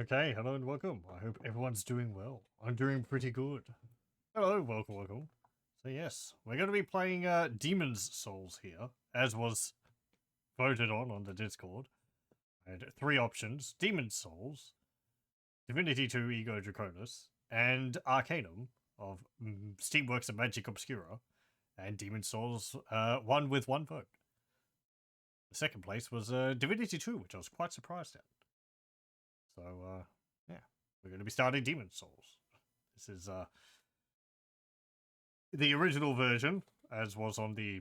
Okay, hello and welcome. I hope everyone's doing well. I'm doing pretty good. Hello, welcome. So yes, we're going to be playing Demon's Souls here, as was voted on the Discord. I had three options: Demon's Souls, Divinity 2 Ego Draconis, and Arcanum of Steamworks and Magic Obscura, and Demon's Souls won with one vote. The second place was Divinity 2, which I was quite surprised at. So, yeah, we're going to be starting Demon's Souls. This is the original version, as was on the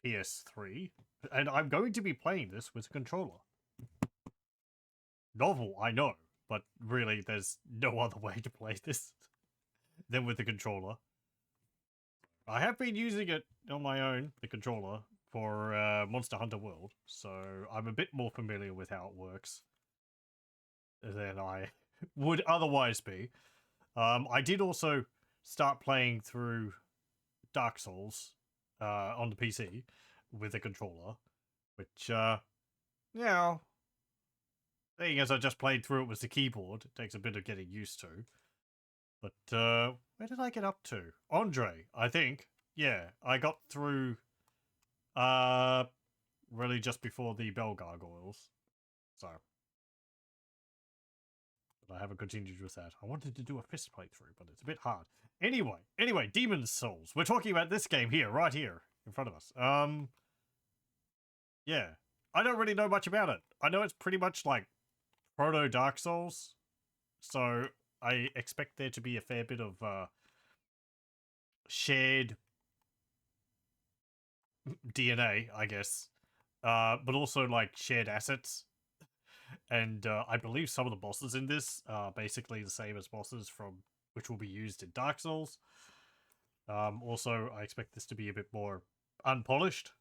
PS3, and I'm going to be playing this with a controller. Novel, I know, but really, there's no other way to play this than with the controller. I have been using it on my own, the controller, for Monster Hunter World, so I'm a bit more familiar with how it works than I would otherwise be. I did also start playing through Dark Souls on the PC with a controller, which, yeah, seeing as I just played through it with the keyboard, it takes a bit of getting used to. But where did I get up to? Andre, I think. Yeah, I got through really just before the Bell Gargoyles. So, but I haven't continued with that. I wanted to do a fist playthrough, but it's a bit hard. Anyway, Demon's Souls. We're talking about this game here, right here, in front of us. Yeah. I don't really know much about it. I know it's pretty much like proto Dark Souls. So I expect there to be a fair bit of shared DNA, I guess. But also like shared assets. And I believe some of the bosses in this are basically the same as bosses from which will be used in Dark Souls. Also, I expect this to be a bit more unpolished.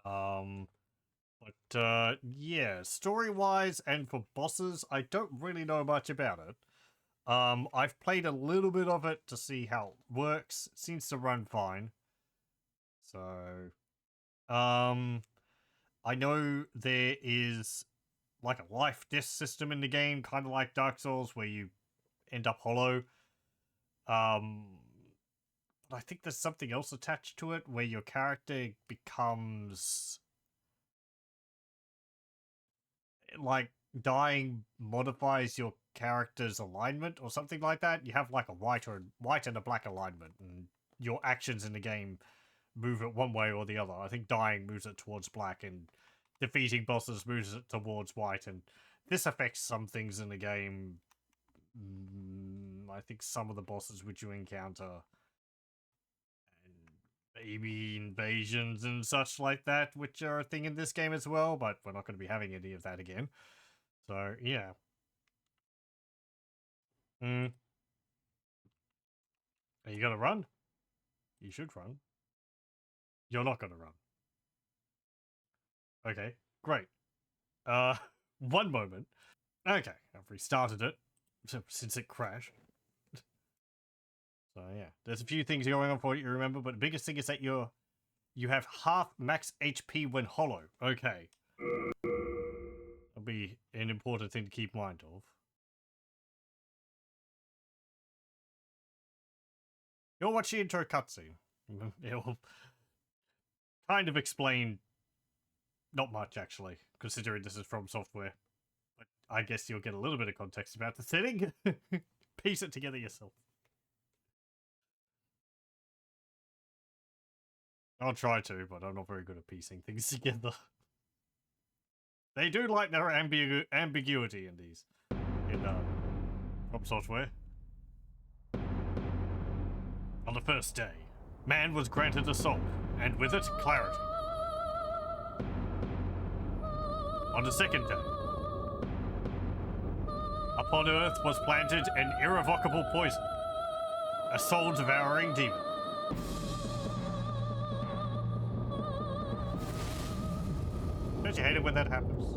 Yeah, story-wise and for bosses, I don't really know much about it. I've played a little bit of it to see how it works. It seems to run fine. So, I know there is like a life death system in the game, kind of like Dark Souls, where you end up hollow. But I think there's something else attached to it where your character becomes like dying modifies your character's alignment or something like that. You have like a white and a black alignment, and your actions in the game move it one way or the other. I think dying moves it towards black, and defeating bosses moves it towards white, and this affects some things in the game. I think some of the bosses which you encounter, and maybe invasions and such like that, which are a thing in this game as well, but we're not going to be having any of that again. So, yeah. Are you going to run? You should run. You're not going to run. Okay, great. One moment. Okay, I've restarted it since it crashed. So yeah, there's a few things going on for you, remember, but the biggest thing is that you have half max HP when hollow. Okay. That'll be an important thing to keep mind of. You'll watch the intro cutscene. It'll kind of explain not much, actually, considering this is FromSoftware. But I guess you'll get a little bit of context about the setting. Piece it together yourself. I'll try to, but I'm not very good at piecing things together. They do like their ambiguity in these. In FromSoftware. On the first day, man was granted a soul, and with it, clarity. On the second day, upon Earth was planted an irrevocable poison, a soul-devouring demon. Don't you hate it when that happens?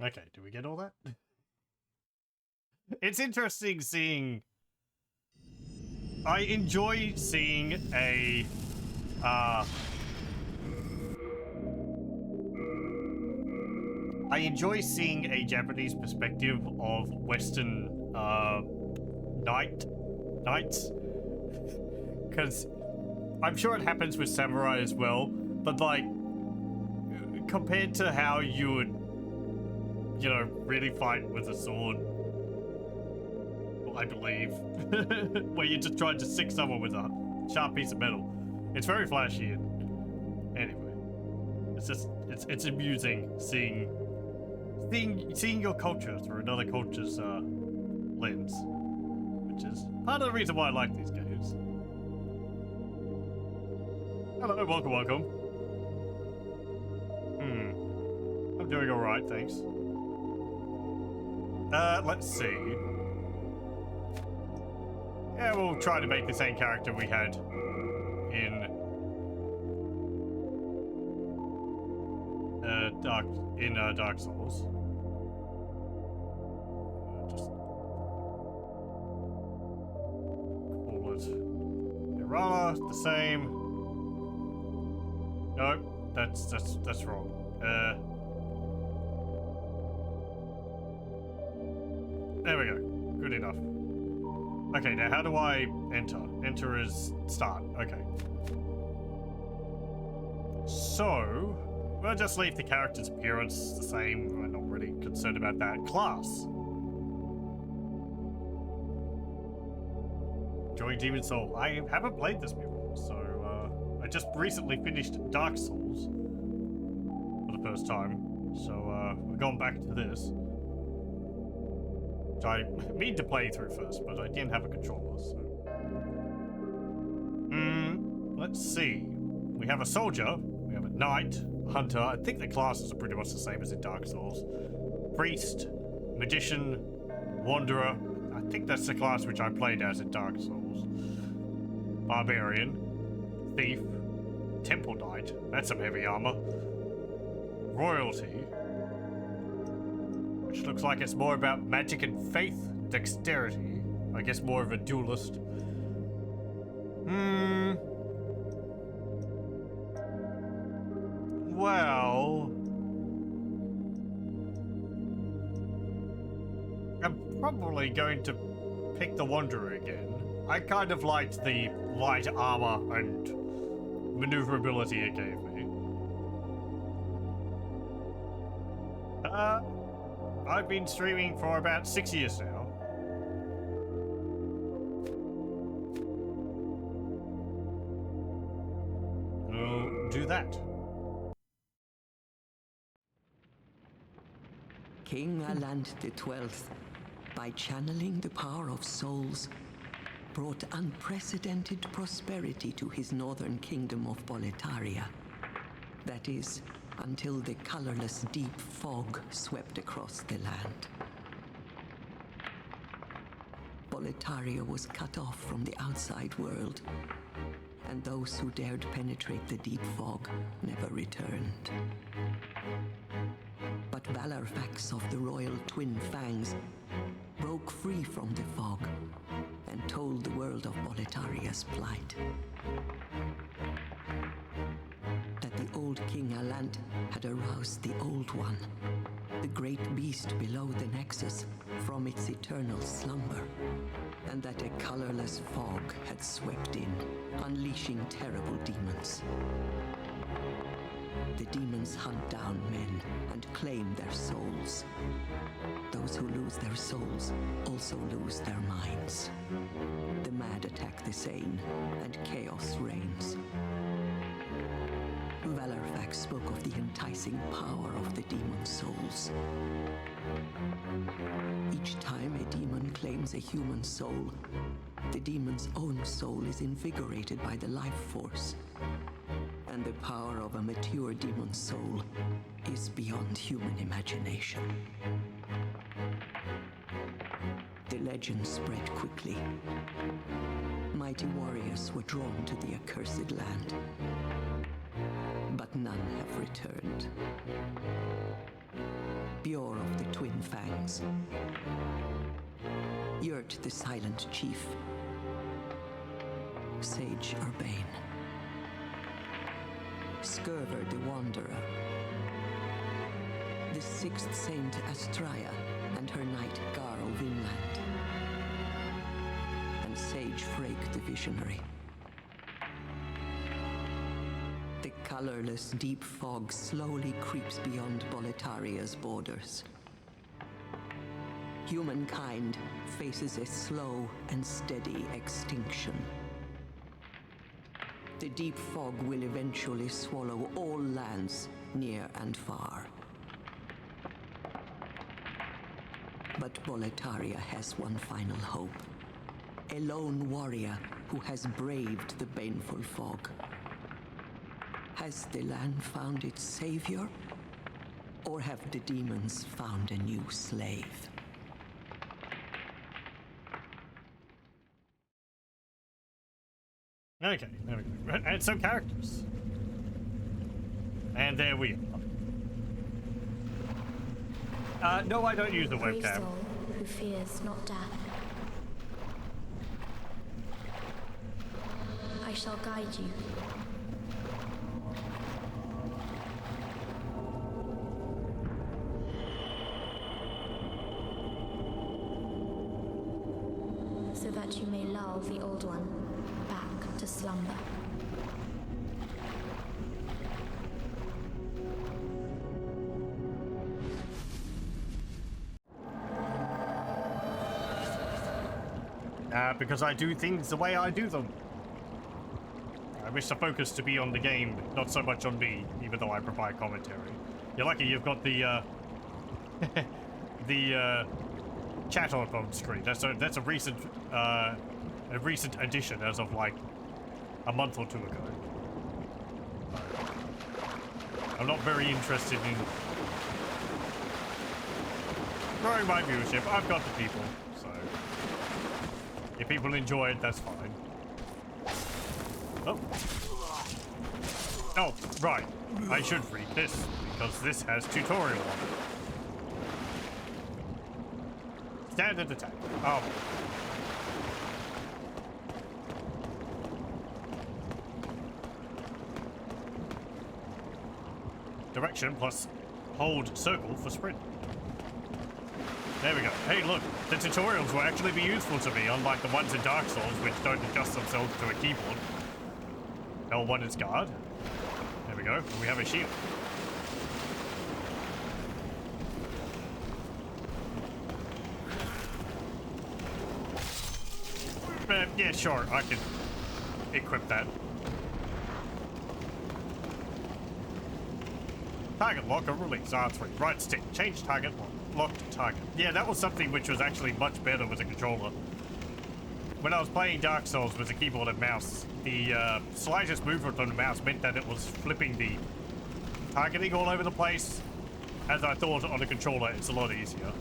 Okay, do we get all that? It's interesting seeing... I enjoy seeing a... I enjoy seeing a Japanese perspective of Western knights, because I'm sure it happens with samurai as well, but like compared to how you would, you know, really fight with a sword, I believe, where you're just trying to sick someone with a sharp piece of metal, it's very flashy. And anyway, it's just it's amusing seeing your culture through another culture's lens, which is part of the reason why I like these games. Hello, welcome. I'm doing all right, thanks. Let's see. Yeah, we'll try to make the same character we had in Dark Souls. Just call it Irana, the same. Nope, that's wrong. There we go. Good enough. Okay, now how do I enter? Enter is start. Okay. So, we'll just leave the character's appearance the same. I'm not really concerned about that. Class. Enjoying Demon Soul. I haven't played this before, so I just recently finished Dark Souls for the first time. So we're going back to this. Which I mean to play through first, but I didn't have a controller, so. Let's see. We have a soldier, we have a knight, hunter. I think the classes are pretty much the same as in Dark Souls. Priest, magician, wanderer. I think that's the class which I played as in Dark Souls. Barbarian, thief, temple knight. That's some heavy armor. Royalty. Which looks like it's more about magic and faith, dexterity. I guess more of a duelist. Well, I'm probably going to pick the Wanderer again. I kind of liked the light armor and maneuverability it gave me. I've been streaming for about 6 years now. We'll do that. King Alant XII, by channeling the power of souls, brought unprecedented prosperity to his northern kingdom of Boletaria. That is, until the colorless deep fog swept across the land. Boletaria was cut off from the outside world, and those who dared penetrate the deep fog never returned. But Valorfax of the royal Twin Fangs broke free from the fog and told the world of Boletaria's plight. That the old King Alant had aroused the Old One, the great beast below the Nexus, from its eternal slumber, and that a colorless fog had swept in, unleashing terrible demons. The demons hunt down men and claim their souls. Those who lose their souls also lose their minds. The mad attack the sane, and chaos reigns. Valorfax spoke of the enticing power of the demon souls. Each time a demon claims a human soul, the demon's own soul is invigorated by the life force. And the power of a mature demon soul is beyond human imagination. The legend spread quickly. Mighty warriors were drawn to the accursed land, but none have returned. Bjor of the Twin Fangs, Yurt the Silent Chief, Sage Urbane, Skurver the Wanderer, the Sixth Saint Astraya and her knight Garl Vinland, and Sage Frake the Visionary. The colorless deep fog slowly creeps beyond Boletaria's borders. Humankind faces a slow and steady extinction. The deep fog will eventually swallow all lands near and far. But Boletaria has one final hope. A lone warrior who has braved the baneful fog. Has the land found its savior? Or have the demons found a new slave? Okay, there we go. And some characters. And there we are. No, I don't use the Brave webcam. soul who fears not death. I shall guide you. So that you may lull the old one back to slumber. Because I do things the way I do them. I wish the focus to be on the game, not so much on me, even though I provide commentary. You're lucky you've got the, the, chat on screen. That's a recent addition as of, like, a month or two ago. I'm not very interested in growing my viewership. I've got the people, so... if people enjoy it, that's fine. Oh. Oh, right. I should read this, because this has tutorial on it. Standard attack. Oh. Direction plus hold circle for sprint. There we go. Hey, look, the tutorials will actually be useful to me, unlike the ones in Dark Souls, which don't adjust themselves to a keyboard. L1 is guard. There we go. We have a shield. Yeah, sure, I can equip that. Target lock or release, R3. Right stick, change target lock. Locked target. Yeah, that was something which was actually much better with the controller. When I was playing Dark Souls with the keyboard and mouse, the slightest movement on the mouse meant that it was flipping the targeting all over the place. As I thought on the controller, it's a lot easier.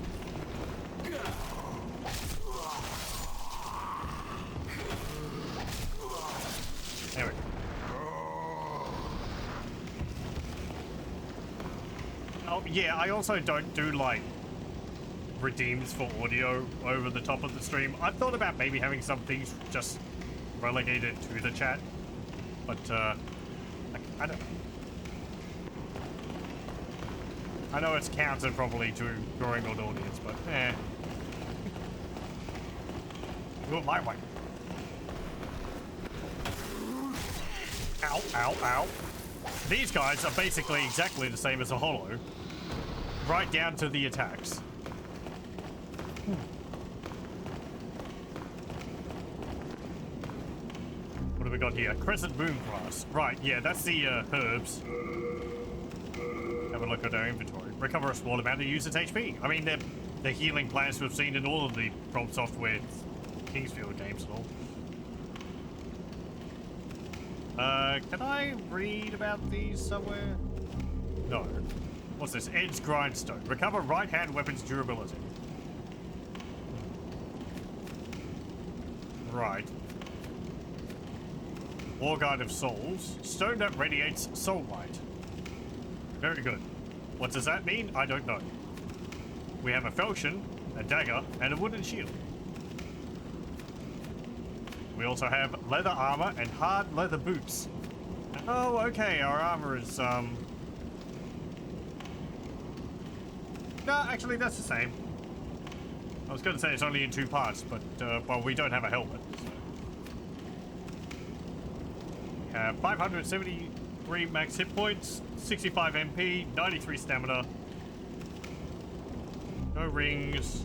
There we go. Oh, yeah, I also don't do, like, redeems for audio over the top of the stream. I've thought about maybe having some things just relegated to the chat, but I don't know. I know it's counter probably to growing an audience, but do it my way. Ow, ow, ow. These guys are basically exactly the same as a Hollow, right down to the attacks. What have we got here? Crescent Moon Glass. Right, yeah, that's the herbs. Have a look at our inventory. Recover a small amount of user's HP. I mean, they're healing plants we've seen in all of the FromSoftware Kingsfield games and all. Can I read about these somewhere? No. What's this? Ed's Grindstone. Recover right-hand weapon's durability. Right. War Guard of Souls. Stone that radiates soul light. Very good. What does that mean? I don't know. We have a falchion, a dagger, and a wooden shield. We also have leather armor and hard leather boots. Oh, okay, our armor is, No, actually, that's the same. I was going to say it's only in 2 parts, but, well, we don't have a helmet, so. We have 573 max hit points, 65 MP, 93 stamina. No rings.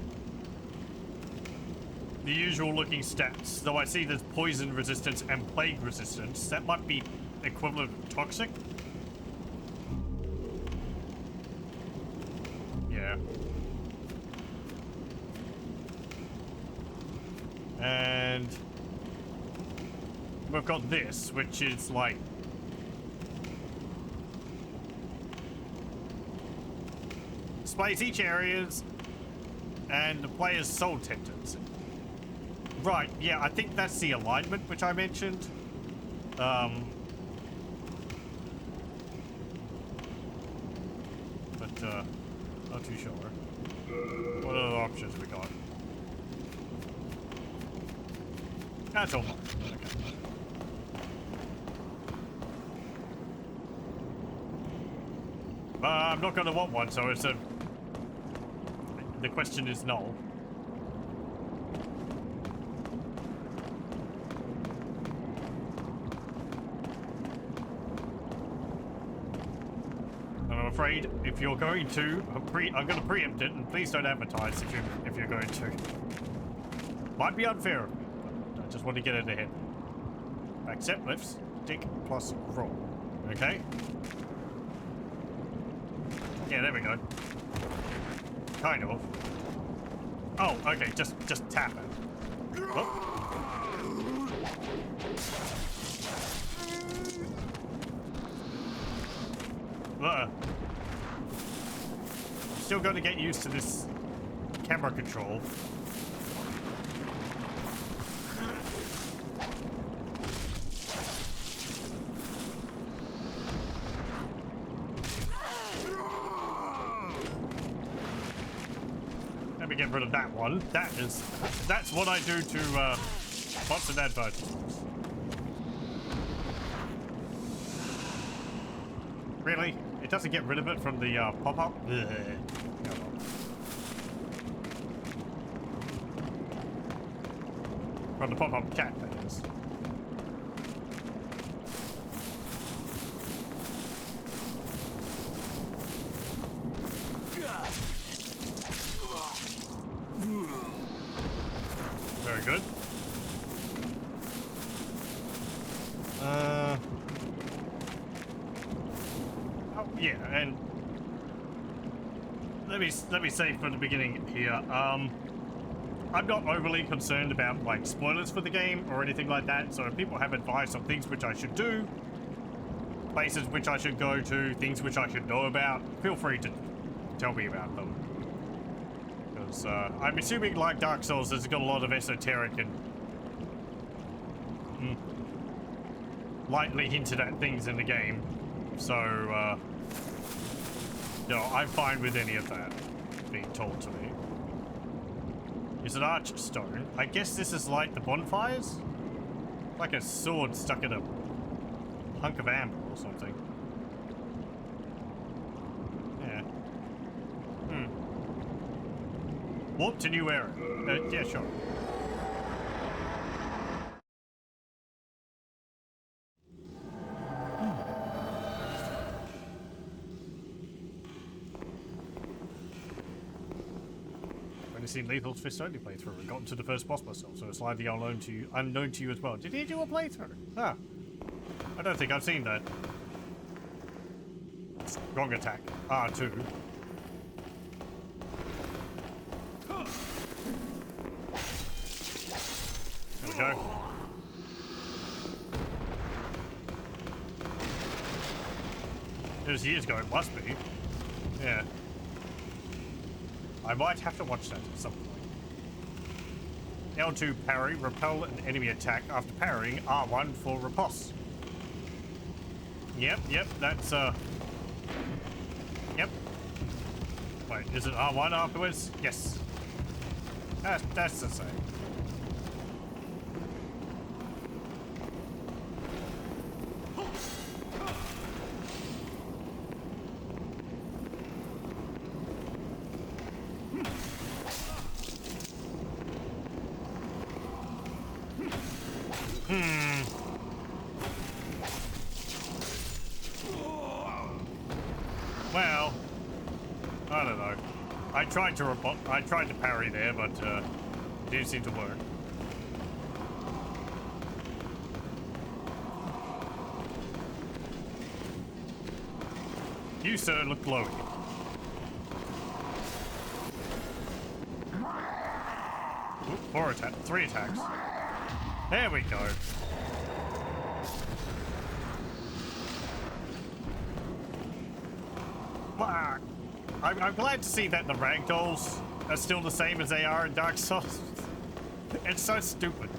The usual looking stats, though I see there's poison resistance and plague resistance. That might be equivalent of toxic. Yeah. And we've got this, which is like displays each areas and the player's soul tendency. Right, yeah, I think that's the alignment which I mentioned. But not too sure. What other options we got? That's all. Okay. I'm not gonna want one, so it's a. The question is null. I'm afraid if you're going to, I'm going to preempt it, and please don't advertise if you're going to. Might be unfair, but I just want to get it ahead. Accept lifts, dig plus roll. Okay. Yeah, there we go. Kind of. Oh, okay, just tap it. Oh. Still got to get used to this camera control. Let me get rid of that one. That's what I do to bots and advertisements. Really? It doesn't get rid of it from the pop-up? From the pop-up cat, that is. Very good. Oh, yeah, and let me say from the beginning here, I'm not overly concerned about like spoilers for the game or anything like that. So if people have advice on things which I should do, places which I should go to, things which I should know about, feel free to tell me about them. Because I'm assuming, like Dark Souls, there's got a lot of esoteric and lightly hinted at things in the game. So, no, I'm fine with any of that being told to me. It's an archstone. I guess this is like the bonfires? Like a sword stuck in a hunk of amber or something. Yeah. Warp to new era. Yeah, sure. Seen Lethal's Fist only playthrough and gotten to the first boss myself, so it's likely unknown to you as well. Did he do a playthrough? Ah, I don't think I've seen that. Wrong attack. R2. There we go. There's years ago, it must be. Yeah. I might have to watch that at some point. L2 parry, repel an enemy attack after parrying, R1 for riposte. Yep, that's, yep. Wait, is it R1 afterwards? Yes. That's the same. Well, I don't know. I tried to parry there, but it didn't seem to work. You, sir, look glowy. Ooh, 3 attacks. There we go. Fuck. I'm glad to see that the ragdolls are still the same as they are in Dark Souls. It's so stupid.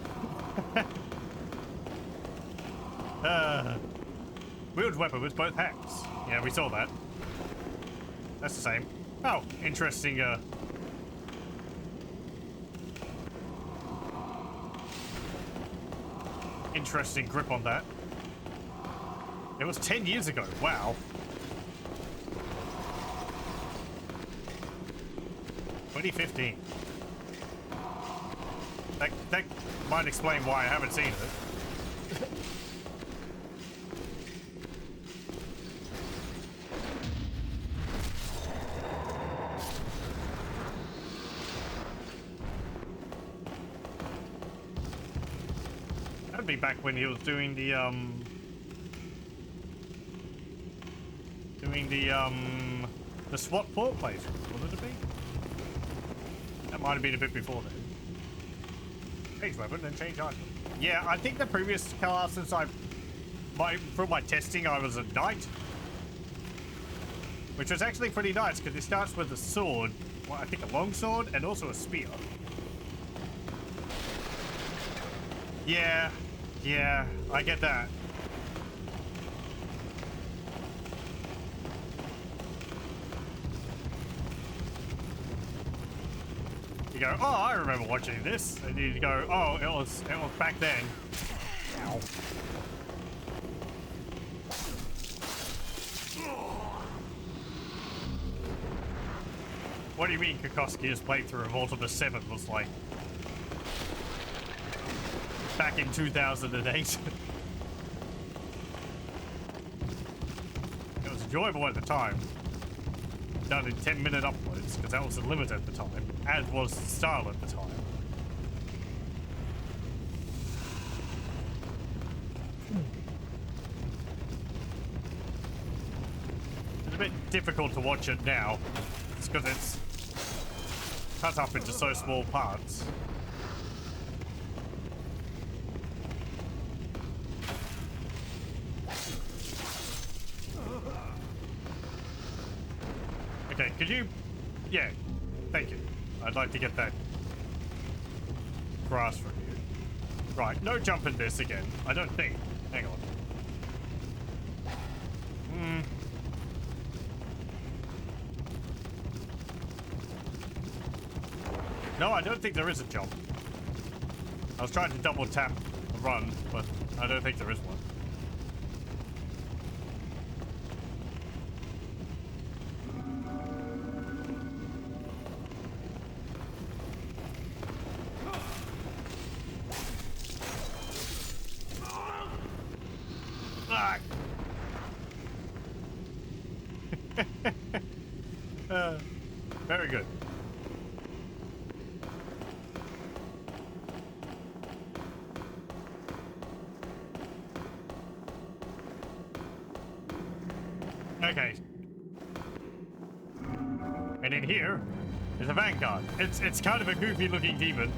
Wield weapon with both hands. Yeah, we saw that. That's the same. Oh, interesting, interesting grip on that. It was 10 years ago. Wow. 2015. That might explain why I haven't seen it. That'd be back when he was doing the SWAT port playthrough, wouldn't it be? That might have been a bit before then. Change weapon, then change item. Yeah, I think the previous class, since from my testing, I was a knight. Which was actually pretty nice, because it starts with a sword, well, I think a long sword, and also a spear. Yeah, I get that. You go, oh, I remember watching this. And you go, oh, it was back then. Ow. What do you mean Kokoski's playthrough of Ultima 7 was like back in 2008? It was enjoyable at the time. Done in 10-minute uploads, because that was the limit at the time, as was the style at the time. It's a bit difficult to watch it now. It's because it's cut up into so small parts. Okay, could you... Yeah, thank you. I'd like to get that grass from you. Right, no jumping this again. I don't think. Hang on. No, I don't think there is a jump. I was trying to double tap the run, but I don't think there is one. Very good. Okay. And in here is a vanguard. It's kind of a goofy looking demon.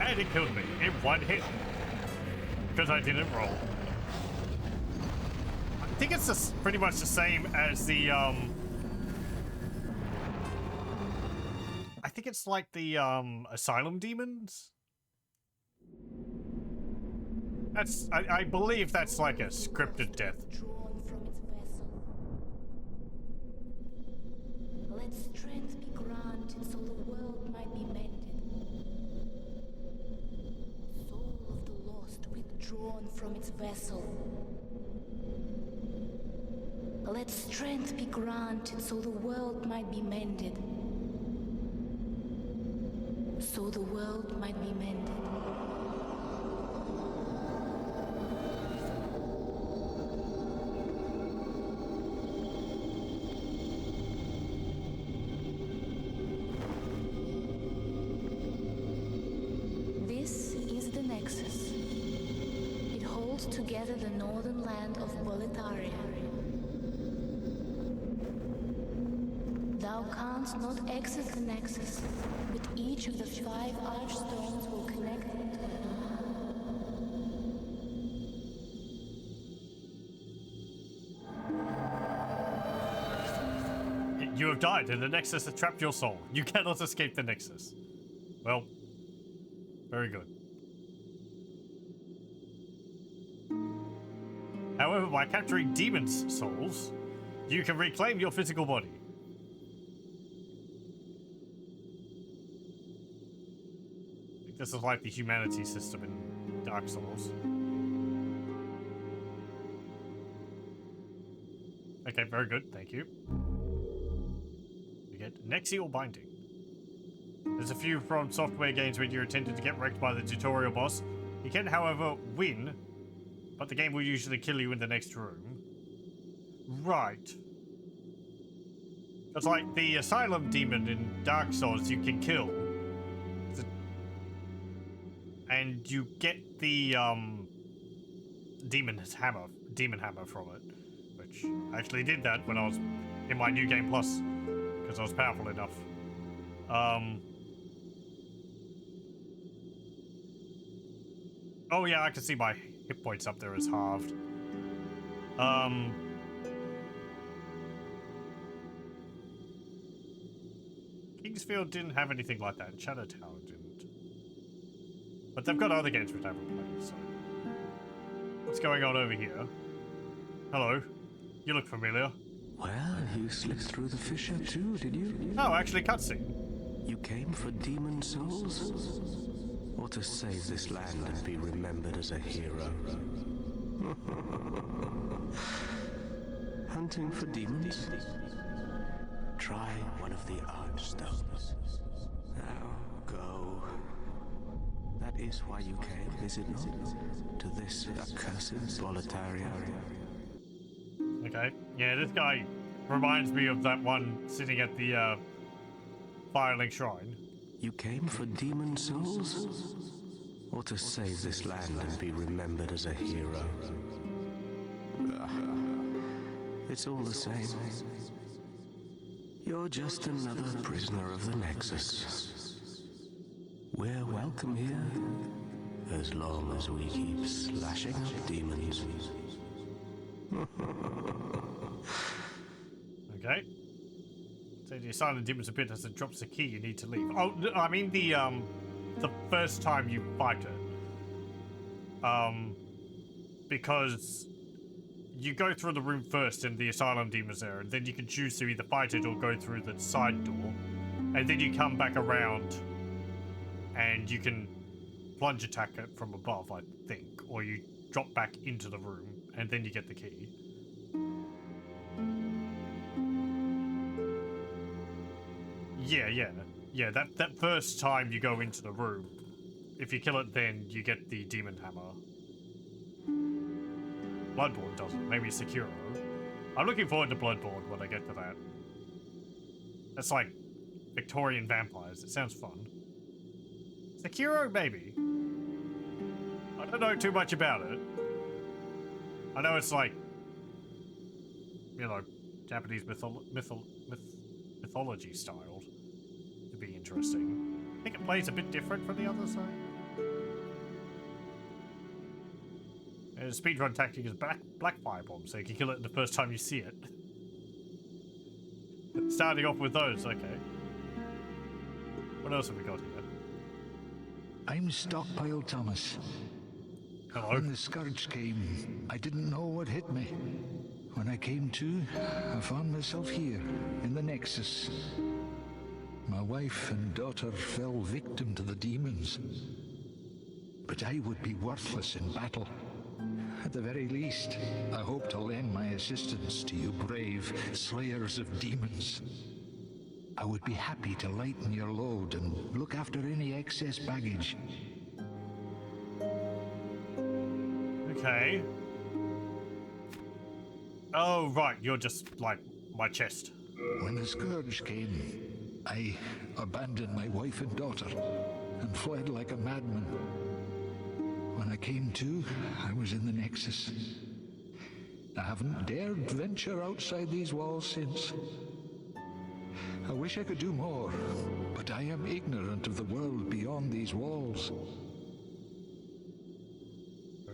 And it killed me in one hit. Because I didn't roll. I think it's just pretty much the same as the I think it's like the asylum demons. That's I believe that's like a scripted death. drawn from its vessel. Let strength be granted so the world might be mended. So the world might be mended. This is the Nexus. It holds together the northern land of Boletaria. Thou canst not exit the Nexus, but each of the 5 archstones will connect into it. You have died, and the Nexus has trapped your soul. You cannot escape the Nexus. Well, very good. However, by capturing demons' souls, you can reclaim your physical body. I think this is like the humanity system in Dark Souls. Okay, very good, thank you. We get Nexial Binding. There's a few FromSoftware games where you're intended to get wrecked by the tutorial boss. You can, however, win, but the game will usually kill you in the next room. Right. It's like the Asylum Demon in Dark Souls you can kill. And you get the, Demon Hammer from it. Which I actually did that when I was in my New Game Plus. Because I was powerful enough. Oh yeah, I can see my hit points up there is halved. Kingsfield didn't have anything like that. Shadow Tower didn't. But they've got other games which I haven't played, so... What's going on over here? Hello. You look familiar. Well, you slipped through the fissure too, did you? Oh, actually, cutscene. You came for demon souls? Or to save this land and be remembered as a hero? Hunting for demons? Try one of the archstones. Now, go. That is why you came, is it not? To this accursed Boletaria. Okay. Yeah, this guy reminds me of that one sitting at the, Firelink Shrine. You came for demon souls? Or to save this land and be remembered as a hero? It's all the same. You're just another prisoner of the Nexus. We're welcome here, as long as we keep slashing up demons. Okay. So the Asylum Demon's a bit as it drops a key, you need to leave. Oh, I mean the first time you fight it. Because you go through the room first and the Asylum Demon's there, and then you can choose to either fight it or go through the side door. And then you come back around and you can plunge attack it from above, I think. Or you drop back into the room and then you get the key. Yeah, that first time you go into the room, if you kill it then, you get the Demon Hammer. Bloodborne doesn't, maybe Sekiro. I'm looking forward to Bloodborne when I get to that. That's like Victorian vampires, it sounds fun. Sekiro, maybe? I don't know too much about it. I know it's like, you know, Japanese mythology styled. To be interesting. I think it plays a bit different from the other side. And the speedrun tactic is black firebomb, so you can kill it the first time you see it. Starting off with those, okay. What else have we got here? I'm Stockpile Thomas. Hello. When the scourge came, I didn't know what hit me. When I came to, I found myself here, in the Nexus. My wife and daughter fell victim to the demons. but I would be worthless in battle. At the very least, I hope to lend my assistance to you brave slayers of demons. I would be happy to lighten your load and look after any excess baggage. Okay. Oh, right, you're just, like, my chest. When the scourge came, I abandoned my wife and daughter and fled like a madman. When I came to, I was in the Nexus. I haven't dared venture outside these walls since. I wish I could do more, but I am ignorant of the world beyond these walls.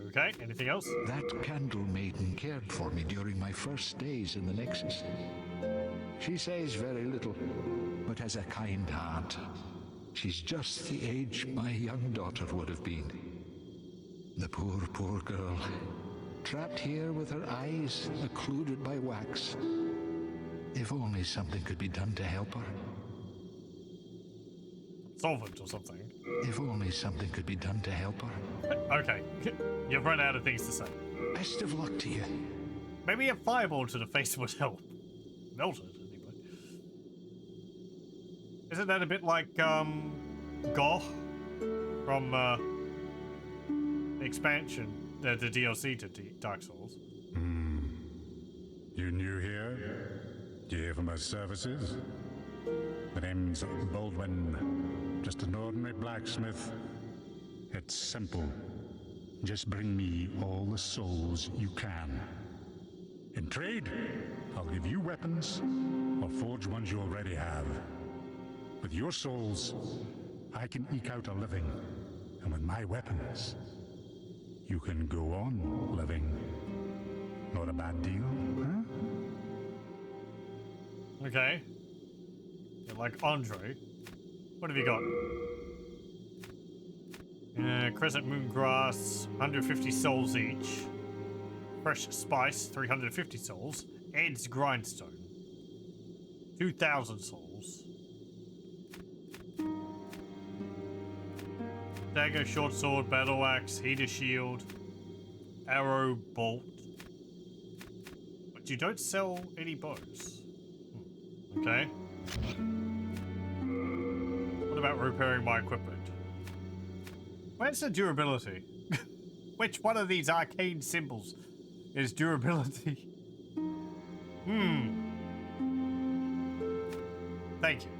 Okay, anything else? That candle maiden cared for me during my first days in the Nexus. She says very little, but has a kind heart. She's just the age my young daughter would have been. The poor, poor girl, trapped here with her eyes occluded by wax. If only something could be done to help her. Solvent or something. If only something could be done to help her. Okay, you've run out of things to say. Best of luck to you. Maybe a fireball to the face would help. Melted, anyway. Isn't that a bit like, Goh from, the expansion, the DLC to Dark Souls? You new here? Do you hear from our services? The name's Baldwin. Just an ordinary blacksmith. It's simple. Just bring me all the souls you can. In trade, I'll give you weapons, or forge ones you already have. With your souls, I can eke out a living. And with my weapons, you can go on living. Not a bad deal, huh? Okay. You're like Andre. What have you got? Crescent moon grass, 150 souls each. Fresh spice, 350 souls. Ed's grindstone, 2,000 souls. Dagger, short sword, battle axe, heater shield, arrow, bolt. But you don't sell any bows. Okay. What about repairing my equipment? Where's the durability? Which one of these arcane symbols is durability? Thank you.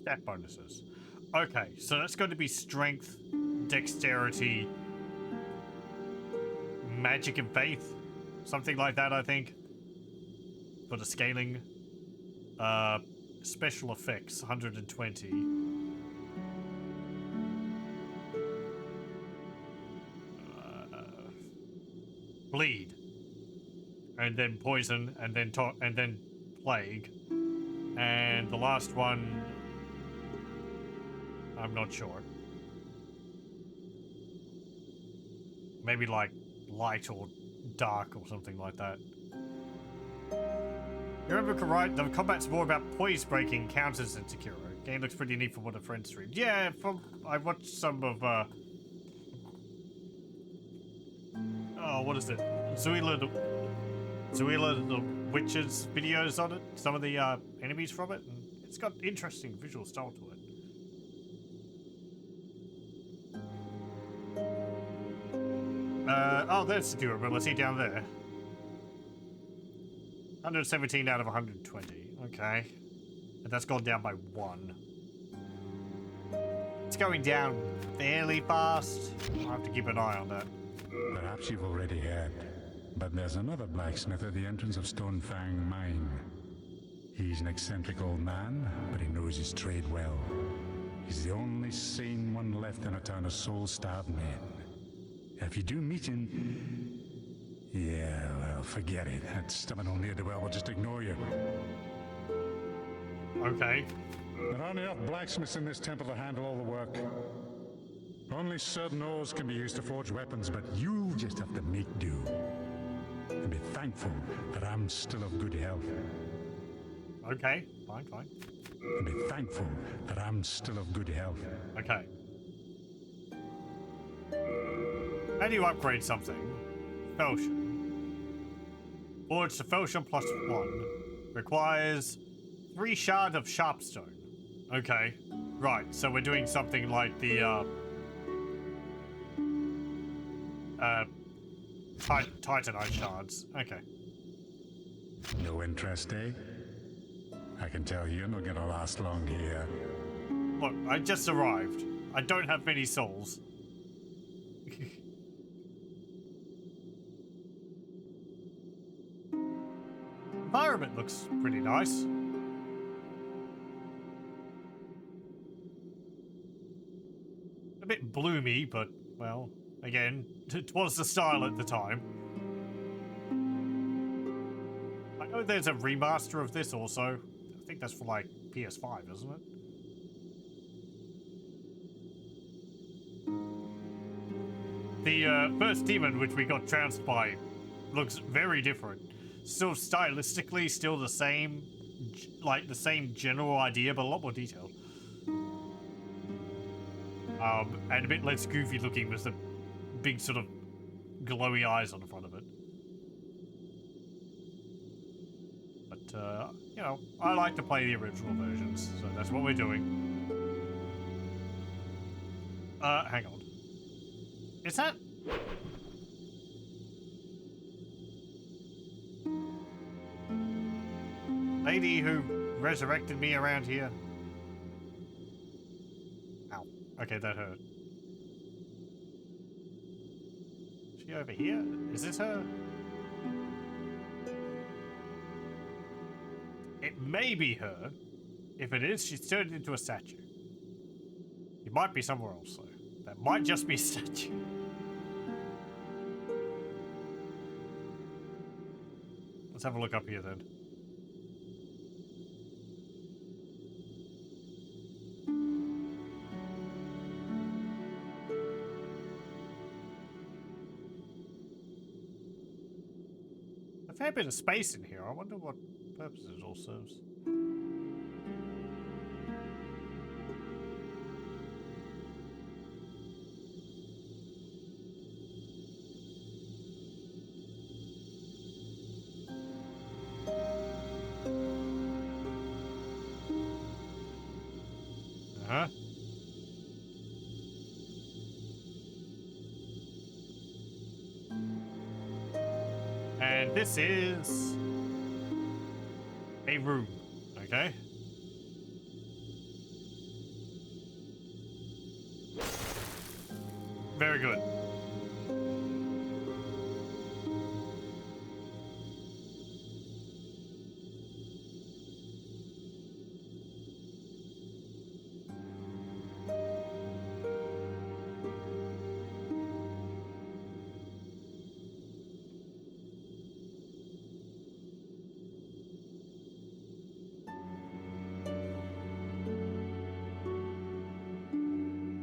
Stat bonuses. Okay, so that's going to be strength, dexterity, magic and faith. Something like that, I think. For the scaling. Special effects, 120. Bleed. And then poison, and then plague. And the last one, I'm not sure. Maybe like light or dark or something like that. You remember, right? The combat's more about poise breaking counters in Sekiro. Game looks pretty neat from what a friend streamed. Yeah, I watched some of oh, what is it? Zuila the Witcher's videos on it. Some of the enemies from it, and it's got interesting visual style to it. Oh, there's the durability down there. 117 out of 120. Okay. And that's gone down by 1. It's going down fairly fast. I'll have to keep an eye on that. Perhaps you've already heard, but there's another blacksmith at the entrance of Stonefang Mine. He's an eccentric old man, but he knows his trade well. He's the only sane one left in a town of soul-starved men. If you do meet him, yeah, well, forget it. That stubborn old ne'er-do-well will just ignore you. Okay. There aren't enough blacksmiths in this temple to handle all the work. Only certain ores can be used to forge weapons, but you just have to make do. And be thankful that I'm still of good health. Okay, fine, fine. And be thankful that I'm still of good health. Okay. How do you upgrade something? Felsion. Forge to Felsion plus 1. Requires 3 shards of sharpstone. Okay. Right, so we're doing something like the, Titanite shards. Okay. No interest, eh? I can tell you're not gonna last long here. Look, I just arrived. I don't have many souls. Environment looks pretty nice. A bit bloomy, but, well, again, it was the style at the time. I know there's a remaster of this also. I think that's for, like, PS5, isn't it? The first demon, which we got trounced by, looks very different. Still stylistically, still the same, like the same general idea, but a lot more detailed. And a bit less goofy looking with the big sort of glowy eyes on the front of it. But, you know, I like to play the original versions, so that's what we're doing. Hang on. Is that... lady who resurrected me around here? Ow. Okay, that hurt. Is she over here? Is this her? It may be her. If it is, she's turned into a statue. It might be somewhere else, though. That might just be a statue. Let's have a look up here, then. A fair bit of space in here. I wonder what purpose it all serves. Uh-huh. And this is a room, okay? Very good.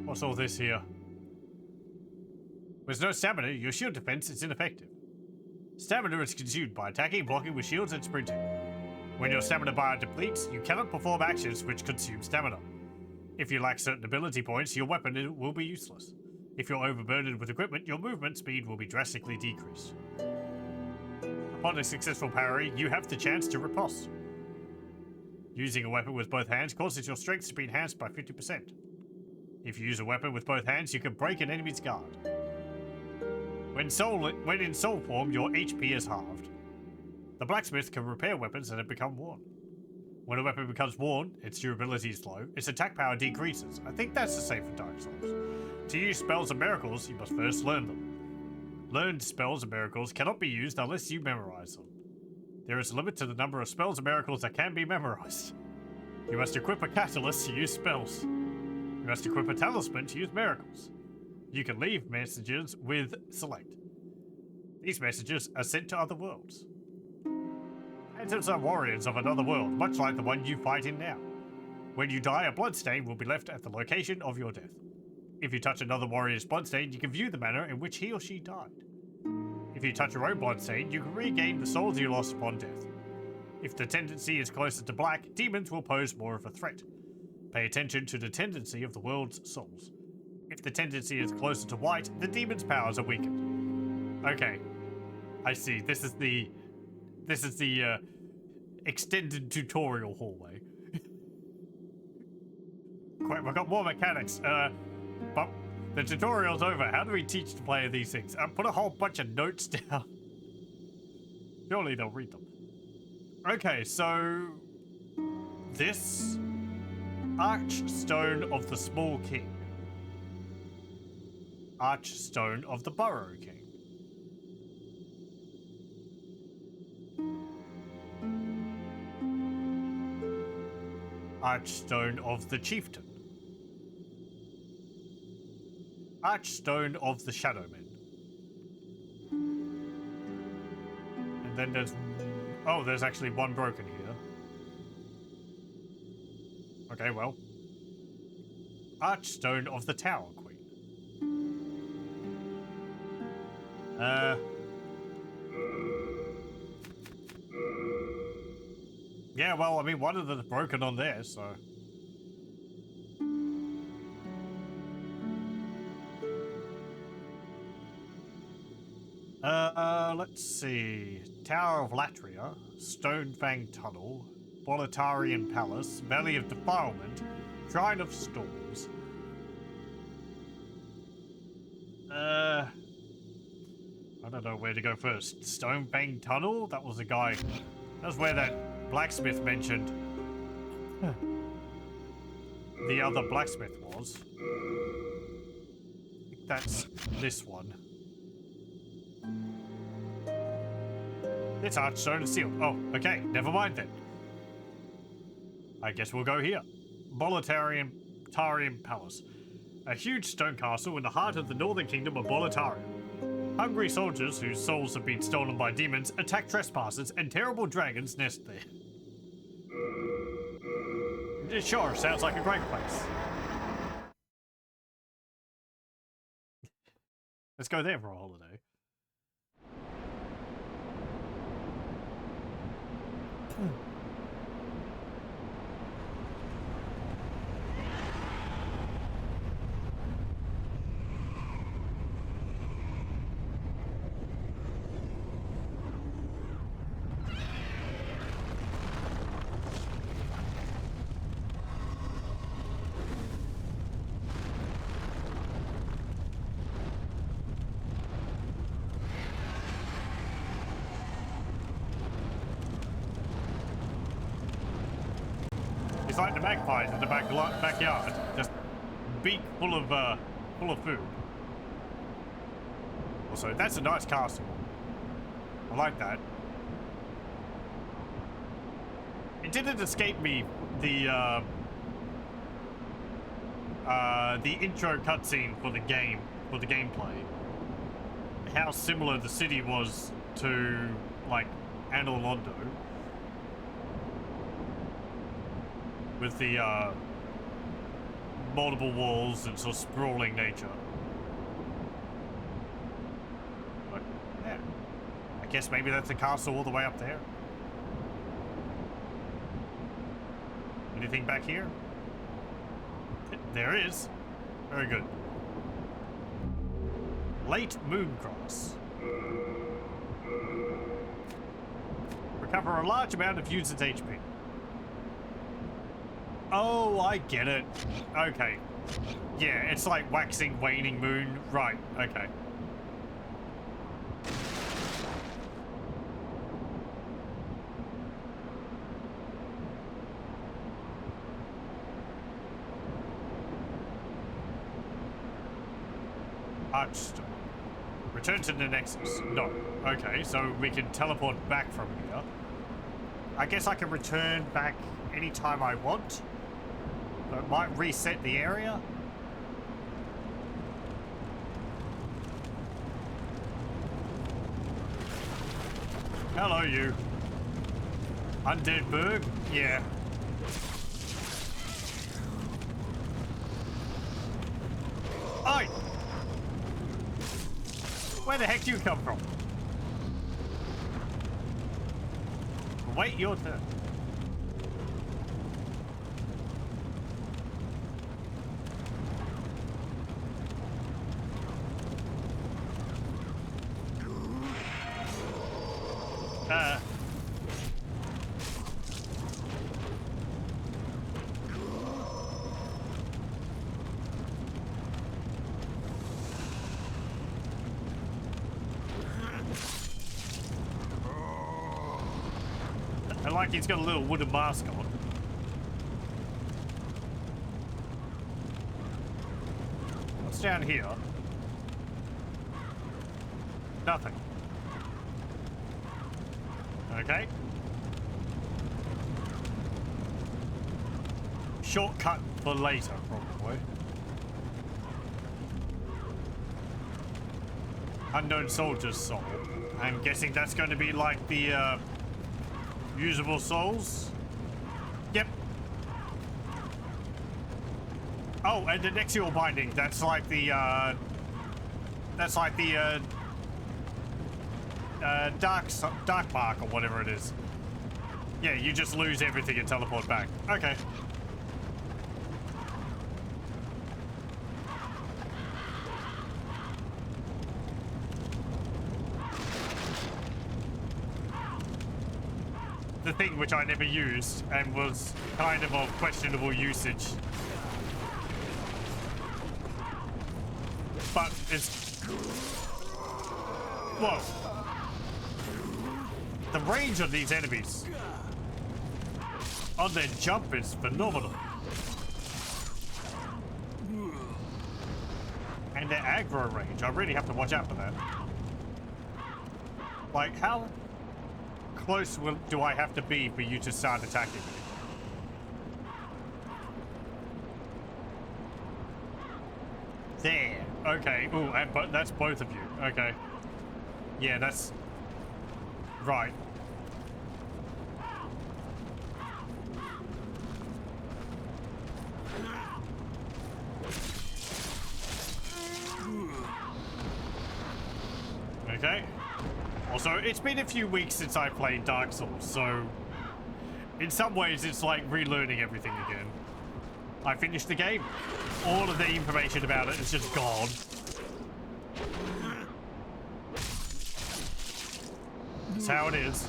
What's all this here? With no stamina, your shield defense is ineffective. Stamina is consumed by attacking, blocking with shields, and sprinting. When your stamina bar depletes, you cannot perform actions which consume stamina. If you lack certain ability points, your weapon will be useless. If you're overburdened with equipment, your movement speed will be drastically decreased. Upon a successful parry, you have the chance to riposte. Using a weapon with both hands causes your strength to be enhanced by 50%. If you use a weapon with both hands, you can break an enemy's guard. When in soul form, your HP is halved. The blacksmith can repair weapons that have become worn. When a weapon becomes worn, its durability is low, its attack power decreases. I think that's the same for Dark Souls. To use spells and miracles, you must first learn them. Learned spells and miracles cannot be used unless you memorize them. There is a limit to the number of spells and miracles that can be memorized. You must equip a catalyst to use spells. You must equip a talisman to use miracles. You can leave messages with select. These messages are sent to other worlds. Phantoms are warriors of another world, much like the one you fight in now. When you die, a bloodstain will be left at the location of your death. If you touch another warrior's bloodstain, you can view the manner in which he or she died. If you touch your own bloodstain, you can regain the souls you lost upon death. If the tendency is closer to black, demons will pose more of a threat. Pay attention to the tendency of the world's souls. If the tendency is closer to white, the demon's powers are weakened. Okay, I see. This is the extended tutorial hallway. Quick, we've got more mechanics. But the tutorial's over. How do we teach the player these things? Put a whole bunch of notes down. Surely they'll read them. Okay, so this Archstone of the Small King. Archstone of the Burrow King. Archstone of the Chieftain. Archstone of the Shadowmen. And then there's... Oh, there's actually one broken here. Okay, well. Archstone of the Tower Queen. Yeah, well, I mean, one of them's broken on there, so... let's see. Tower of Latria, Stonefang Tunnel, Boletarian Palace, Valley of Defilement, Shrine of Storms. I don't know where to go first. Stonefang Tunnel? That was the guy. That's where that blacksmith mentioned. The other blacksmith was. I think that's this one. This Archstone is sealed. Oh, okay. Never mind then. I guess we'll go here. Boletarian Palace. A huge stone castle in the heart of the northern kingdom of Boletaria. Hungry soldiers whose souls have been stolen by demons attack trespassers, and terrible dragons nest there. Sure, sounds like a great place. Let's go there for a holiday. It's like the magpies in the backyard, just beak full of food. Also, that's a nice castle. I like that. It didn't escape me the intro cutscene for the game, for the gameplay. How similar the city was to like Anor Londo. With the multiple walls and sort of sprawling nature. But yeah, I guess maybe that's the castle all the way up there. Anything back here? There is. Very good. Late Mooncross. Recover a large amount of user's HP. Oh, I get it. Okay. Yeah, it's like waxing, waning moon. Right, okay. Archstone. Return to the Nexus. No. Okay, so we can teleport back from here. I guess I can return back anytime I want. But it might reset the area. Hello, you. Undead Berg? Yeah. Where the heck do you come from? Wait your turn. I like he's got a little wooden mask on. What's down here? Nothing. Okay. Shortcut for later, probably. Unknown Soldier's Soul. I'm guessing that's going to be like the, usable souls? Yep. Oh, and the Nexial Binding, that's like the, dark mark or whatever it is. Yeah, you just lose everything and teleport back. Okay. The thing which I never used and was kind of questionable usage. But it's... Whoa. The range of these enemies on their jump is phenomenal. And their aggro range, I really have to watch out for that. Like, how close do I have to be for you to start attacking me? There. Okay. Ooh, but that's both of you. Okay. Yeah, that's... Right. Okay. Also, it's been a few weeks since I played Dark Souls, so in some ways it's like relearning everything again. I finished the game. All of the information about it is just gone. That's how it is.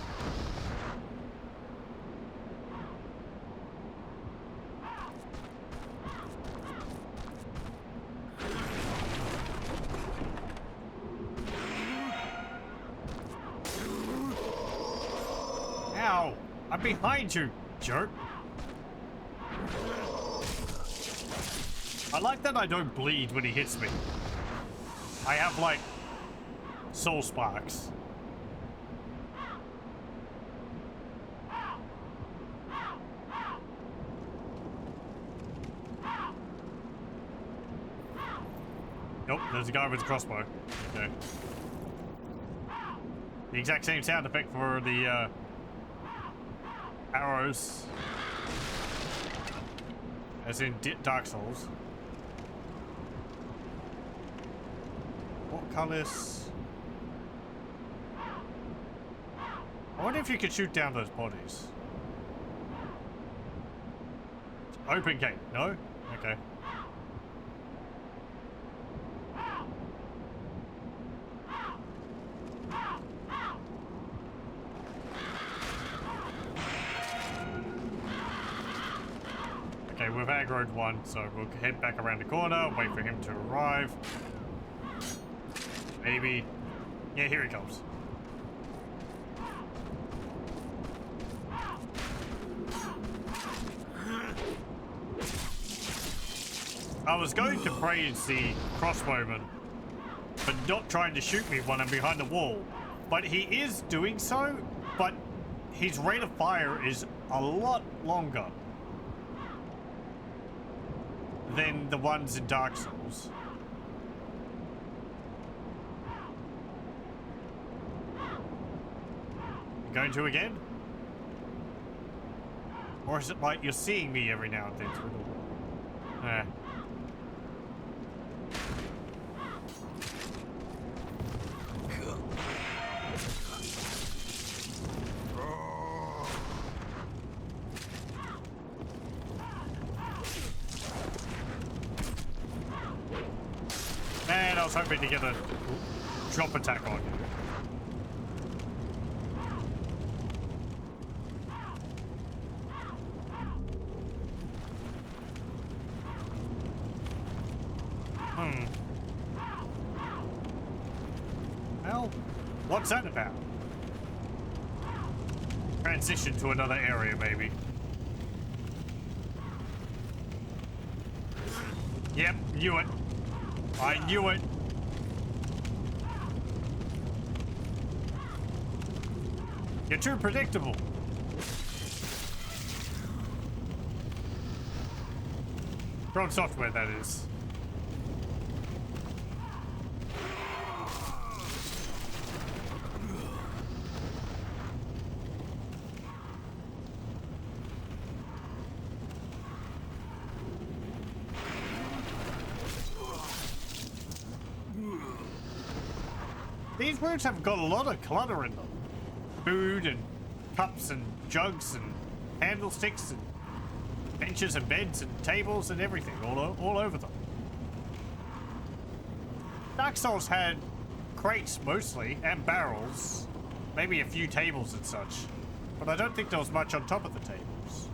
Ow! I'm behind you, jerk. I like that I don't bleed when he hits me. I have, like, soul sparks. Nope, there's a guy with a crossbow. Okay. The exact same sound effect for the, arrows as in Dark Souls. What colors? I wonder if you could shoot down those bodies. Open gate. No? Okay. Okay, we've aggroed one, so we'll head back around the corner, wait for him to arrive. Maybe. Yeah, here he comes. I was going to praise the crossbowman for not trying to shoot me when I'm behind the wall, but he is doing so, but his rate of fire is a lot longer than the ones in Dark Souls. You going to again? Or is it like you're seeing me every now and then through the wall? was hoping to get a drop attack on you. Well, what's that about? Transition to another area, maybe. Yep, knew it. I knew it. You're too predictable. FromSoftware, that is. These rooms have got a lot of clutter in them. Food and cups and jugs and candlesticks and benches and beds and tables and everything all over them. Dark Souls had crates mostly and barrels, maybe a few tables and such, but I don't think there was much on top of the tables.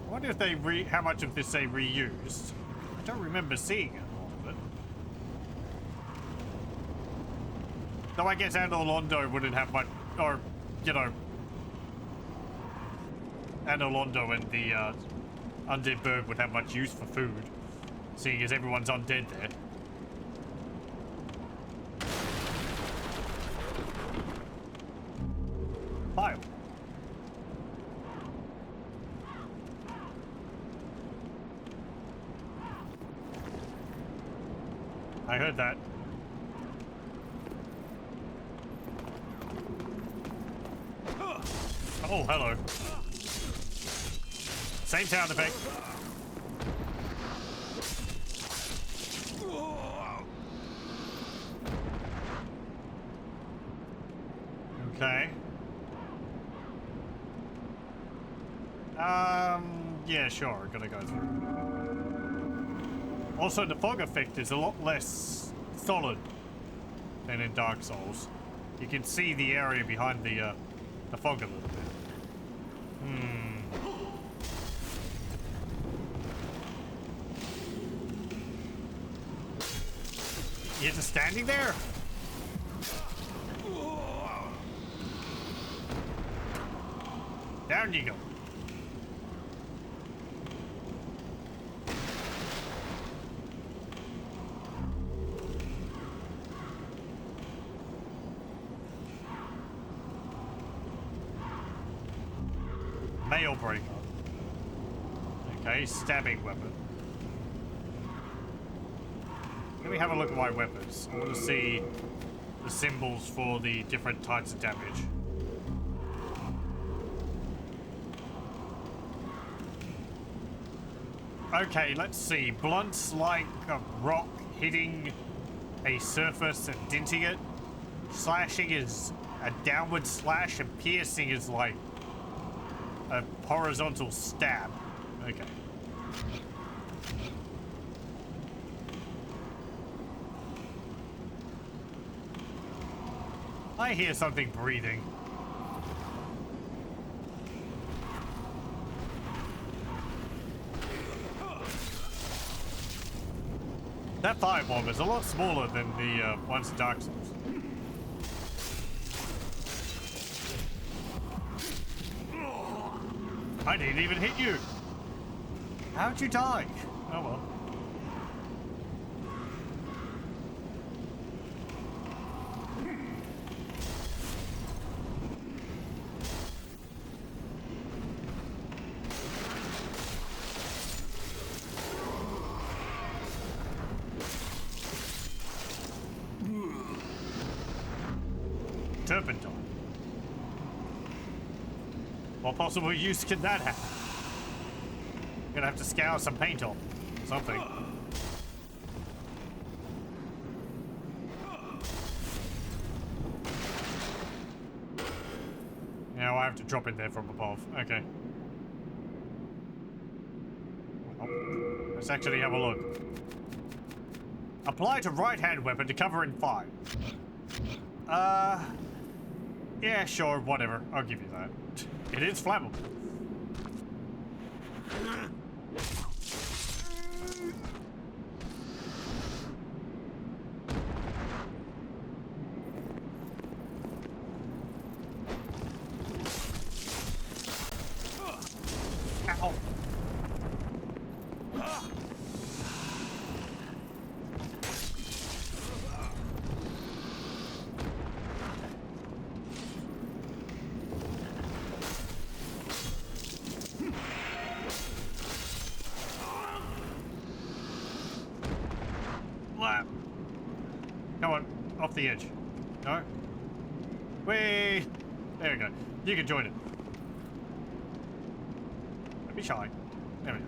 I wonder if they how much of this they reused. I don't remember seeing it. Though I guess Anor Londo wouldn't have much, or, you know, Anor Londo and the Undead Bird would have much use for food, seeing as everyone's undead there. File. I heard that. Oh, hello. Same sound effect. Okay. Yeah, sure, gonna go through. Also, the fog effect is a lot less solid than in Dark Souls. You can see the area behind the fog a little bit. You're just standing there? Down you go. Mail breaker. Okay, stabbing weapon. Let me have a look at my weapons. I want to see the symbols for the different types of damage. Okay, let's see. Blunt's like a rock hitting a surface and denting it. Slashing is a downward slash, and piercing is like a horizontal stab. Okay. I hear something breathing. That firebomb is a lot smaller than the ones in Dark Souls. I didn't even hit you. How'd you die? Oh well. Turpentine. What possible use can that have? Gonna have to scour some paint off. Something. Now I have to drop in there from above. Okay. Well, let's actually have a look. Apply to right-hand weapon to cover in fire. Yeah, sure, whatever. I'll give you that. It is flammable. Ow. Come on, off the edge. No? Whee! There we go. You can join it. Don't be shy. There we go.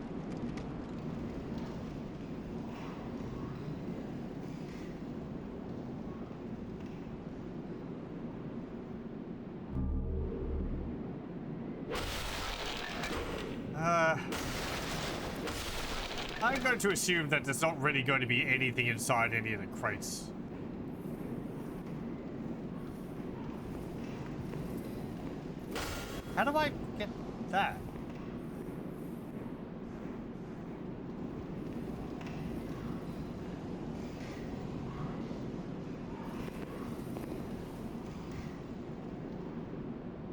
I'm going to assume that there's not really going to be anything inside any of the crates. How do I get that?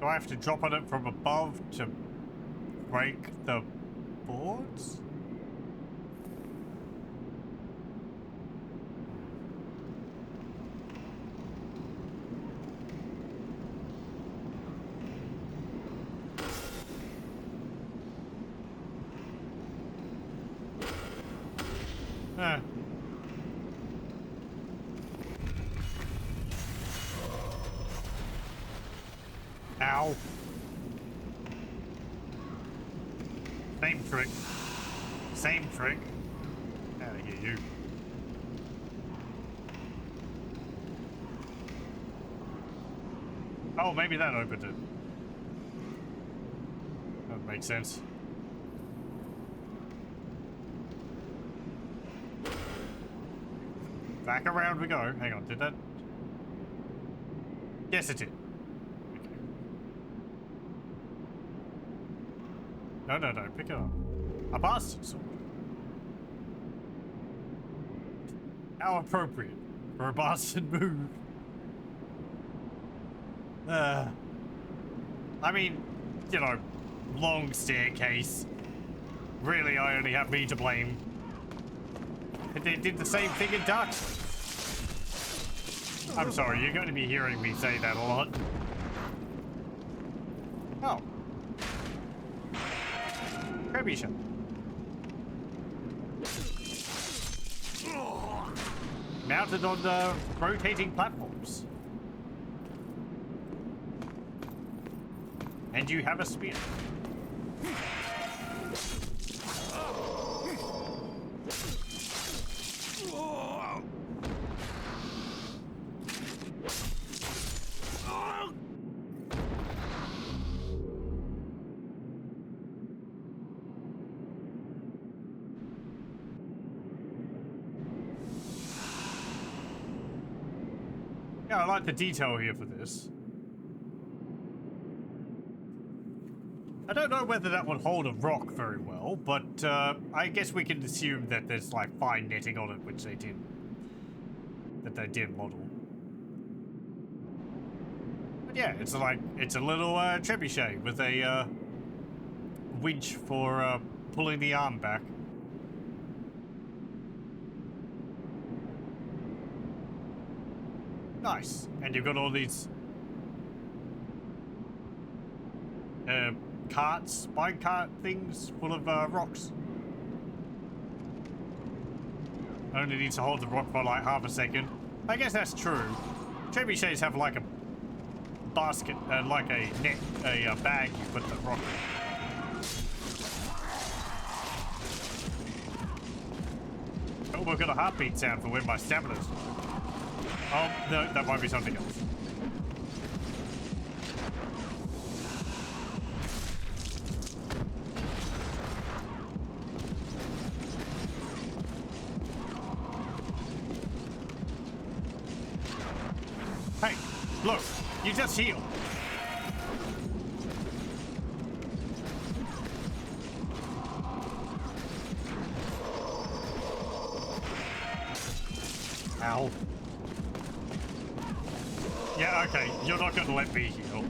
Do I have to drop on it from above to break the boards? Ow. Same trick. Same trick. Out of here, you. Oh, maybe that opened it. That makes sense. Back around we go. Hang on, did that? Yes, it did. Okay. No, pick it up. A bastard sword. How appropriate for a bastard move. I mean, you know, long staircase. Really, I only have me to blame. They did the same thing in Dark Souls. I'm sorry, you're going to be hearing me say that a lot. Oh. Trebuchet. Mounted on the rotating platforms. And you have a spear. Yeah, I like the detail here for this. I don't know whether that would hold a rock very well, but I guess we can assume that there's like fine netting on it, which they did. That they did model. But yeah, it's like it's a little trebuchet with a winch for pulling the arm back. Nice. And you've got all these carts, mine cart things full of rocks. Only need to hold the rock for like half a second. I guess that's true. Trebuchets have like a basket, like a net, a bag you put the rock in. Oh, we've got a heartbeat sound for when my stamina's. Oh, no, that might be something else. Hey, look, you just healed. Ow. Yeah, okay, you're not gonna let me heal.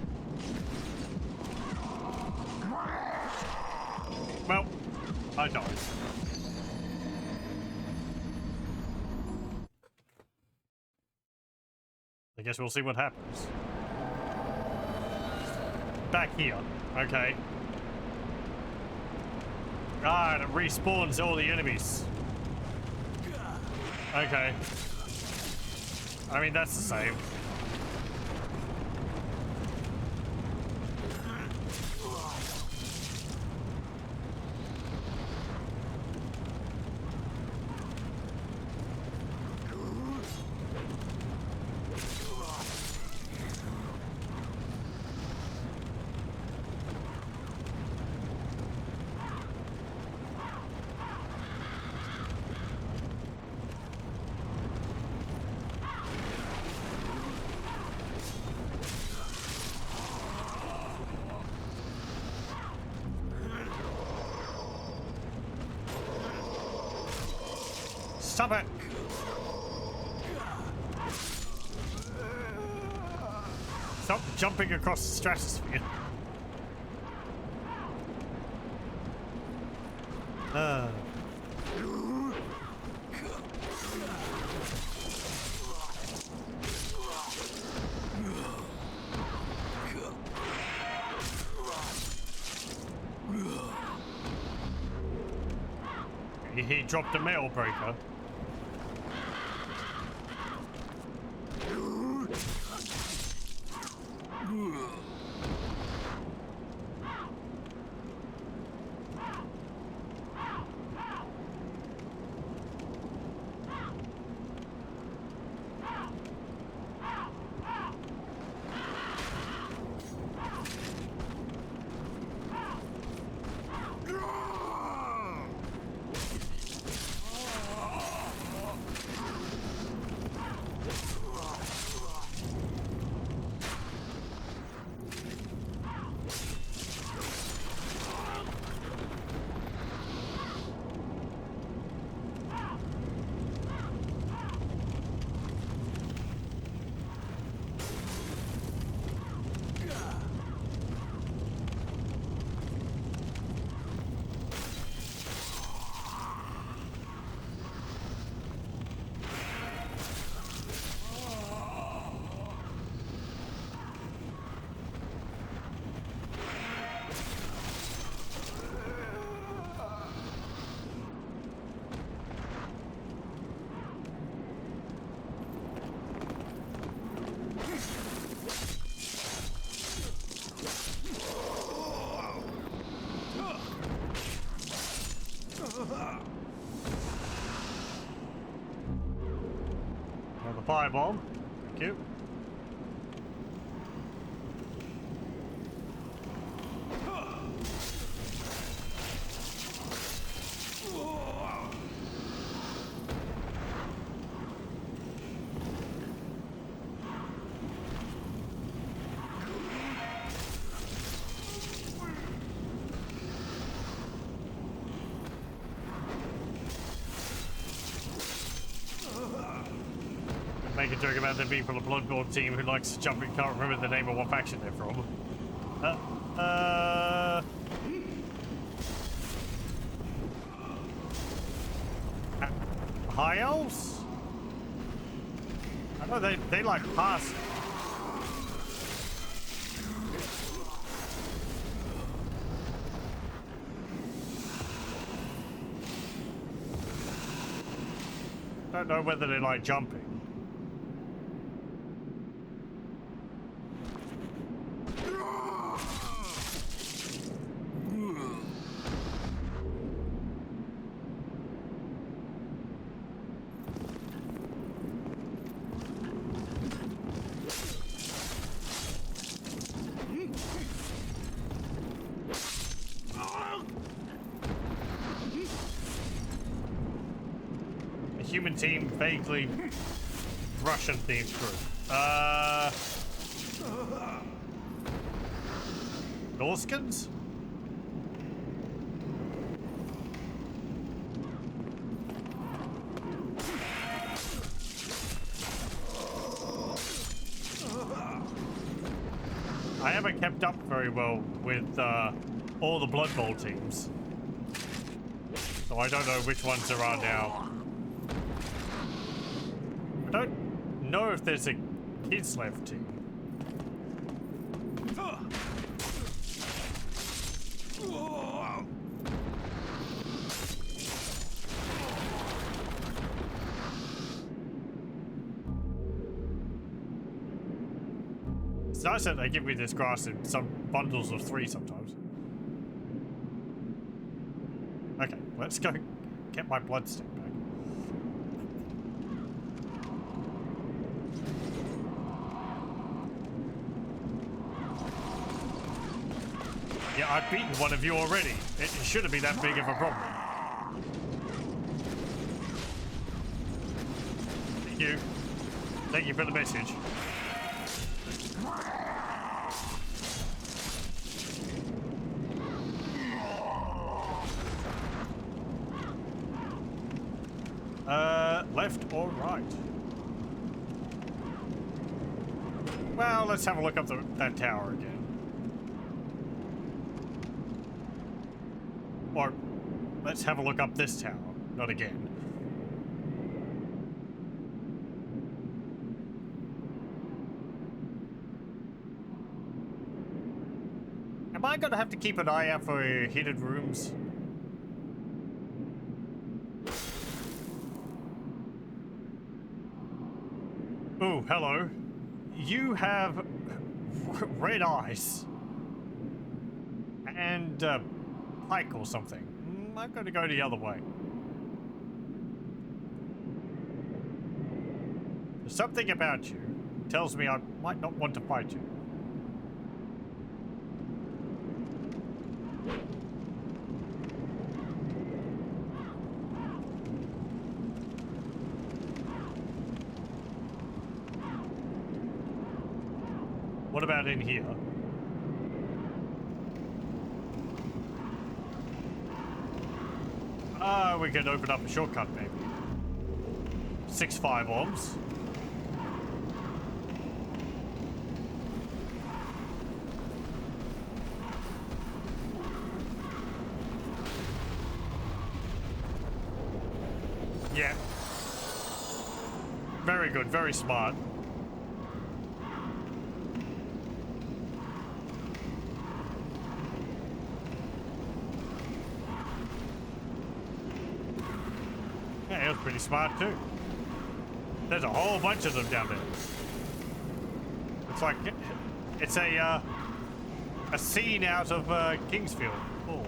Well, I died. I guess we'll see what happens. Back here, okay. Ah, and it respawns all the enemies. Okay. I mean, that's the same. Stop it! Stop jumping across the stratosphere. He dropped a metal breaker. Another firebomb. Thank you. Make a joke about them being from a Bloodborne team who likes to jump and can't remember the name of what faction they're from. High elves? I know they like pass. Don't know whether they like jumping. Human team vaguely Russian themed group. Norskins? I haven't kept up very well with all the Blood Bowl teams, so I don't know which ones there are now. I don't know if there's a Kislev team. It's nice that they give me this grass in some bundles of 3 sometimes. Okay, let's go get my bloodstick back. Yeah, I've beaten one of you already. It shouldn't be that big of a problem. Thank you. Thank you for the message. Left or right? Well, let's have a look up that tower again. Or, let's have a look up this tower. Not again. Am I gonna have to keep an eye out for hidden rooms? Oh, hello. You have red eyes. And, pike or something. I'm gonna go the other way. There's something about you tells me I might not want to fight you. What about in here? We can open up a shortcut, maybe. 6 firebombs. Yeah. Very good, very smart. Yeah, he was pretty smart too. There's a whole bunch of them down there. It's like it's a scene out of Kingsfield. Oh.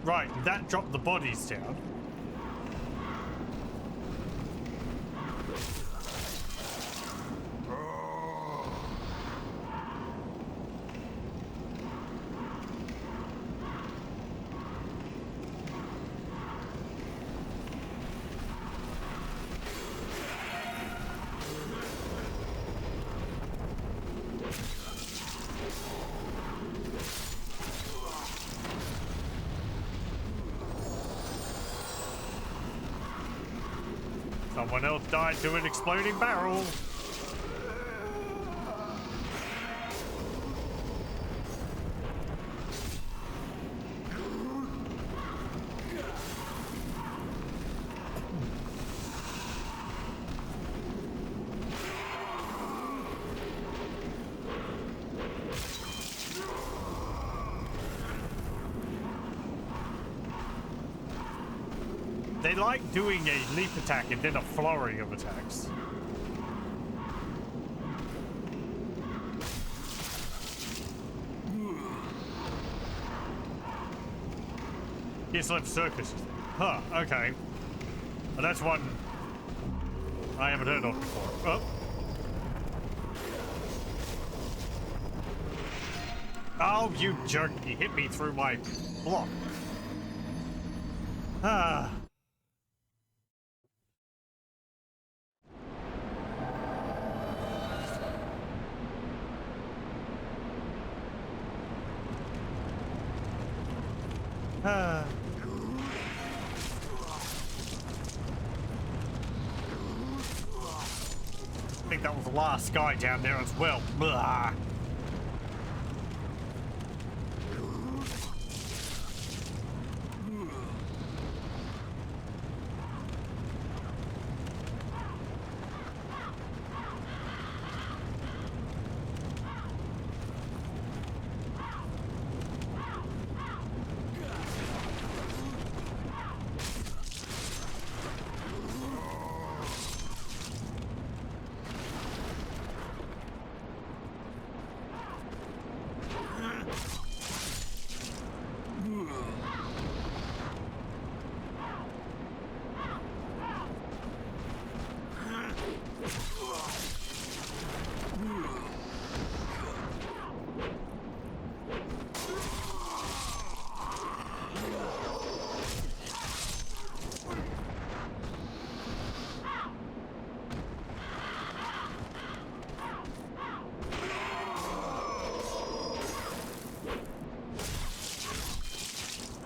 Right, that dropped the bodies down. Someone else died to an exploding barrel. They like doing a leap attack and then a flurry of attacks. Kislev Circus. Huh, okay. Well, that's one I haven't heard of before. Oh. Oh, you jerk. He hit me through my block. Ah. Ah. I think that was the last guy down there as well. Blah.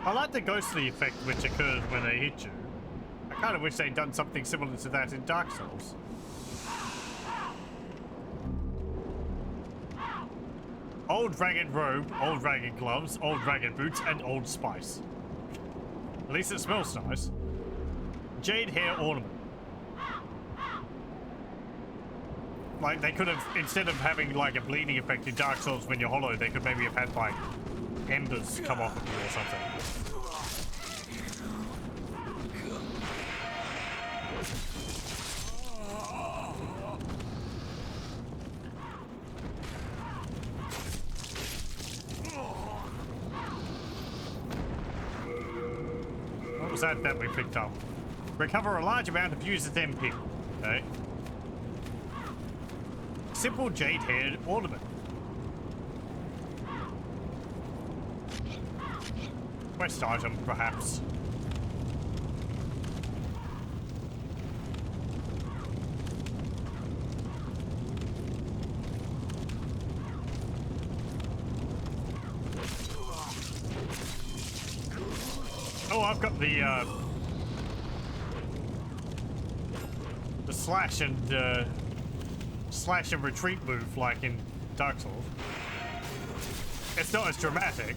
I like the ghostly effect which occurs when they hit you. I kind of wish they'd done something similar to that in Dark Souls. Old ragged robe, old ragged gloves, old ragged boots, and old spice. At least it smells nice. Jade hair ornament. Like, they could have, instead of having like a bleeding effect in Dark Souls when you're hollow, they could maybe have had like embers come off of you or something. What was that we picked up? Recover a large amount of user's MP. Okay. Simple jade haired ornament. Quest item, perhaps. Oh, I've got the slash and retreat move like in Dark Souls. It's not as dramatic.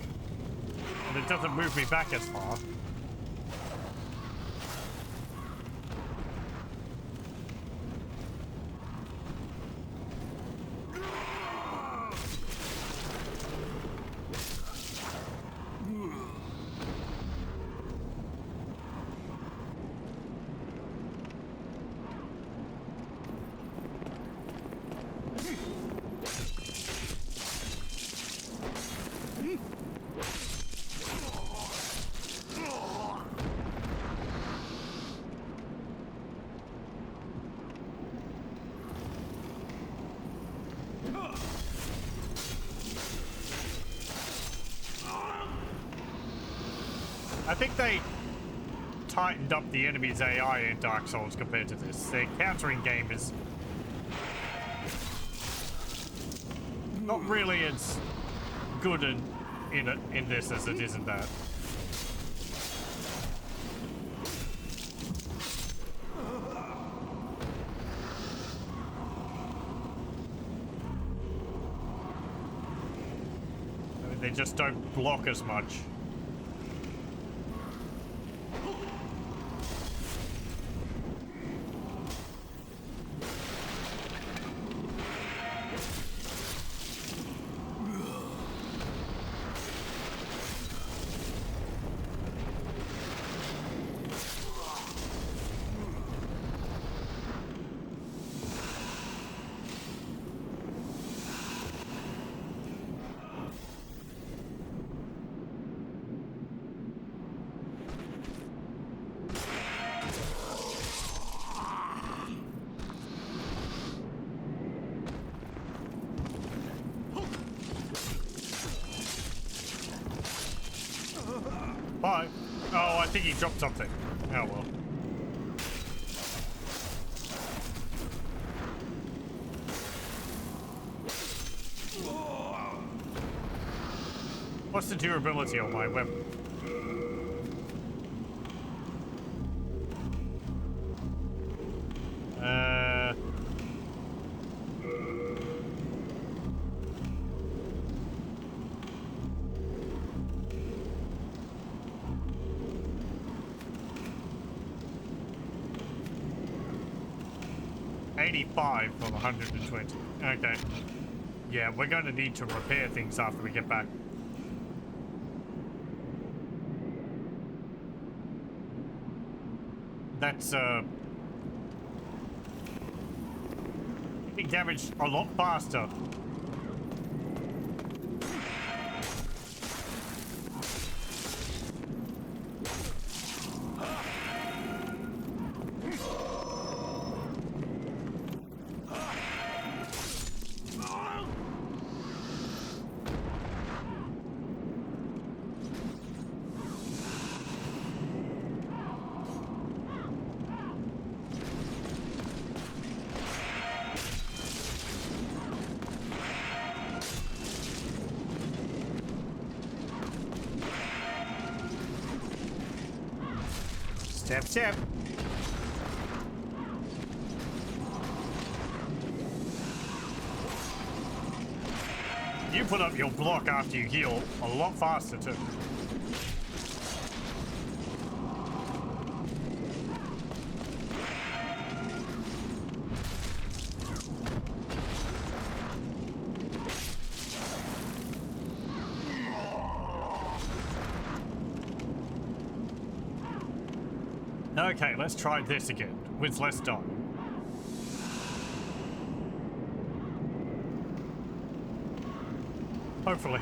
And it doesn't move me back as far. I think they tightened up the enemy's AI in Dark Souls compared to this. Their countering game is not really as good in this as it is in that. I mean, they just don't block as much. Bye. Oh, I think he dropped something. Oh well. What's the durability on my weapon? $85 from 120. Okay. Yeah, we're going to need to repair things after we get back. That's getting damaged a lot faster. Step, step. You put up your block after you heal a lot faster too. Okay, let's try this again with less time. Hopefully.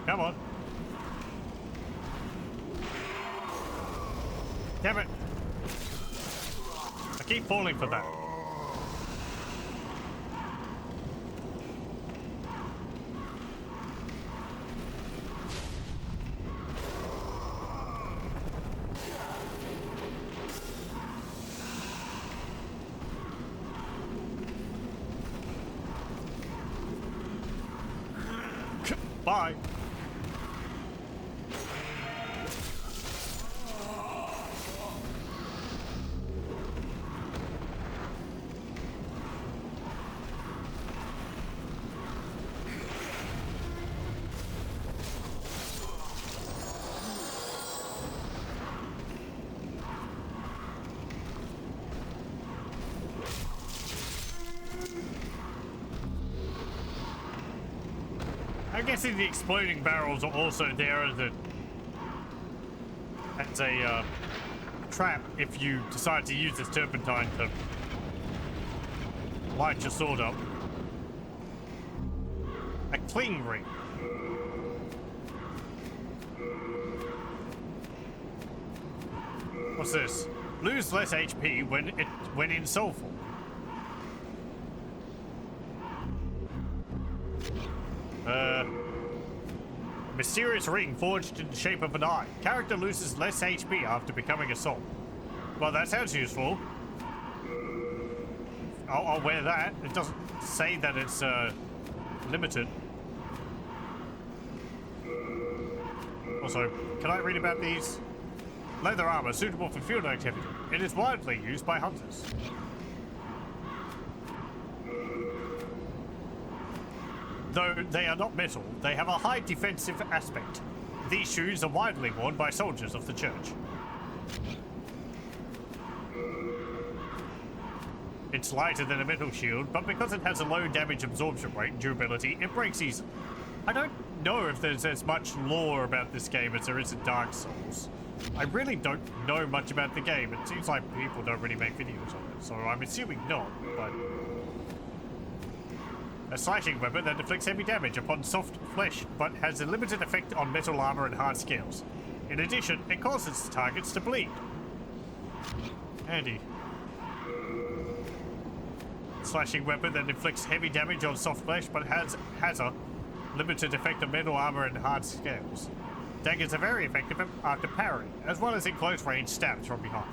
Come on. Damn it. I keep falling for that. Bye. I'm guessing the exploding barrels are also there as a trap if you decide to use this turpentine to light your sword up. A cling ring. What's this? Lose less HP when in soulful. Mysterious ring forged in the shape of an eye. Character loses less HP after becoming a soul. Well, that sounds useful. I'll wear that. It doesn't say that it's limited. Also, can I read about these? Leather armor suitable for field activity. It is widely used by hunters. Though they are not metal, they have a high defensive aspect. These shoes are widely worn by soldiers of the church. It's lighter than a metal shield, but because it has a low damage absorption rate and durability, it breaks easily. I don't know if there's as much lore about this game as there is in Dark Souls. I really don't know much about the game. It seems like people don't really make videos on it, so I'm assuming not, but... A slashing weapon that inflicts heavy damage upon soft flesh, but has a limited effect on metal armor and hard scales. In addition, it causes targets to bleed. Handy. Slashing weapon that inflicts heavy damage on soft flesh, but has a limited effect on metal armor and hard scales. Daggers are very effective after parrying, as well as in close range stabs from behind.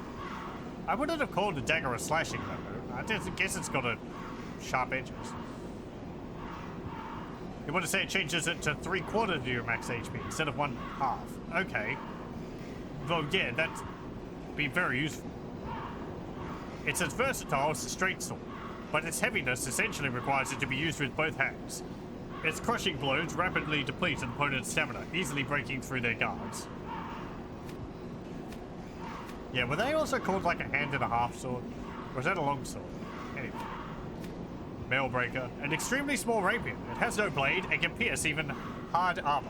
I wouldn't have called a dagger a slashing weapon. I just guess it's got a sharp edges. You want to say it changes it to 3/4 of your max HP instead of 1/2. Okay. Well, yeah, that'd be very useful. It's as versatile as a straight sword, but its heaviness essentially requires it to be used with both hands. Its crushing blows rapidly deplete an opponent's stamina, easily breaking through their guards. Yeah, were they also called like a hand-and-a-half sword? Or was that a long sword? Anyway. Mailbreaker, an extremely small rapier. It has no blade and can pierce even hard armor.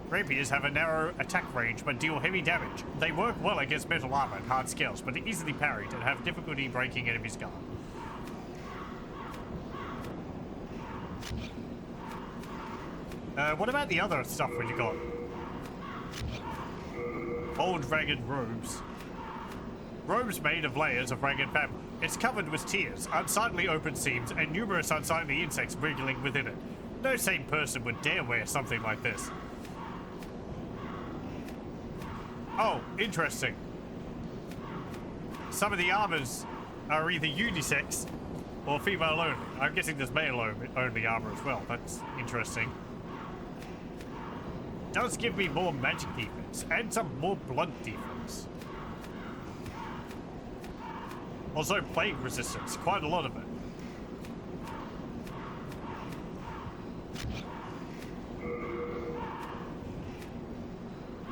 Rapiers have a narrow attack range but deal heavy damage. They work well against metal armor and hard scales, but are easily parried and have difficulty breaking enemies' guard. What about the other stuff we got? Old ragged robes. Robes made of layers of ragged fabric. It's covered with tears, unsightly open seams, and numerous unsightly insects wriggling within it. No sane person would dare wear something like this. Oh, interesting. Some of the armors are either unisex or female only. I'm guessing there's male only armor as well. That's interesting. Does give me more magic defense and some more blunt defense. Also plague resistance, quite a lot of it.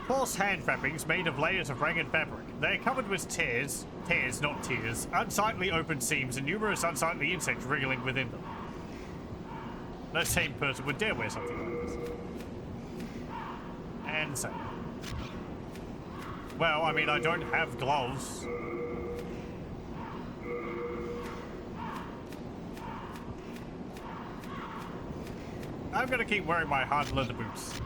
Coarse hand wrappings made of layers of ragged fabric. They are covered with tears, not tears, unsightly open seams and numerous unsightly insects wriggling within them. No sane person would dare wear something like this. And same. Well, I mean, I don't have gloves. I'm gonna keep wearing my hard leather boots.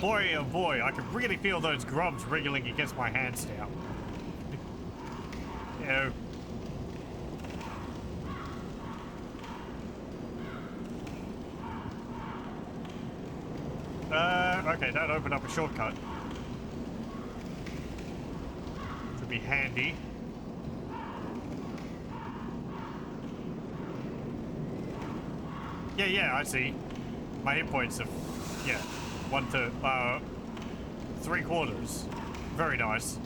Boy, oh boy, I can really feel those grubs wriggling against my hands now. Ew. Okay, that opened up a shortcut. Could be handy. Yeah, I see. My hit points have, yeah, 3/4. Very nice.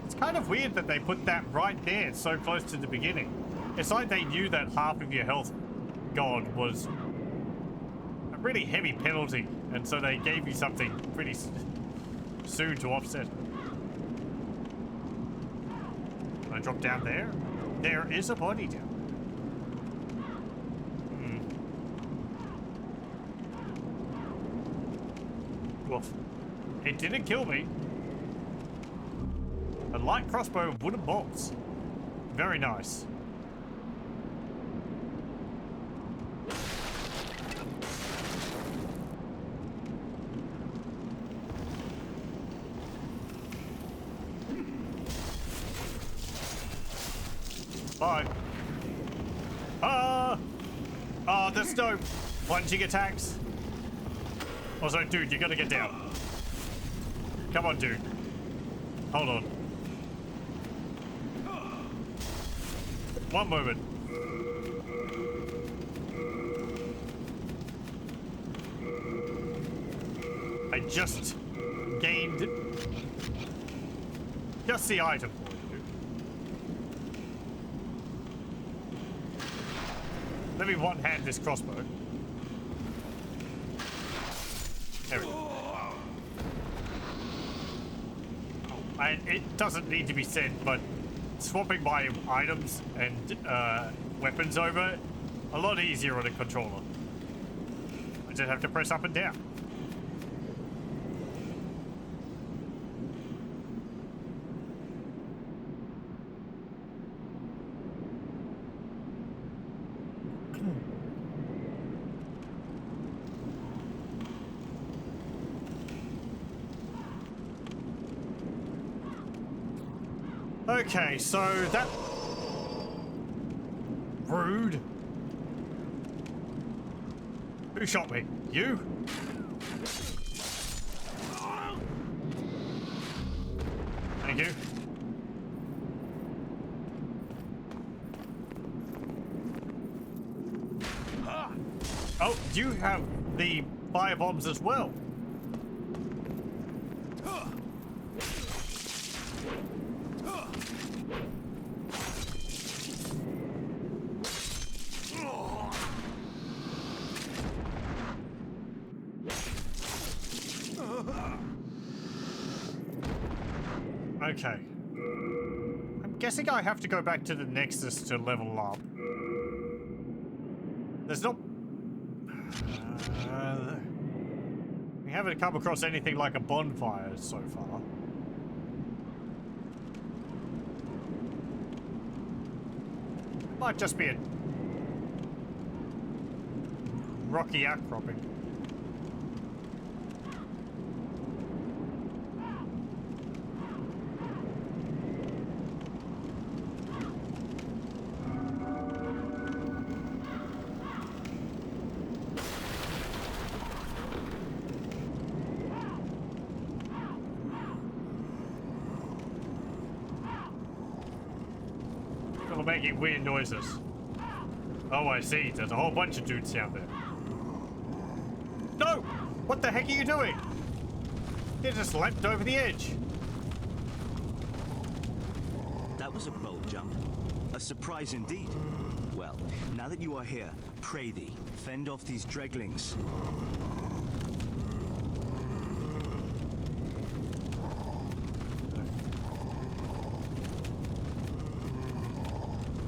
It's kind of weird that they put that right there so close to the beginning. It's like they knew that half of your health gone was a really heavy penalty, and so they gave you something pretty soon to offset it. Can I drop down there? There is a body down there. Woof. It didn't kill me. A light crossbow and wooden bolts. Very nice. Bye. Oh, there's no plunging attacks. Also, dude, you gotta get down. Come on, dude. Hold on. One moment. I just gained just the item. Let me one-hand this crossbow. There we go. it doesn't need to be said, but swapping my items and weapons over, a lot easier on a controller. I just have to press up and down. Okay, so that... Rude. Who shot me? You? Thank you. Oh, you have the fire bombs as well. Okay. I'm guessing I have to go back to the Nexus to level up. There's not... we haven't come across anything like a bonfire so far. Might just be a rocky outcropping. Making weird noises. Oh, I see. There's a whole bunch of dudes down there. No! What the heck are you doing? You just leapt over the edge. That was a bold jump. A surprise indeed. Well, now that you are here, pray thee, fend off these dreglings.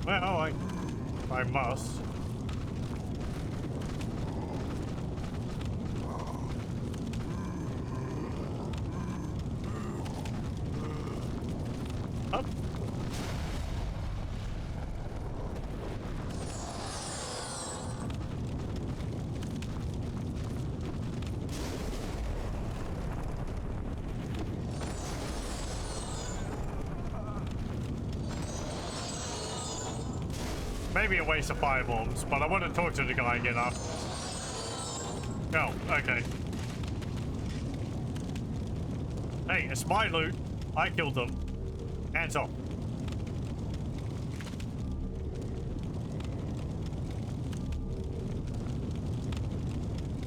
Well, I must. Up. Maybe a waste of firebombs, but I want to talk to the guy again after. Oh, okay. Hey, it's my loot. I killed them. Hands off.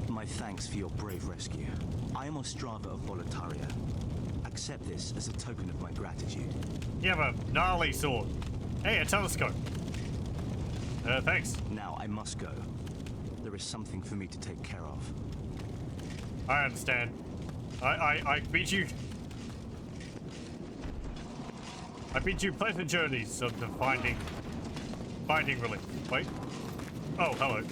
My thanks for your brave rescue. I am Ostrava of Boletaria. Accept this as a token of my gratitude. You have a gnarly sword. Hey, a telescope. Thanks. Now I must go. There is something for me to take care of. I understand. I bid you... I bid you pleasant journeys of the finding relief. Wait. Oh, hello.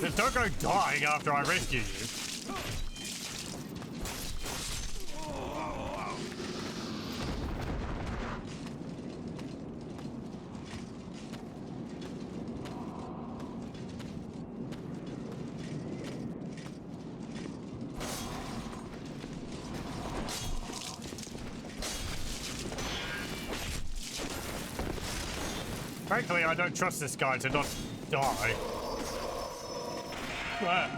Just don't go dying after I rescue you. Frankly, I don't trust this guy to not die. Ah.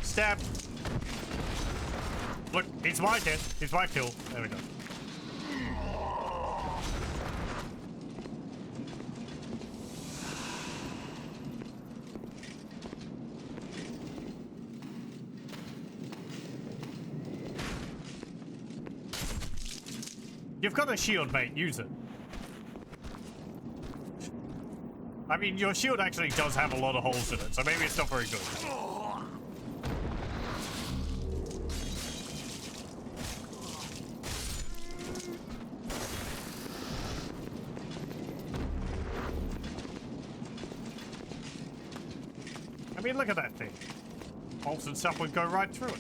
Stab. Look, it's my death. It's my kill. There we go. You've got a shield, mate. Use it. I mean, your shield actually does have a lot of holes in it, so maybe it's not very good. I mean, look at that thing. Holes and stuff would go right through it.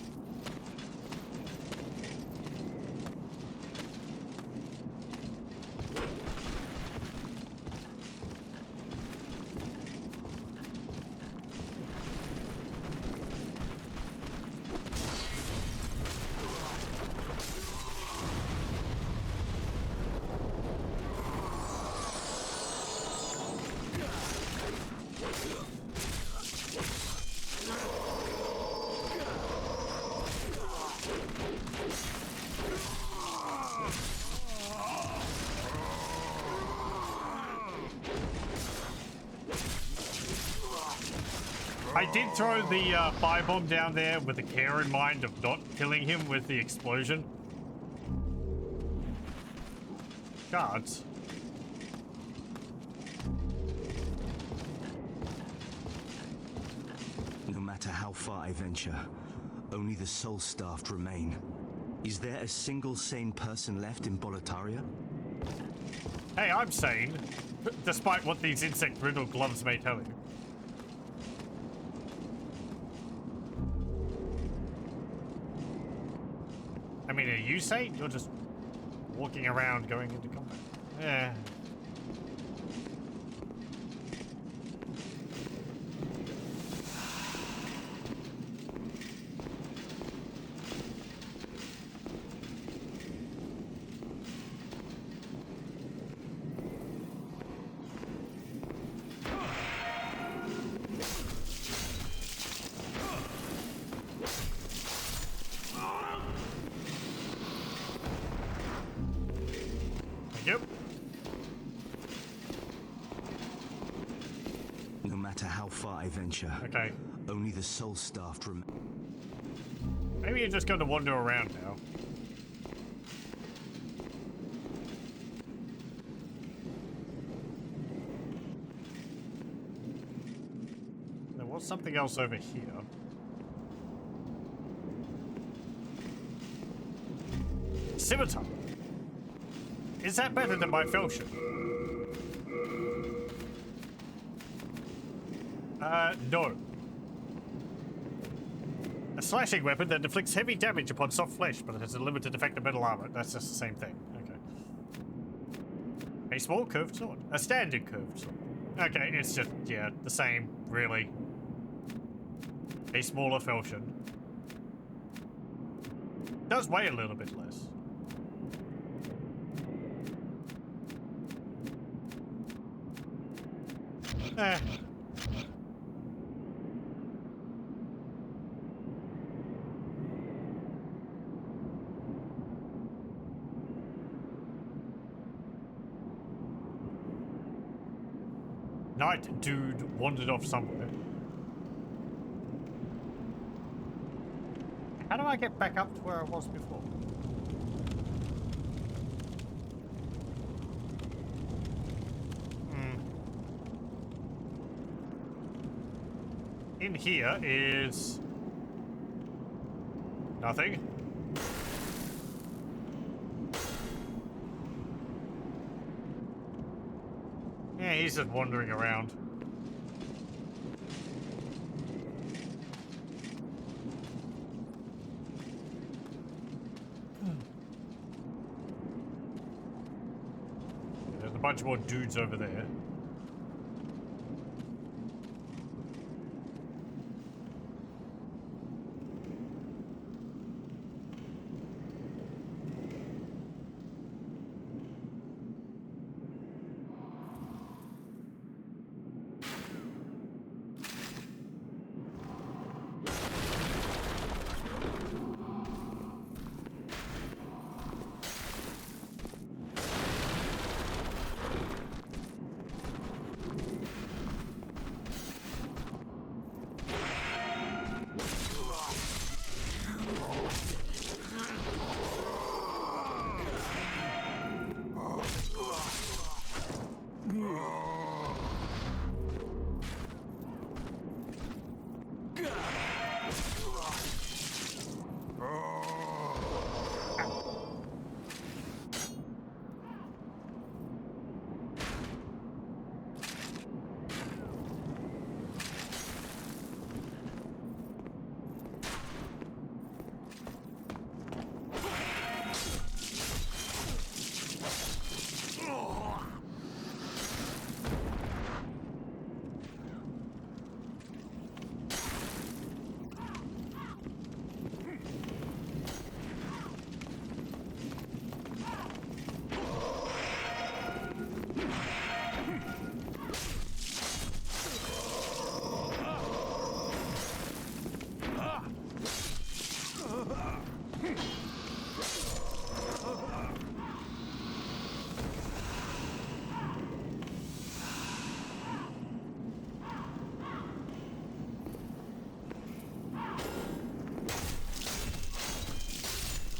I did throw the firebomb down there with the care in mind of not killing him with the explosion. Guards. No matter how far I venture, only the soul-starved remain. Is there a single sane person left in Boletaria? Hey, I'm sane, despite what these insect-riddled gloves may tell you. I mean, are you sane? You're just walking around going into combat. Yeah. Yep. No matter how far I venture, Okay. only the soul-starved remain. Maybe you're just going to wander around now. There was something else over here. Scimitar. Is that better than my falchion? No. A slashing weapon that inflicts heavy damage upon soft flesh, but it has a limited effect on metal armor. That's just the same thing. Okay. A small curved sword. A standard curved sword. Okay, it's just, yeah, the same, really. A smaller falchion. Does weigh a little bit less. Eh. Night dude wandered off somewhere. How do I get back up to where I was before? In here is nothing. Yeah, he's just wandering around. There's a bunch more dudes over there.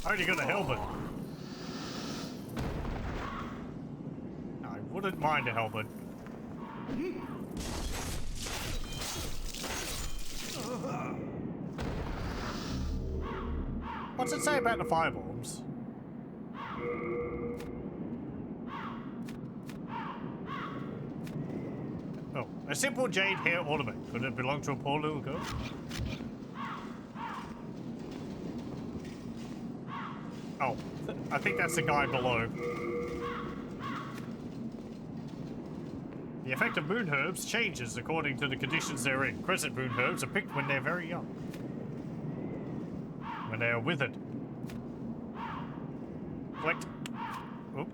I already got a helmet. I wouldn't mind a helmet. What's it say about the firebombs? Oh, a simple jade hair ornament. Could it belong to a poor little girl? Oh, I think that's the guy below. The effect of moon herbs changes according to the conditions they're in. Crescent moon herbs are picked when they're very young. When they are withered. Collect. Oop.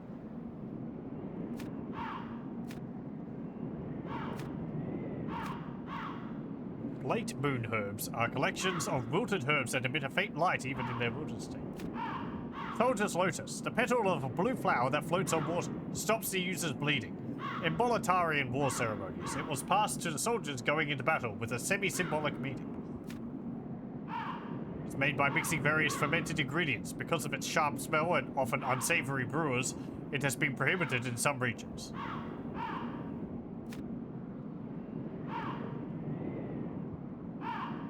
Late moon herbs are collections of wilted herbs that emit a faint light even in their wilted state. Soldier's Lotus, the petal of a blue flower that floats on water, stops the user's bleeding. In Boletarian war ceremonies, it was passed to the soldiers going into battle with a semi-symbolic meaning. It's made by mixing various fermented ingredients. Because of its sharp smell and often unsavory brewers, it has been prohibited in some regions.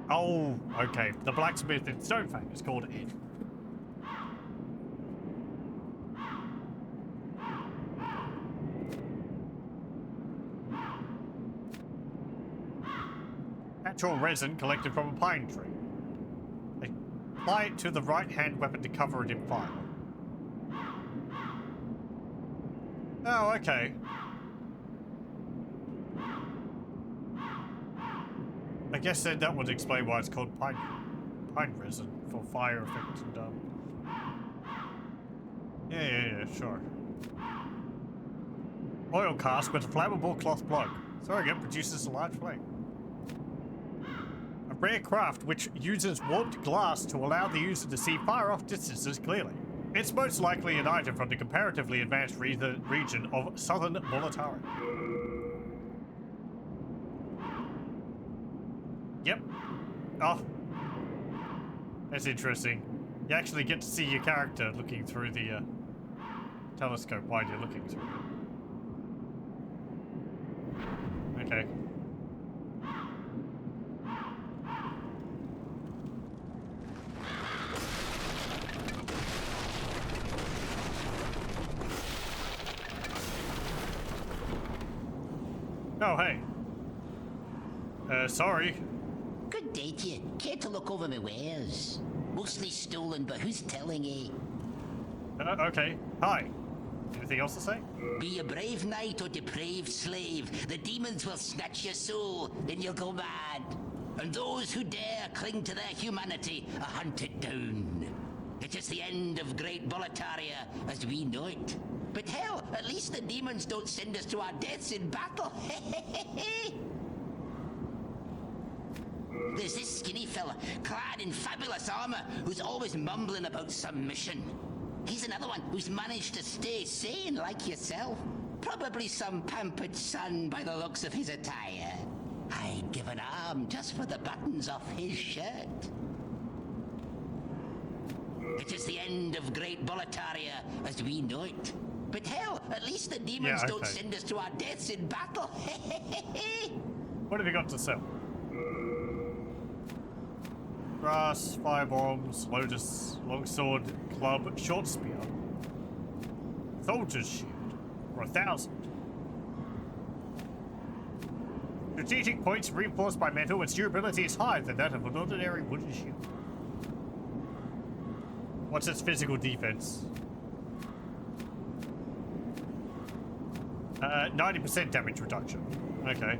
Oh, okay. The blacksmith in Stonefang is called Ed. Natural resin collected from a pine tree. Apply it to the right-hand weapon to cover it in fire. Oh, okay. I guess then that would explain why it's called pine resin for fire effect and yeah, sure. Oil cask with a flammable cloth plug. Surrogate produces a large flame. A rare craft which uses warped glass to allow the user to see far off distances clearly. It's most likely an item from the comparatively advanced region of southern Boletaria. Yep. Oh. That's interesting. You actually get to see your character looking through the telescope while you're looking through it. Okay. Oh, hey. Sorry. Good day to you. Care to look over my wares? Mostly stolen, but who's telling you? Okay. Hi. Anything else to say? Be a brave knight or depraved slave, the demons will snatch your soul, then you'll go mad. And those who dare cling to their humanity are hunted down. It is the end of great Boletaria as we know it. But hell, at least the demons don't send us to our deaths in battle. There's this skinny fella, clad in fabulous armor, who's always mumbling about some mission. He's another one who's managed to stay sane like yourself. Probably some pampered son by the looks of his attire. I'd give an arm just for the buttons off his shirt. It is the end of great Boletaria as we know it. But hell, at least the demons don't send us to our deaths in battle. What have you got to sell? Brass, firebombs, lotus, longsword, club, short spear, soldier's shield, for 1,000. Strategic points reinforced by metal, its durability is higher than that of an ordinary wooden shield. What's its physical defense? 90% damage reduction. Okay.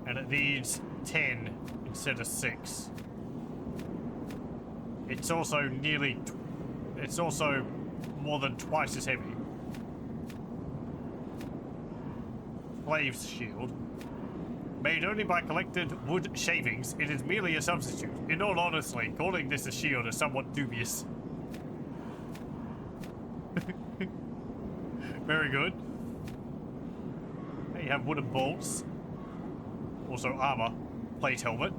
And it needs 10 instead of 6. It's also it's also more than twice as heavy. Slave's shield. Made only by collected wood shavings, it is merely a substitute. In all honesty, calling this a shield is somewhat dubious. Very good. There you have wooden bolts. Also armor. Plate helmet.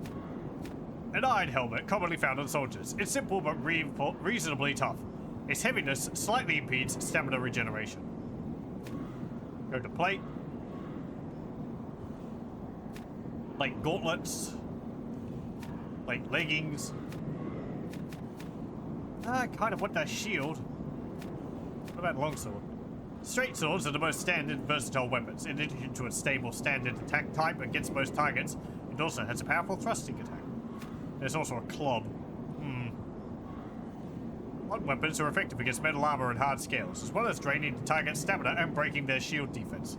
An iron helmet commonly found on soldiers. It's simple but reasonably tough. Its heaviness slightly impedes stamina regeneration. Go to plate. Like gauntlets. Like leggings. I kind of want that shield. What about longsword? Straight swords are the most standard versatile weapons. In addition to a stable standard attack type against most targets, it also has a powerful thrusting attack. There's also a club. Blunt weapons are effective against metal armor and hard scales, as well as draining the target's stamina and breaking their shield defense.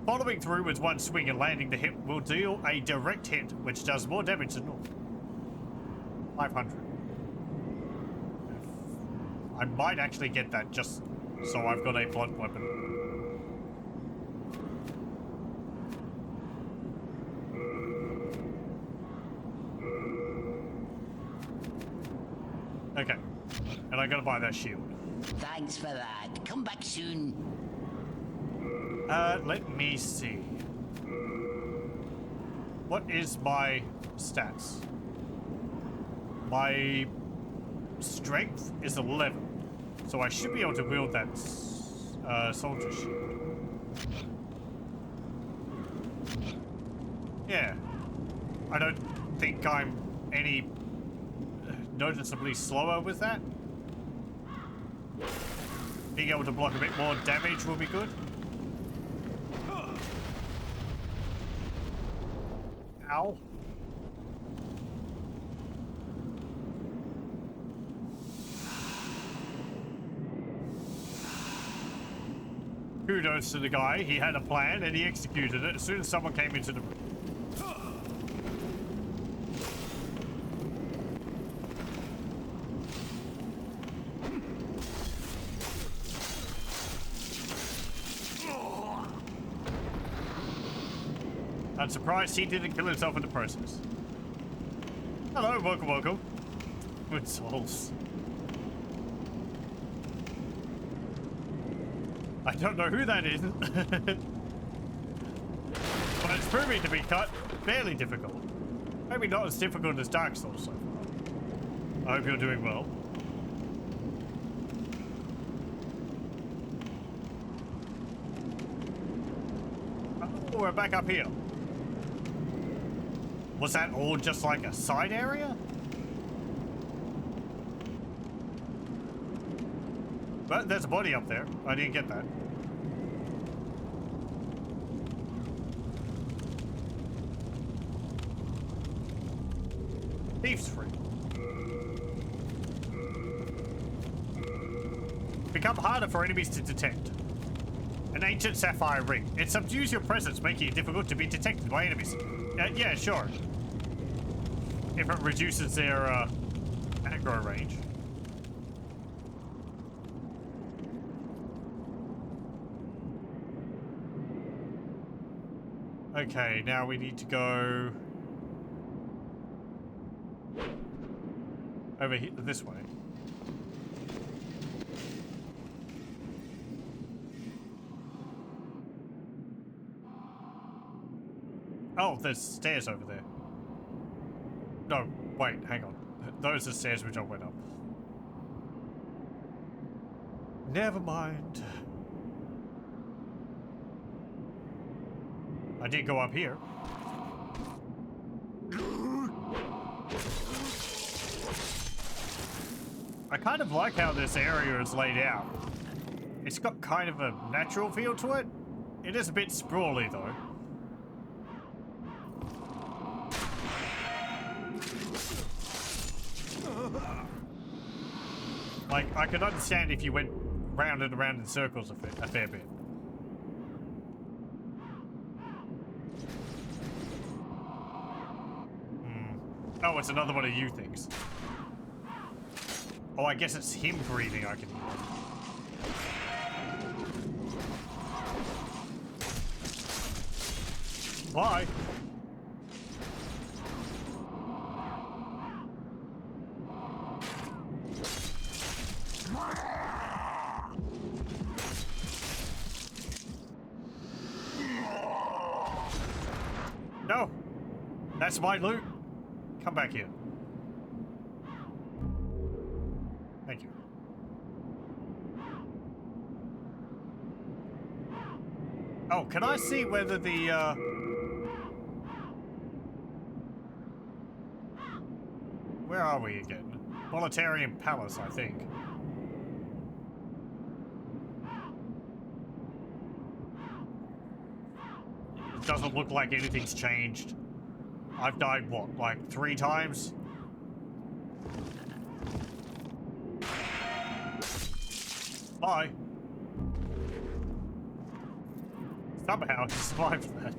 Following through with one swing and landing the hit will deal a direct hit, which does more damage than normal. 500. I might actually get that just so I've got a blunt weapon. Okay. And I gotta buy that shield. Thanks for that. Come back soon. Let me see. What is my stats? My strength is 11. So I should be able to wield that soldier shield. Yeah. I don't think I'm any noticeably slower with that. Being able to block a bit more damage will be good. Ow. Kudos to the guy. He had a plan and he executed it as soon as someone came into the room. I'm surprised he didn't kill himself in the process. Hello, welcome. Good souls. I don't know who that is. But it's proving to be fairly difficult. Maybe not as difficult as Dark Souls so far. I hope you're doing well. Oh, we're back up here. Was that all just like a side area? But there's a body up there. I didn't get that. Thieves free. Become harder for enemies to detect. An ancient sapphire ring. It subdues your presence, making it difficult to be detected by enemies. Yeah, sure. If it reduces their aggro range. Okay, now we need to go over here, this way. Oh, there's stairs over there. No, wait, hang on. Those are stairs which I went up. Never mind. I did go up here. I kind of like how this area is laid out. It's got kind of a natural feel to it. It is a bit sprawly though. Like, I could understand if you went round and around in circles a fair bit. Oh, it's another one of you things. Oh, I guess it's him breathing I can hear. Bye. No, that's my loot. come back here. Thank you. Oh, can I see whether the, where are we again? Boletaria Palace, I think. It doesn't look like anything's changed. I've died, what, like 3 times? Bye. Somehow he survived that.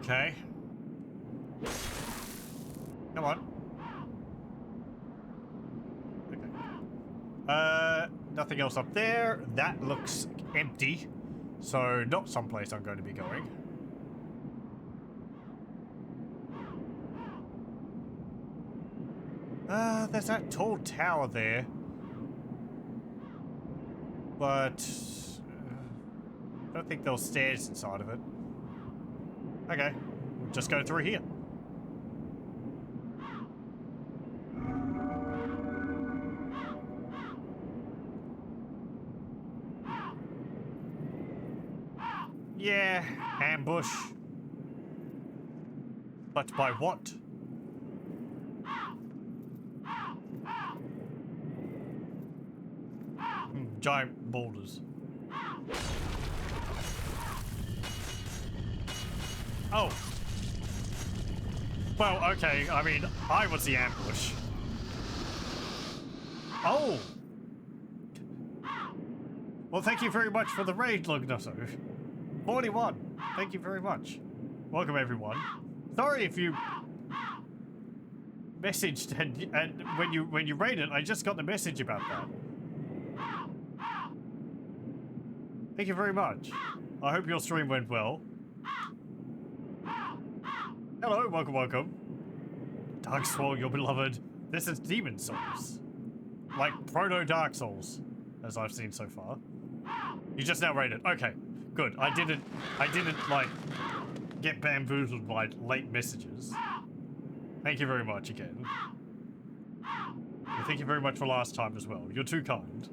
Okay. Come on. Okay. Nothing else up there. That looks empty. So not someplace I'm going to be going. There's that tall tower there. But I don't think there's stairs inside of it. Okay, we'll just go through here. Yeah, ambush. But by what? Giant boulders. Oh. Well, okay, I mean, I was the ambush. Oh! Well, thank you very much for the raid, Lugnaso. 41. Thank you very much. Welcome, everyone. Sorry if you messaged and when you raided, I just got the message about that. Thank you very much. I hope your stream went well. Hello, welcome, welcome. Darkspawn, your beloved. This is Demon Souls. Like proto Dark Souls, as I've seen so far. You just now raided. Okay, good. I didn't like get bamboozled by late messages. Thank you very much again. And thank you very much for last time as well. You're too kind.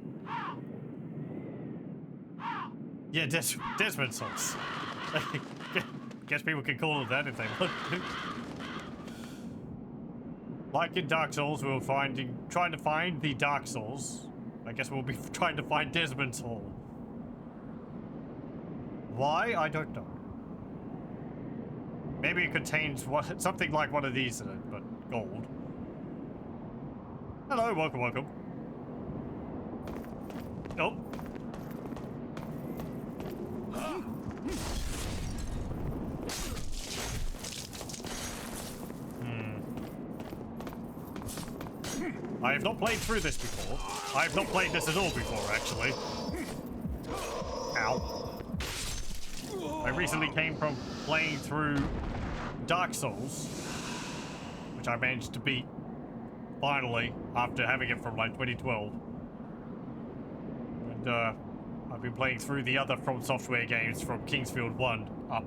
Yeah, Desmond Souls. Guess people can call it that if they want to. Like in Dark Souls, we were trying to find the Dark Souls. I guess we'll be trying to find Desmond Soul. Why? I don't know. Maybe it contains something like one of these in it, but gold. Hello, welcome, welcome. Oh. I have not played through this before. I have not played this at all before, actually. Ow. I recently came from playing through Dark Souls, which I managed to beat, finally, after having it from like 2012. And I've been playing through the other FromSoftware games from Kingsfield 1 up.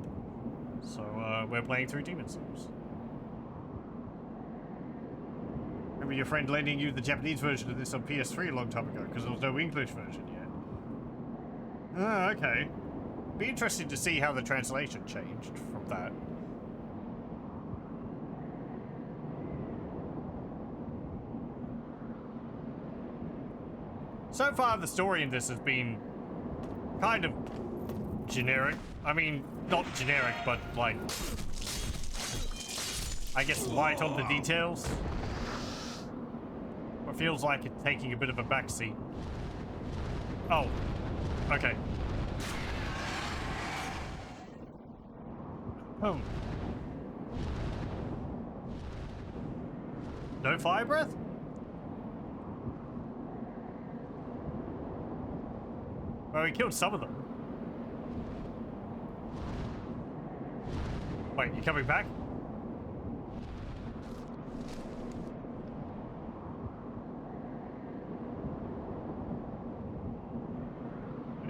So we're playing through Demon Souls. Remember your friend lending you the Japanese version of this on PS3 a long time ago, because there was no English version yet. Ah, okay. Be interesting to see how the translation changed from that. So far, the story in this has been kind of generic. I mean, not generic, but like, I guess light on the details. It feels like it's taking a bit of a backseat. Oh, okay. No fire breath? Well, we killed some of them. Wait, you coming back?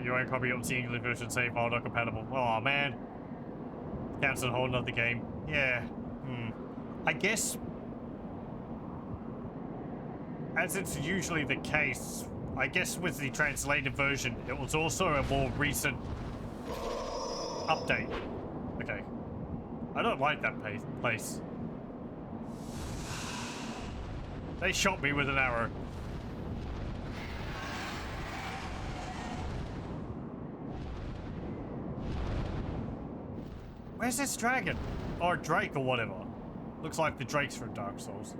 You ain't copy up the English version save file not compatible. Oh man. Counts a whole nother game. Yeah. I guess, as it's usually the case, I guess with the translated version, it was also a more recent update. Okay. I don't like that place. They shot me with an arrow. Where's this dragon? Or Drake or whatever. Looks like the Drakes from Dark Souls.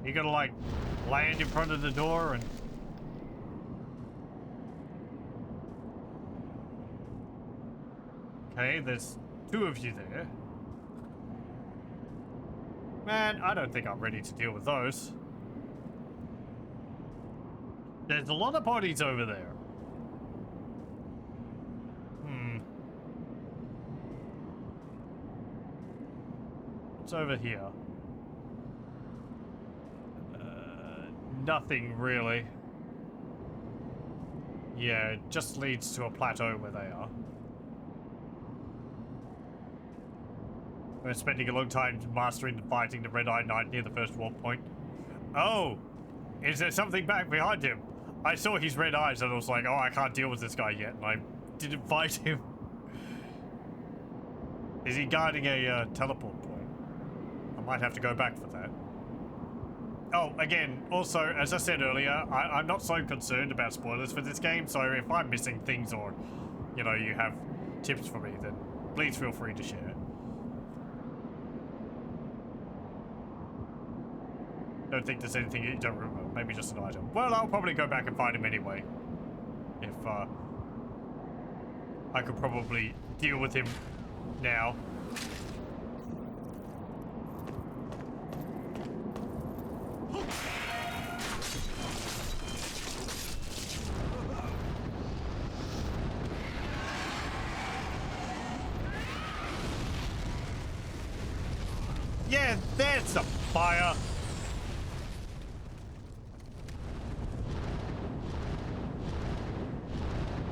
You gotta like land in front of the door and... Okay, there's 2 of you there. Man, I don't think I'm ready to deal with those. There's a lot of bodies over there. What's over here? Nothing really. Yeah, it just leads to a plateau where they are. We're spending a long time mastering and fighting the Red-Eyed Knight near the first warp point. Oh! Is there something back behind him? I saw his red eyes and I was like, oh, I can't deal with this guy yet. And I didn't fight him. Is he guarding a teleport point? I might have to go back for that. Oh, again, also, as I said earlier, I'm not so concerned about spoilers for this game. So if I'm missing things or, you know, you have tips for me, then please feel free to share. Don't think there's anything you don't remember. Maybe just an item. Well, I'll probably go back and find him anyway. If, I could probably deal with him now. Yeah, there's a fire.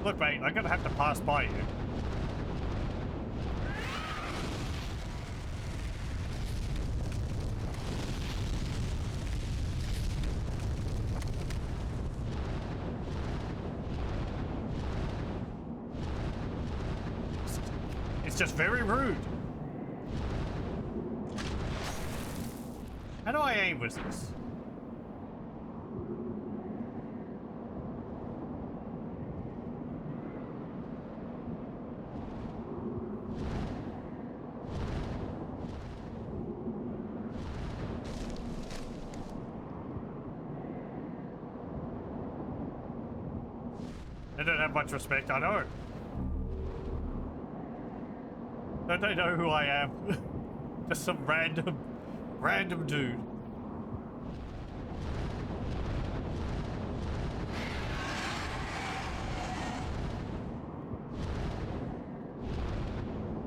Look, mate, I'm gonna have to pass by you. It's just very rude. How do I aim with this? They don't have much respect, I know. Don't they know who I am? Just some random dude.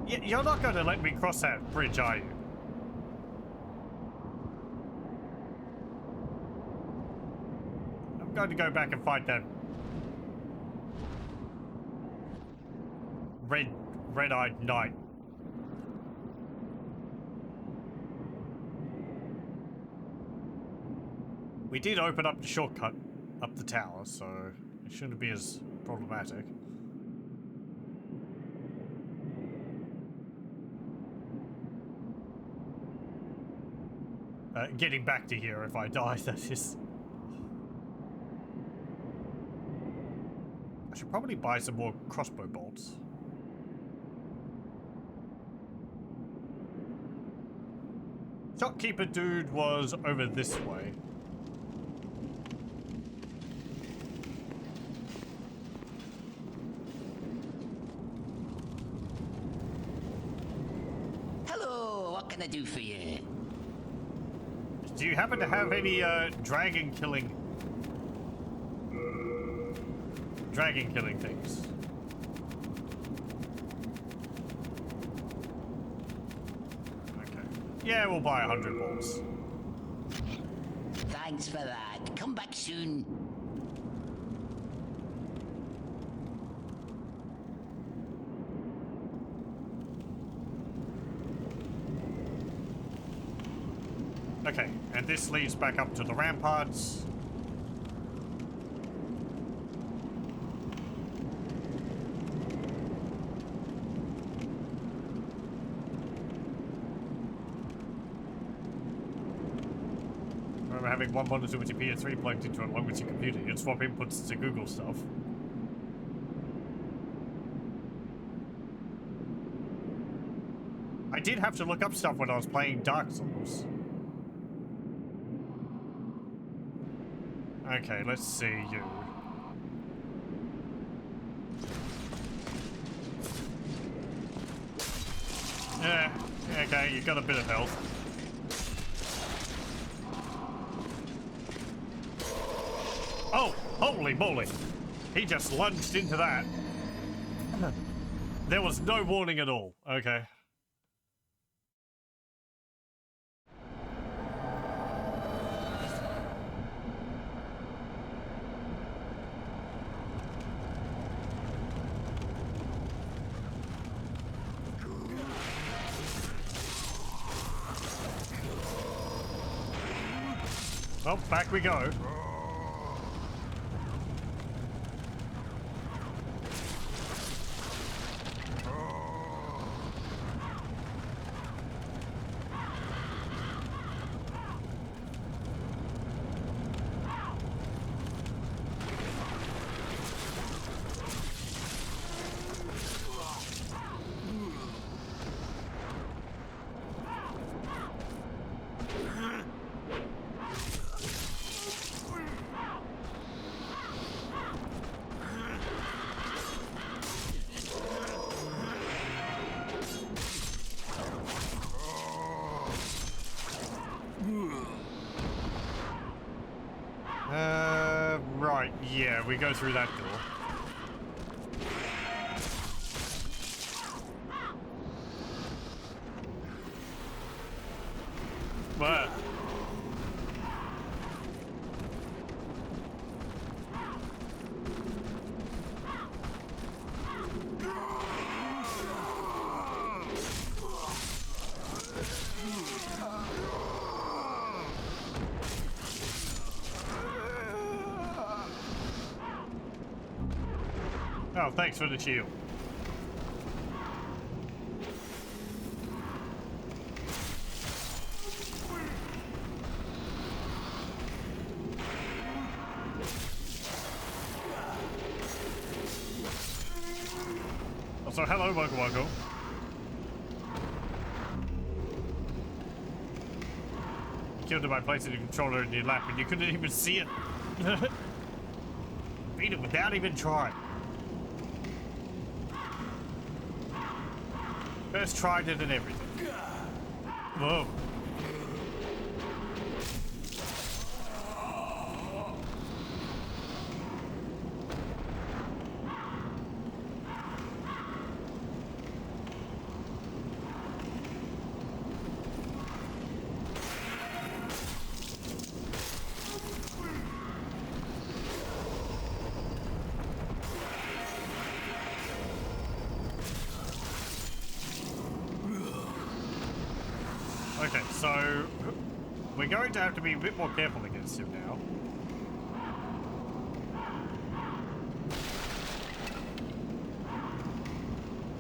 You're not going to let me cross that bridge, are you? I'm going to go back and fight that red-eyed knight. We did open up the shortcut up the tower, so it shouldn't be as problematic. Getting back to here if I die, that is. I should probably buy some more crossbow bolts. Shopkeeper dude was over this way. Hello, what can I do for you? Do you happen to have any dragon killing dragon killing things. Okay. Yeah, we'll buy 100 balls. Thanks for that. Come back soon. Okay, and this leads back up to the ramparts. Remember having one monitor with your PS3 plugged into it along with your computer. You'd swap inputs to Google stuff. I did have to look up stuff when I was playing Dark Souls. Okay, let's see you. Yeah, okay, you got a bit of health. Oh, holy moly! He just lunged into that. There was no warning at all. Okay. Well, back we go. Right, yeah, we go through that door. But oh, thanks for the shield. So hello, Wako. You killed him by placing the controller in your lap and you couldn't even see it. Beat it without even trying. First tried it and everything. Whoa. Okay, so we're going to have to be a bit more careful against him now.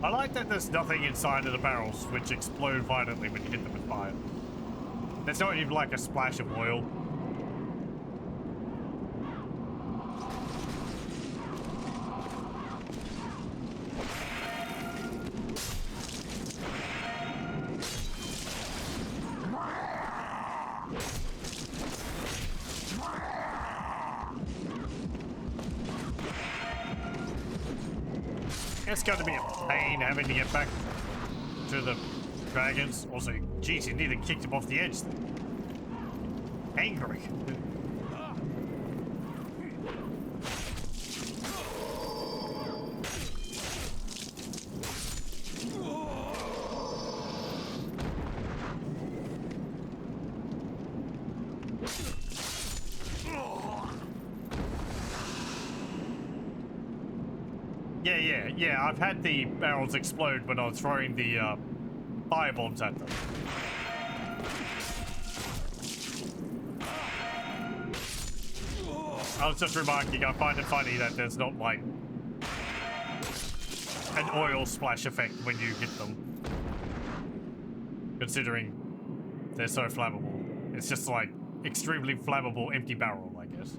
I like that there's nothing inside of the barrels which explode violently when you hit them with fire. There's not even like a splash of oil. It's going to be a pain having to get back to the dragons. Also, geez, you nearly kicked him off the edge. Angry. Yeah, I've had the barrels explode when I was throwing the firebombs at them. I was just remarking, I find it funny that there's not, like, an oil splash effect when you hit them. Considering they're so flammable. It's just, like, extremely flammable empty barrel, I guess.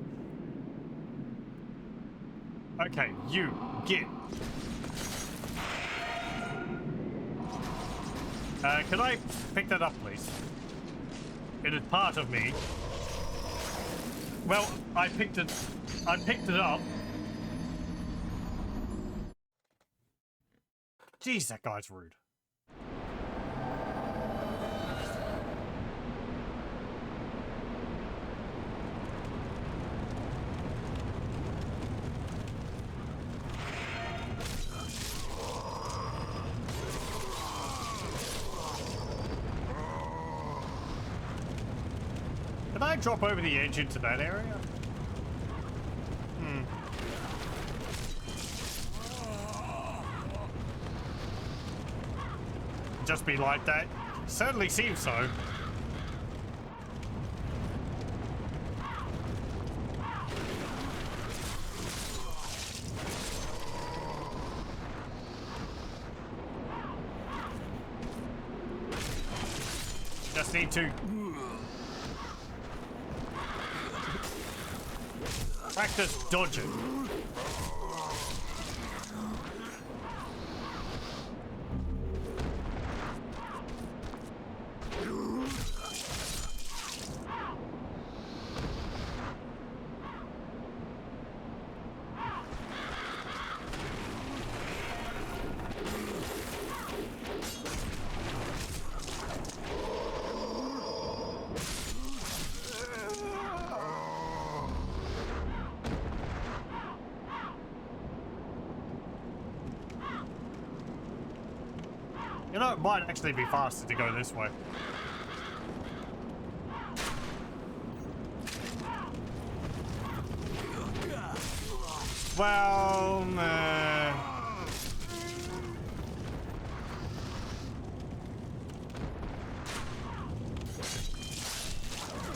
Okay, you, get. Can I pick that up, please? It is part of me. Well, I picked it up. Jeez, that guy's rude. Can I drop over the edge into that area? Just be like that? Certainly seems so. Just need to practice dodging. You know, it might actually be faster to go this way. Well,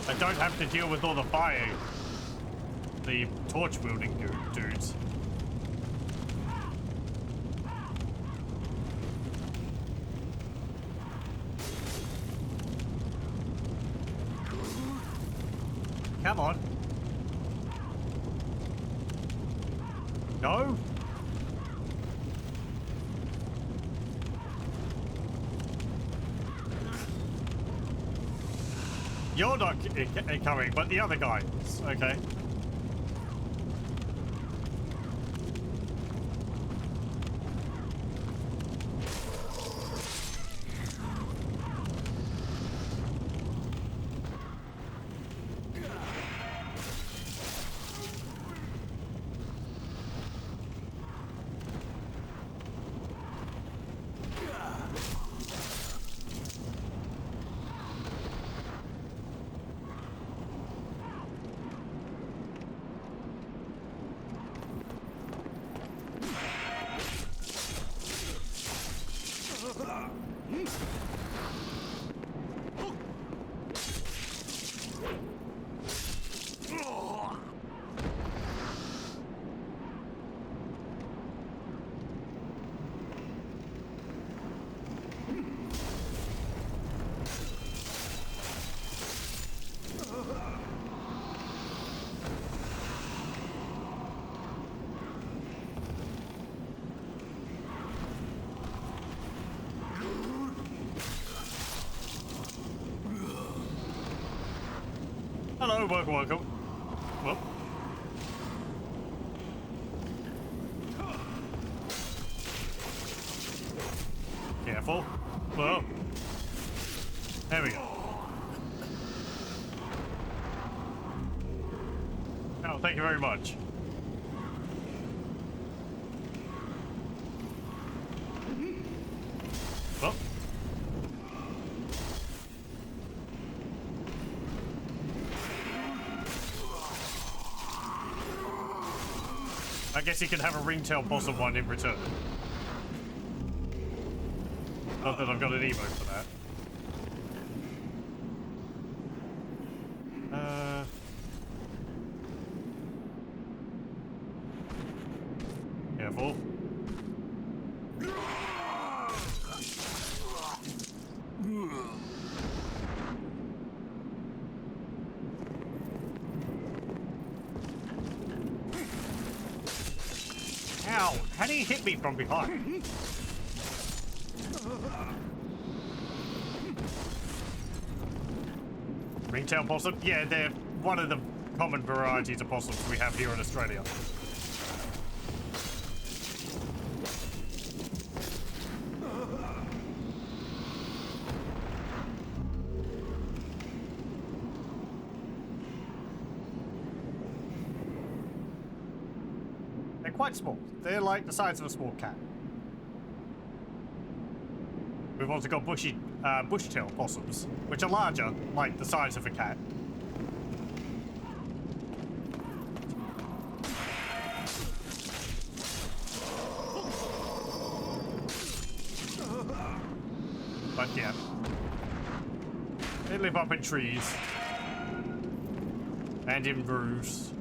I don't have to deal with all the fire, the torch wielding dudes. Come on. No? You're not coming, but the other guy is. Okay. Hello, welcome. Whoop. Careful. Whoa. There we go. Oh, thank you very much. Well. I guess you could have a ringtail possum one in return. Not that I've got an emote for that. Careful. Ow! How do you hit me from behind? Ringtail possum? Yeah, they're one of the common varieties of possums we have here in Australia. They're quite small. They're like the size of a small cat. We've also got bushtail possums, which are larger, like the size of a cat. But yeah, they live up in trees and in roofs.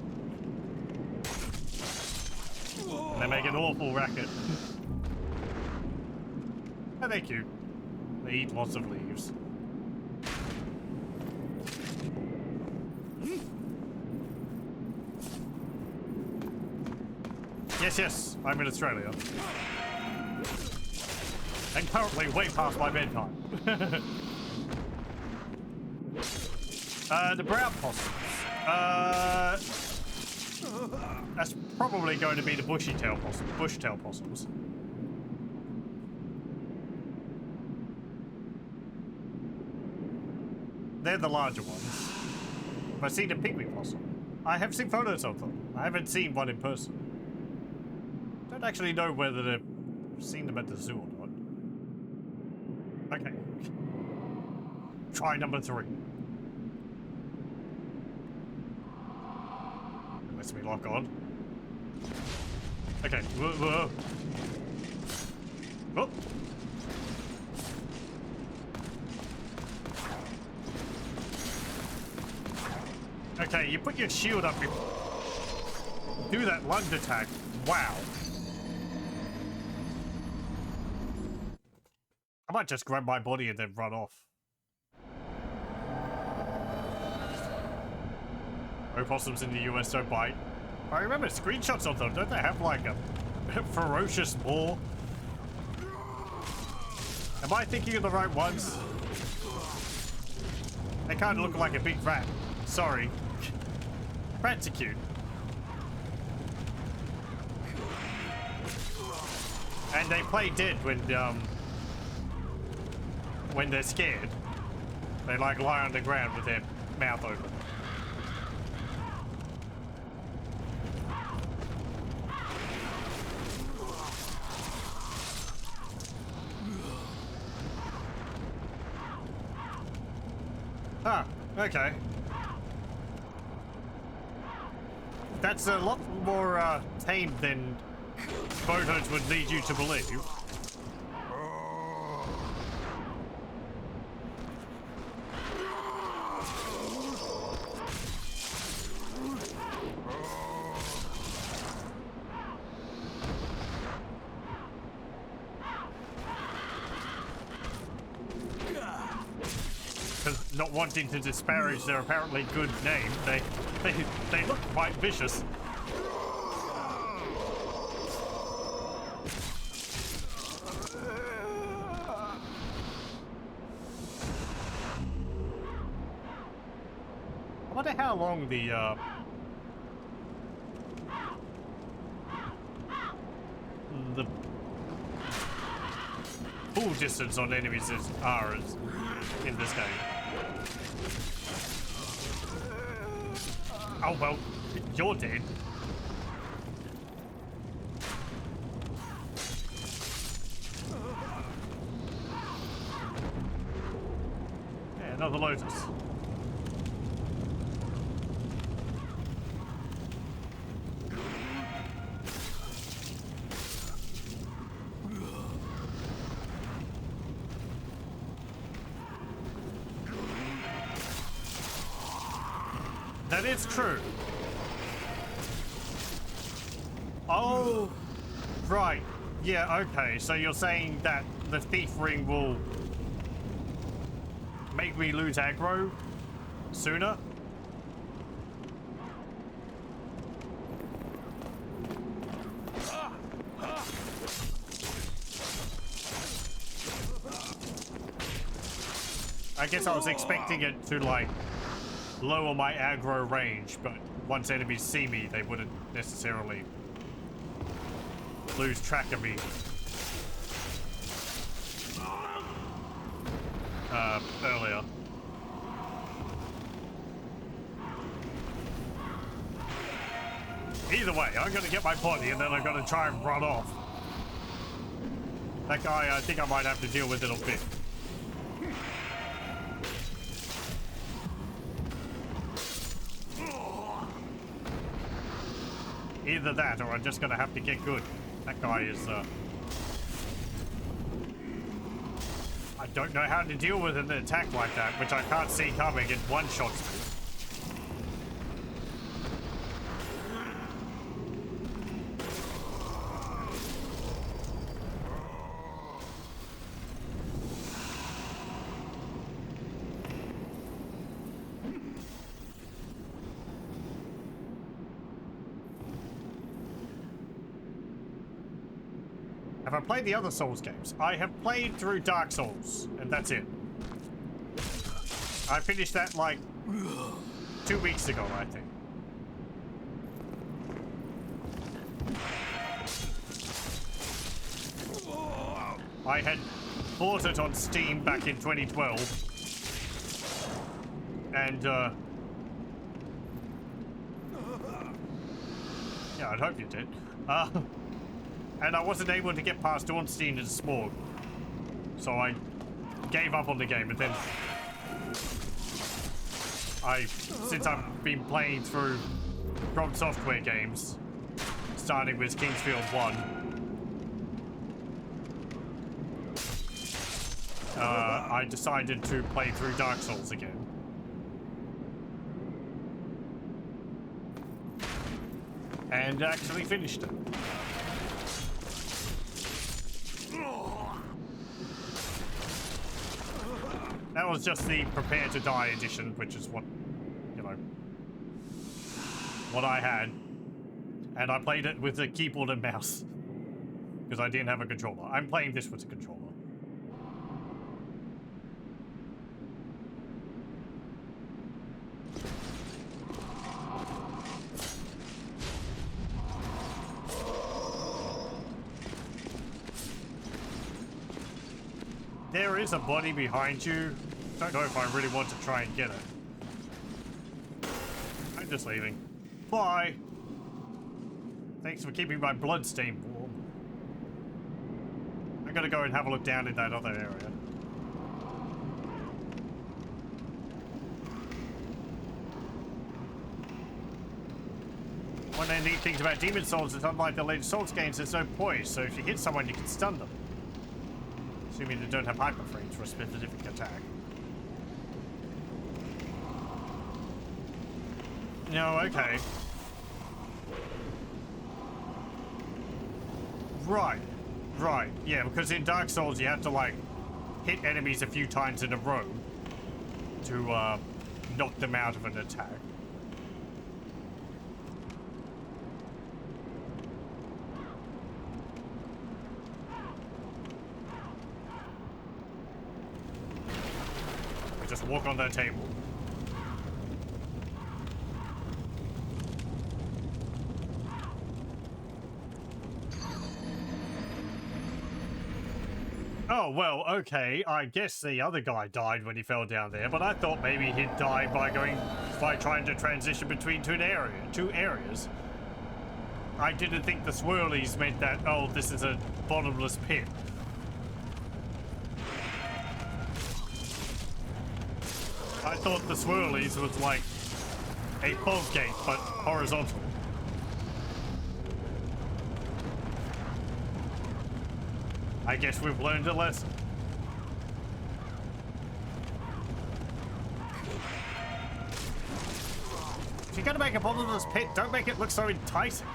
And they make an awful racket. And they're cute. They eat lots of leaves. Yes, I'm in Australia. And currently way past my bedtime. The brown possums. That's probably going to be the bushtail possums. They're the larger ones. I've seen a pygmy possum. I have seen photos of them. I haven't seen one in person. Don't actually know whether they've seen them at the zoo or not. Okay. Try number 3. Lets me lock on. Okay. Whoa. Oh. Okay, you put your shield up, you do that lunged attack. Wow. I might just grab my body and then run off. Opossums in the US don't bite. I remember screenshots of them. Don't they have like a ferocious maw? Am I thinking of the right ones? They kind of look like a big rat. Sorry. Rats are cute. And they play dead when they're scared. They like lie on the ground with their mouth open. Ah, okay. That's a lot more tame than photos would lead you to believe. Not wanting to disparage their apparently good name, they look quite vicious. I wonder how long the full distance on enemies are in this game. Oh well, you're dead. Yeah, another Lotus. That is true. Oh, right. Yeah, okay. So you're saying that the thief ring will make me lose aggro sooner? I guess I was expecting it to, like, lower my aggro range, but once enemies see me, they wouldn't necessarily lose track of me. Earlier. Either way, I'm gonna get my body and then I'm gonna try and run off. That guy, I think I might have to deal with it a bit. Either that, or I'm just gonna have to get good. That guy is, I don't know how to deal with an attack like that, which I can't see coming. It one-shots me. Have I played the other Souls games? I have played through Dark Souls, and that's it. I finished that like 2 weeks ago, I think. I had bought it on Steam back in 2012, and yeah, I'd hope you did. And I wasn't able to get past Ornstein and Smorg, so I gave up on the game. And then since I've been playing through FromSoftware games, starting with Kingsfield 1, I decided to play through Dark Souls again. And actually finished it. That was just the Prepare to Die edition, which is what, you know, what I had. And I played it with a keyboard and mouse, because I didn't have a controller. I'm playing this with a controller. There is a body behind you. Don't know if I really want to try and get it. I'm just leaving. Bye. Thanks for keeping my bloodstain warm. I'm gonna go and have a look down in that other area. One of the neat things about Demon Souls is, unlike the later Souls games, there's no poise, so if you hit someone, you can stun them. Assuming they don't have hyper frames for a specific attack. No, okay. Right. Right. Yeah, because in Dark Souls you have to, like, hit enemies a few times in a row to, knock them out of an attack. Just walk on that table. Oh, well, okay. I guess the other guy died when he fell down there, but I thought maybe he'd die by trying to transition between two areas. I didn't think the swirlies meant that, oh, this is a bottomless pit. I thought the swirlies was like a fog gate, but horizontal. I guess we've learned a lesson. you're gonna make a bottomless pit, don't make it look so enticing.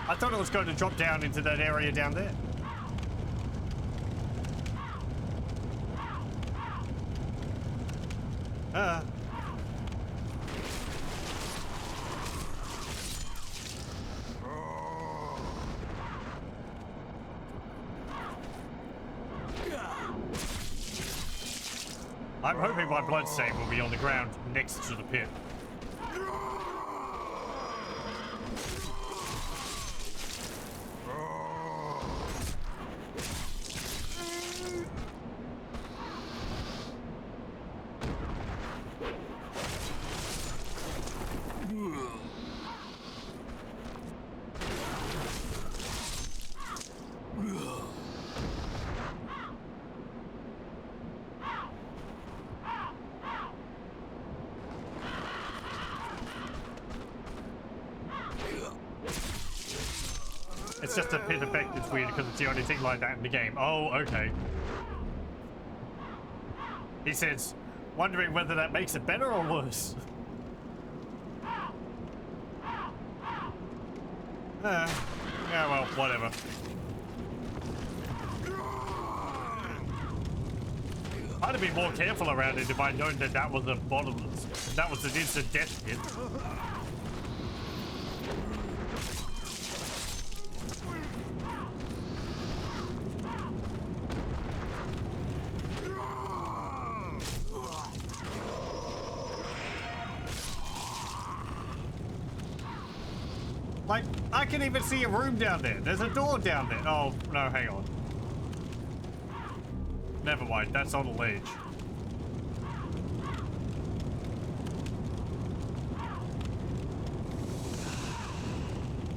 I thought it was going to drop down into that area down there. I'm hoping my bloodstain will be on the ground next to the pit. It's just a pit effect, it's weird because it's the only thing like that in the game. Oh, okay. He says, wondering whether that makes it better or worse. Yeah, well, whatever. I'd have been more careful around it if I'd known that that was a bottomless. That was an instant death pit. Like, I can even see a room down there. There's a door down there. Oh, no, hang on. Never mind, that's on a ledge.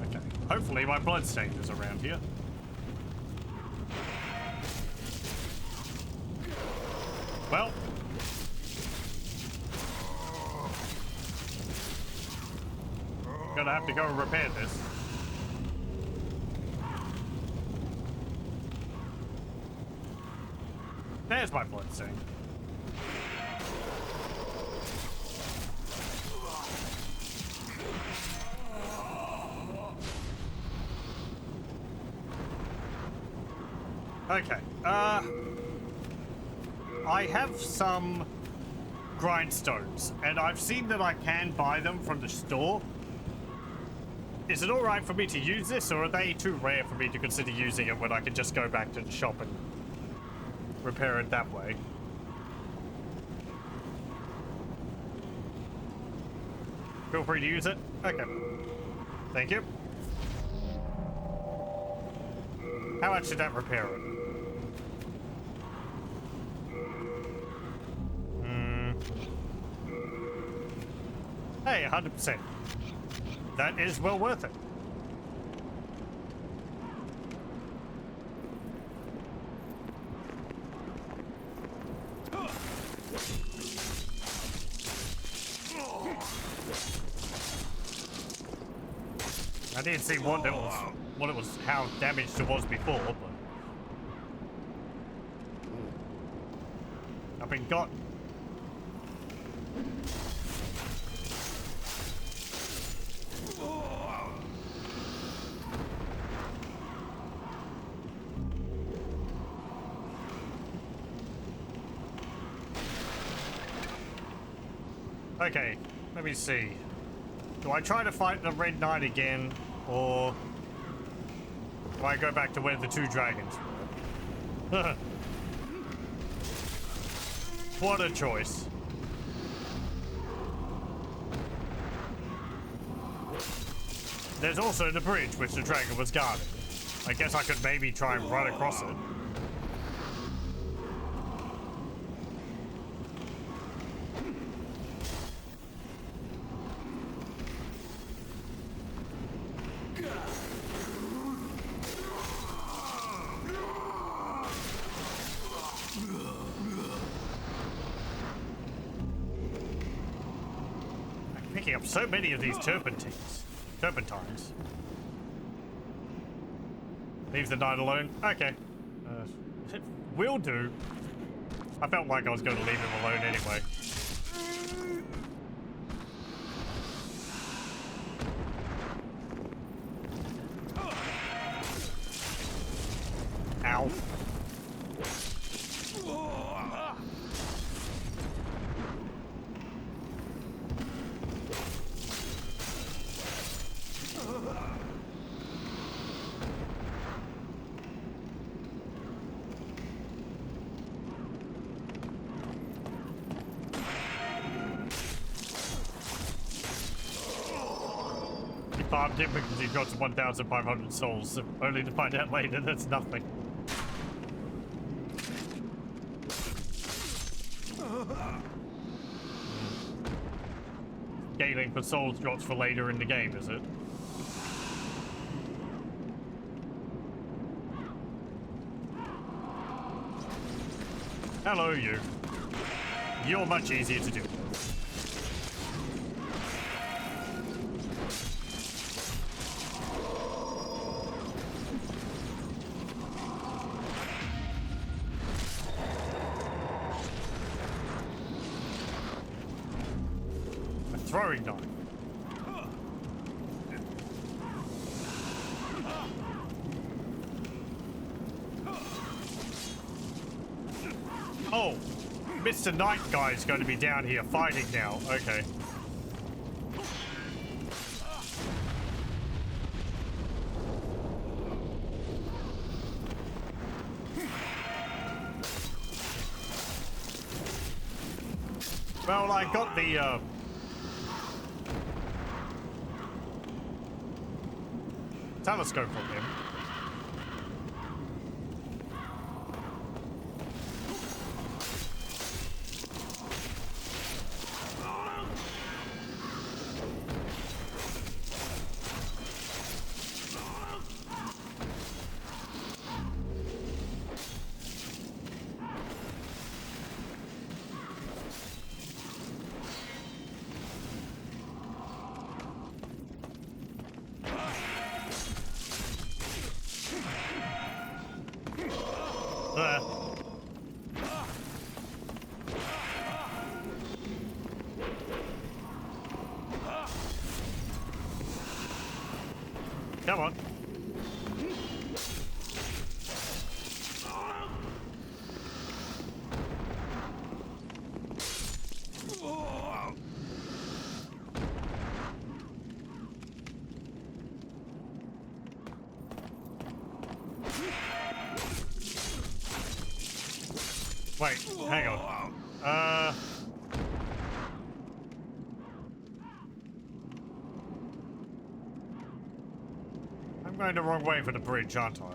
Okay, hopefully my bloodstain is around here. Well. Gonna have to go and repair this. There's my bloodstain. Okay, I have some grindstones, and I've seen that I can buy them from the store. Is it alright for me to use this, or are they too rare for me to consider using it when I can just go back to the shop and repair it that way? Feel free to use it? Okay. Thank you. How much did that repair it? Hey, 100%. That is well worth it. I didn't see what it was, how damaged it was before, but I've been got. Okay, let me see. Do I try to fight the Red Knight again, or do I go back to where the two dragons were? What a choice. There's also the bridge which the dragon was guarding. I guess I could maybe try and run across it. Picking up so many of these turpentines. Leave the knight alone. Okay. It will do. I felt like I was going to leave him alone anyway. Ow. He farmed him because he got to 1,500 souls, only to find out later that's nothing. Scaling for souls drops for later in the game, is it? Hello, you. You're much easier to do. A throwing knife. Oh, Mr. Knight guy is going to be down here fighting now. Okay. Well, I got the, telescope from him. There. Come on. Wait, hang on. I'm going the wrong way for the bridge, aren't I?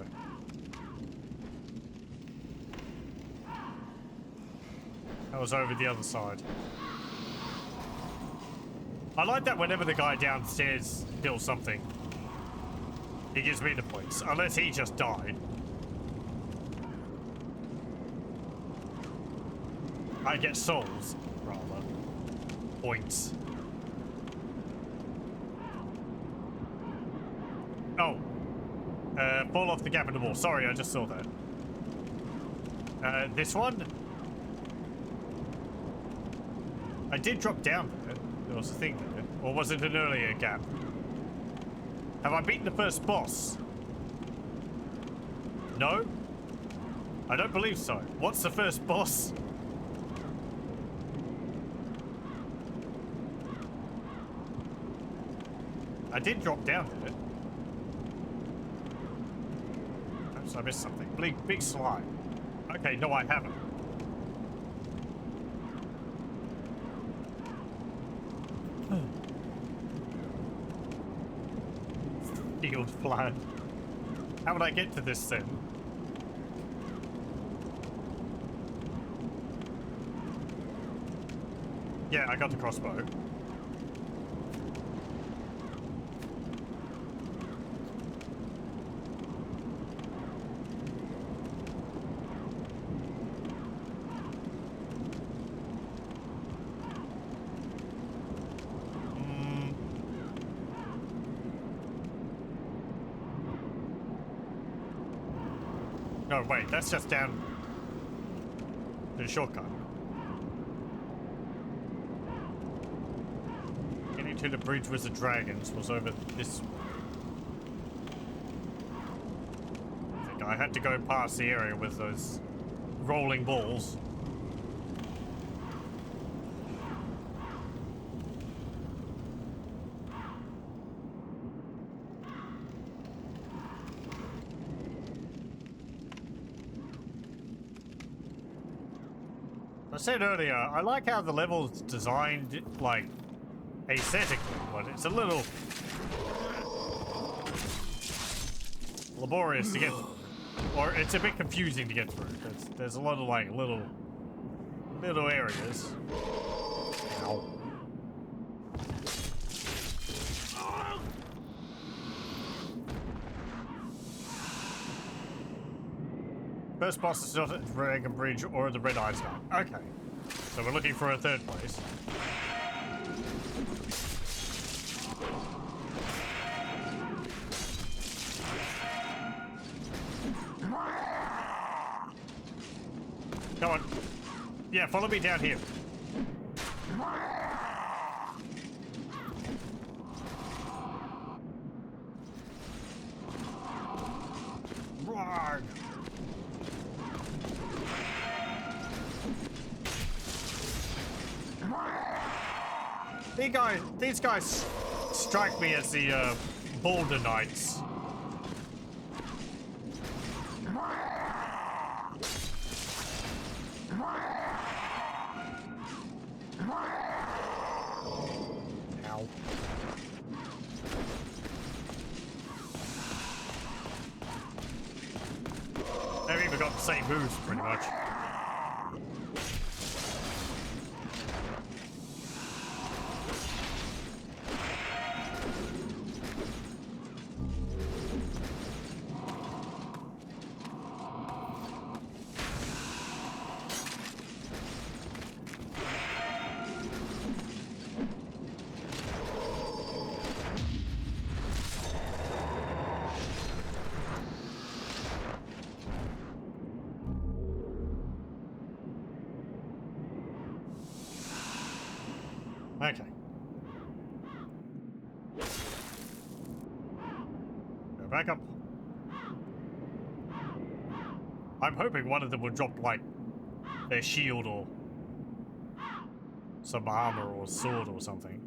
That was over the other side. I like that whenever the guy downstairs kills something, he gives me the points, unless he just died. I get souls, rather. Points. Oh. Fall off the gap in the wall. Sorry, I just saw that. This one? I did drop down there. There was a thing there. Or was it an earlier gap? Have I beaten the first boss? No? I don't believe so. What's the first boss? I did drop down there. Perhaps I missed something. Big slide. Okay, no, I haven't. Field flag. How would I get to this then? Yeah, I got the crossbow. No, wait, that's just down the shortcut. Getting to the bridge with the dragons was over this way. I think I had to go past the area with those rolling balls. I said earlier, I like how the level's designed, like, aesthetically, but it's a little laborious to get through. Or it's a bit confusing to get through. There's a lot of, like, little areas. Ow. First boss is not at Dragon Bridge or the Red Eyes Guy. Okay. So we're looking for a third place. Come on. Yeah, follow me down here. Roar. These guys strike me as the Boulder Knights. Ow. They've even got the same moves, pretty much. Okay. Go back up. I'm hoping one of them would drop, like, their shield or some armor or sword or something.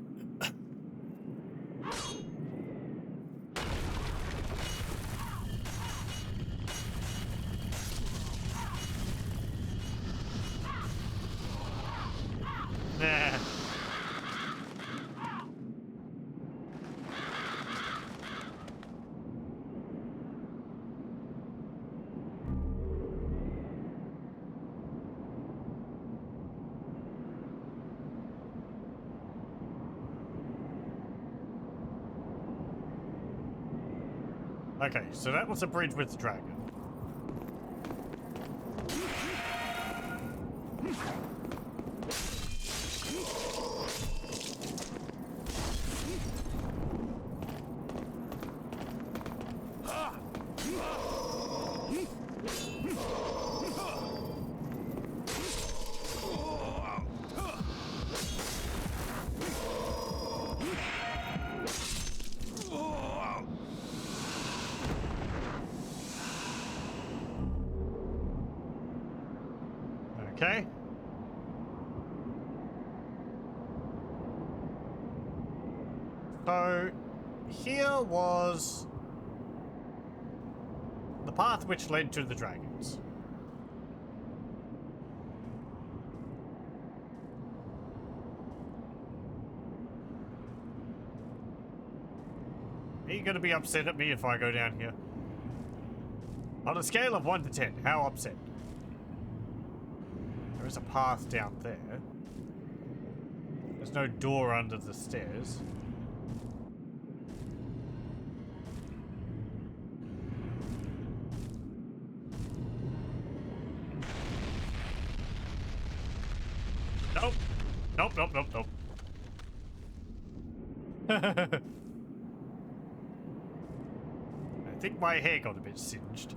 Nah. Okay, so that was a bridge with the dragon. Okay. So, here was the path which led to the dragons. Are you going to be upset at me if I go down here? On a scale of 1 to 10, how upset? There is a path down there. There's no door under the stairs. Nope. Nope, nope, nope, nope. I think my hair got a bit singed.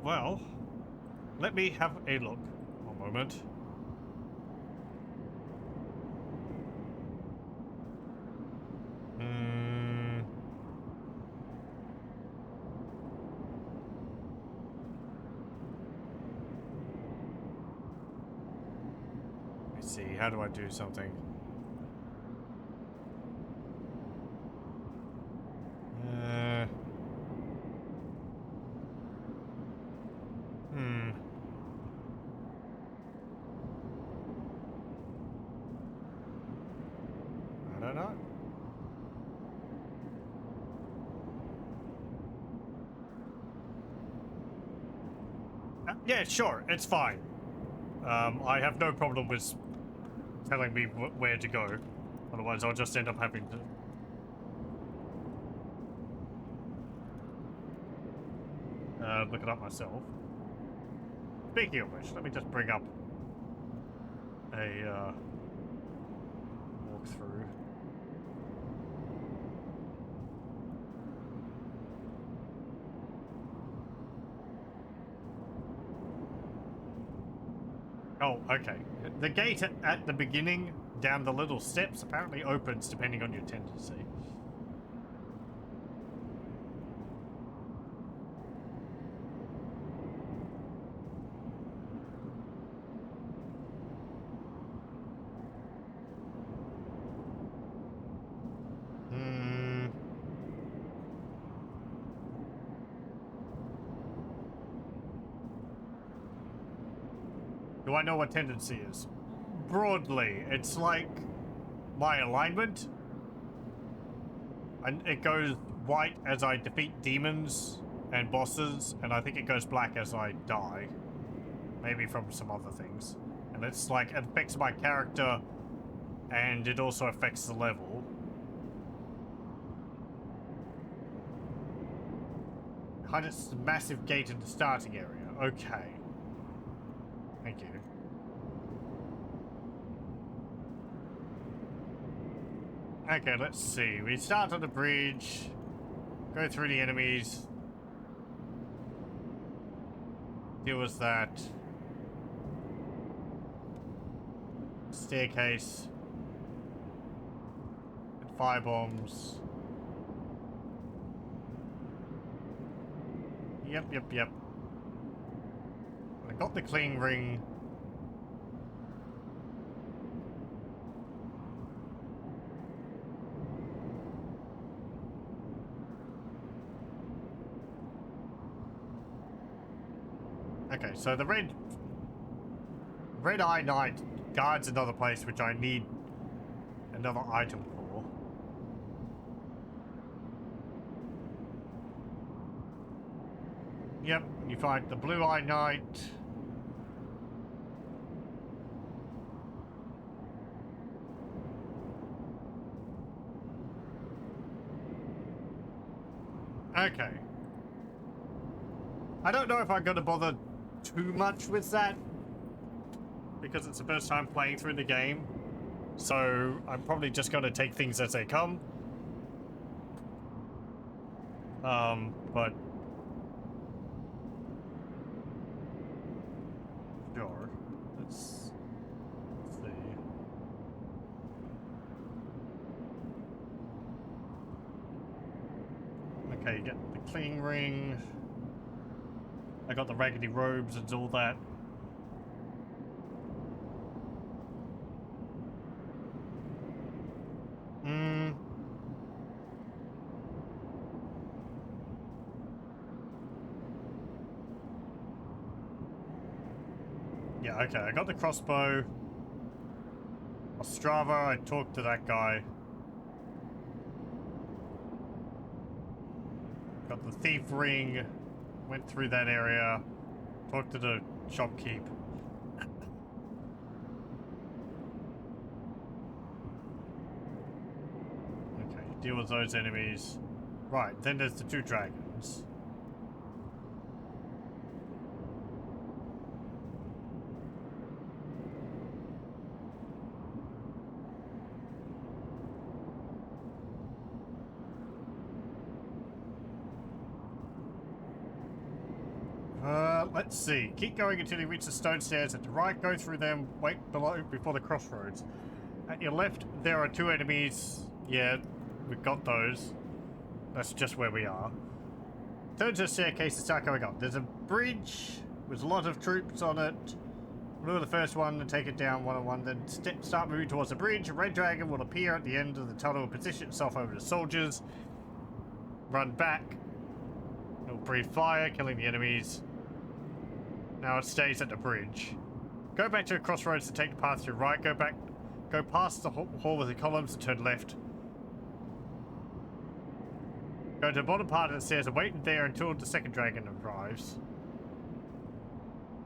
Well, let me have a look on moment. Let's see, how do I do something? I don't know. Yeah, sure, it's fine. I have no problem with telling me where to go. Otherwise, I'll just end up having to... look it up myself. Speaking of which, let me just bring up a walkthrough. Oh, okay. The gate at the beginning, down the little steps, apparently opens depending on your tendency. Do I know what tendency is? Broadly, it's like my alignment. And it goes white as I defeat demons and bosses, and I think it goes black as I die. Maybe from some other things. And it's like, it affects my character, and it also affects the level. Behind its massive gate in the starting area. Okay. Thank you. Okay, let's see. We start on the bridge, go through the enemies, deal with that. Staircase. And fire bombs. Yep. I got the clean ring. Okay, so the red eye knight guards another place which I need another item for. Yep, you fight the blue eye knight. Okay. I don't know if I'm gonna bother too much with that, because it's the first time playing through the game, so I'm probably just gonna take things as they come. But sure, let's see. Okay, you get the clean ring. I got the raggedy robes and all that. Yeah, okay, I got the crossbow. Ostrava, I talked to that guy. Got the thief ring. Went through that area, talked to the shopkeep. Okay, deal with those enemies. Right, then there's the two dragons. Let's see. Keep going until you reach the stone stairs at the right. Go through them. Wait below before the crossroads. At your left, there are 2 enemies. Yeah, we've got those. That's just where we are. Turn to the staircase and start going up. There's a bridge with a lot of troops on it. Lure the first one and take it down one-on-one. Then start moving towards the bridge. A red dragon will appear at the end of the tunnel and position itself over the soldiers. Run back. It'll breathe fire, killing the enemies. Now it stays at the bridge. Go back to the crossroads and take the path to your right. Go past the hall with the columns and turn left. Go to the bottom part of the stairs and wait there until the second dragon arrives.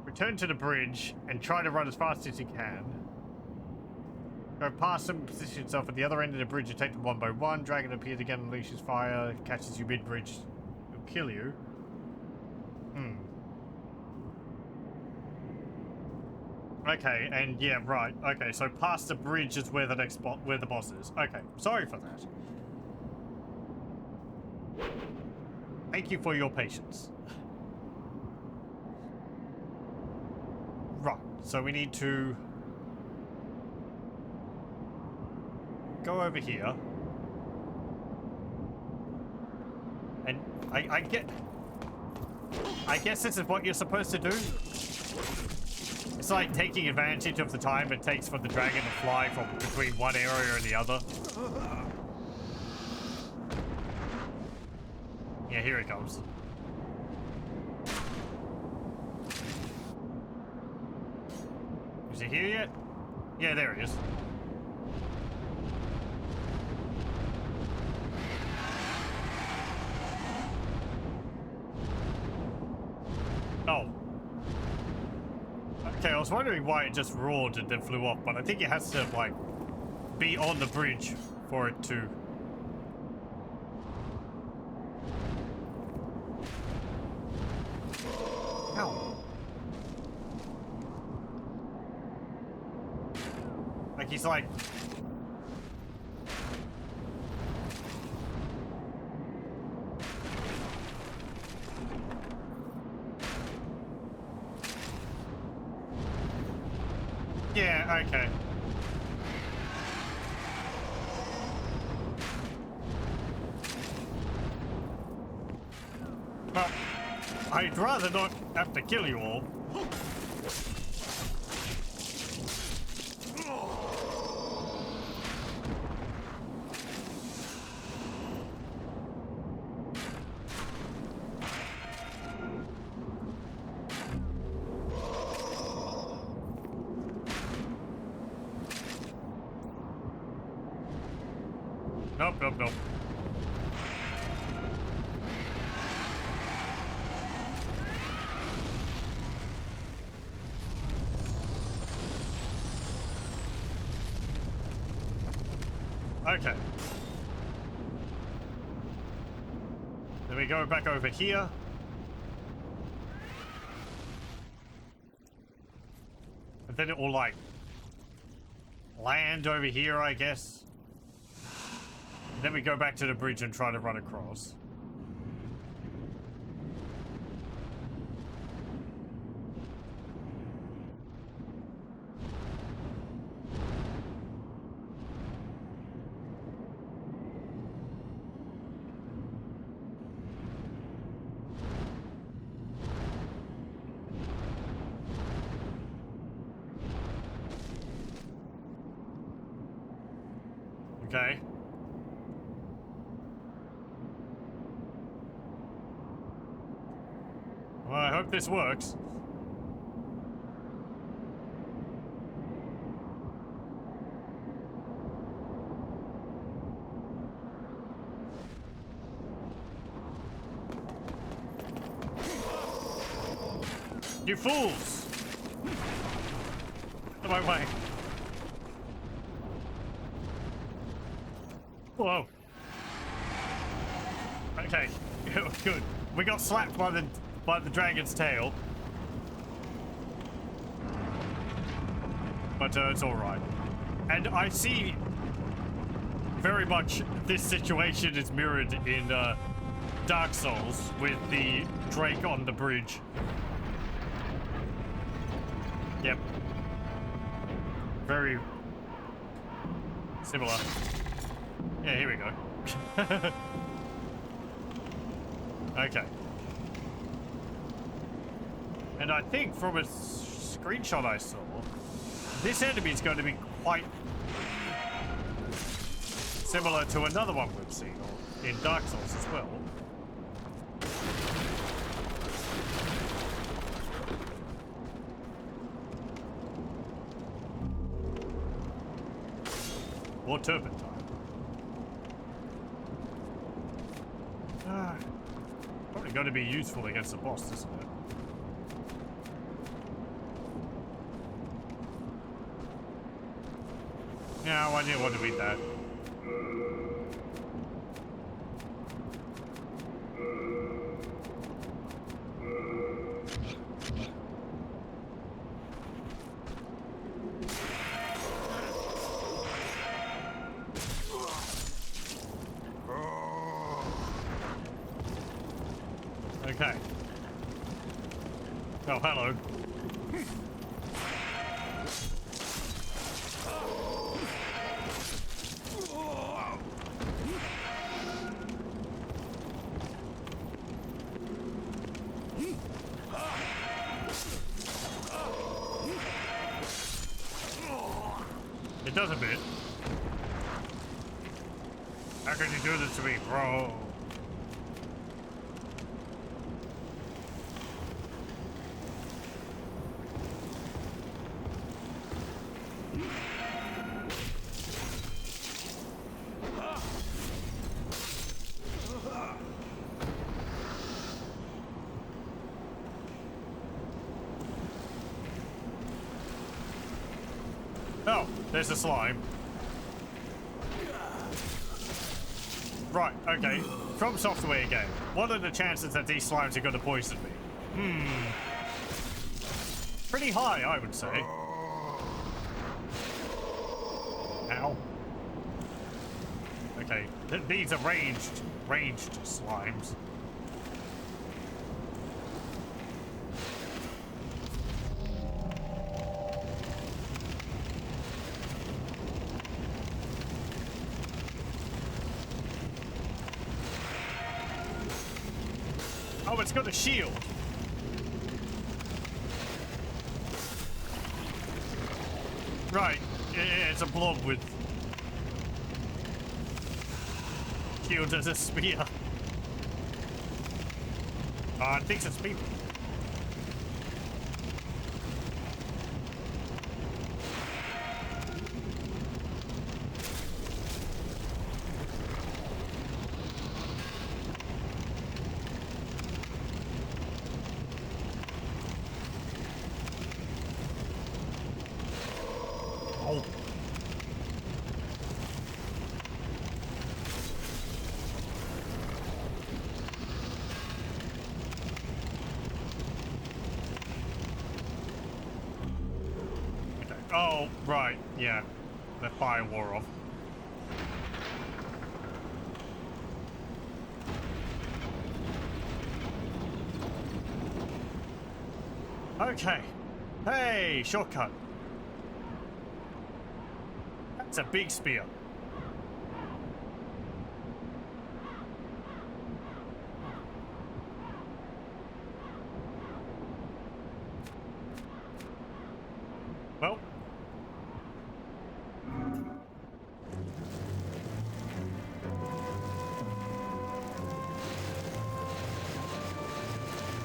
Return to the bridge and try to run as fast as you can. Go past them and position yourself at the other end of the bridge and take them one by one. Dragon appears again and unleashes fire, catches you mid-bridge. It'll kill you. Okay, and yeah, right. Okay, so past the bridge is where the next where the boss is. Okay, sorry for that. Thank you for your patience. Right, so we need to go over here. And I guess this is what you're supposed to do. It's like taking advantage of the time it takes for the dragon to fly from between one area and the other. Yeah, here it comes. Is he here yet? Yeah, there he is. Oh. Okay, I was wondering why it just roared and then flew off, but I think it has to, like, be on the bridge for it to... Ow. Like, he's like... Yeah, okay. Well, I'd rather not have to kill you all. Nope, nope, nope. Okay. Then we go back over here. And then it will, like, land over here, I guess. Then we go back to the bridge and try to run across. Okay. Well, I hope this works. You fools! Out of my way. Whoa. Okay, good. We got slapped by the dragon's tail. But it's alright. And I see very much this situation is mirrored in Dark Souls with the Drake on the bridge. Yep. Very similar. Yeah, here we go. Okay. And I think from a screenshot I saw, this enemy is going to be quite similar to another one we've seen in Dark Souls as well. Or turpentine. Probably going to be useful against the boss, isn't it? No, I didn't want to beat that. Okay. Oh, hello. It does a bit. How can you do this to me, bro? Oh, there's a slime. Right, okay. FromSoftware game. What are the chances that these slimes are going to poison me? Pretty high, I would say. Ow. Okay, these are ranged slimes. Oh, it's got a shield. Right, it's a blob with shield as a spear. Oh, it thinks it's people. Oh, right, yeah. The fire wore off. Okay. Hey, shortcut. That's a big spear. Well.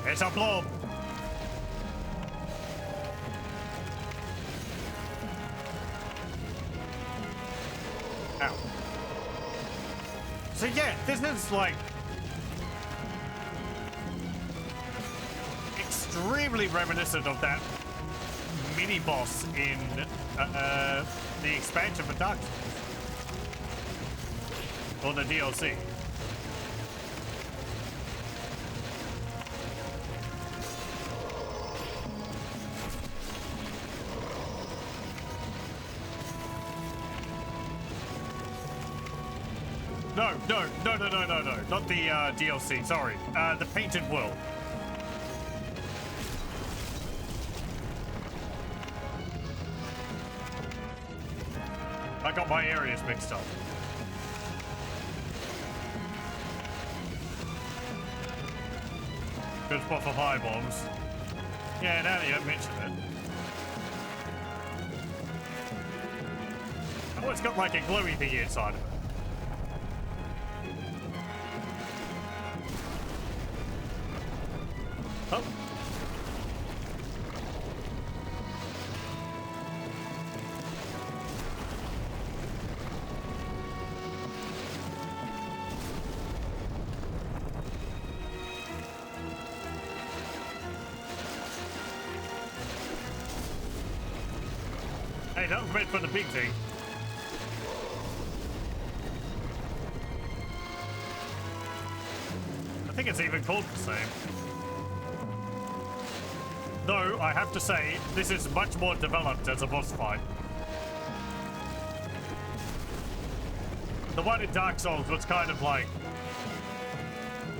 It's a blob. Ow. So yeah, this is like extremely reminiscent of that mini boss in the expansion for Dark Souls, or the DLC. No, no, no, no, no, no, no. Not the DLC, sorry. The Painted World. I got my areas mixed up. Good spot for high bombs. Yeah, now that you mention it. Oh, it's got like a glowy thing inside of it. Oh. Hey, that was meant for the big thing. I think it's even called the same. Though, I have to say, this is much more developed as a boss fight. The one in Dark Souls was kind of like...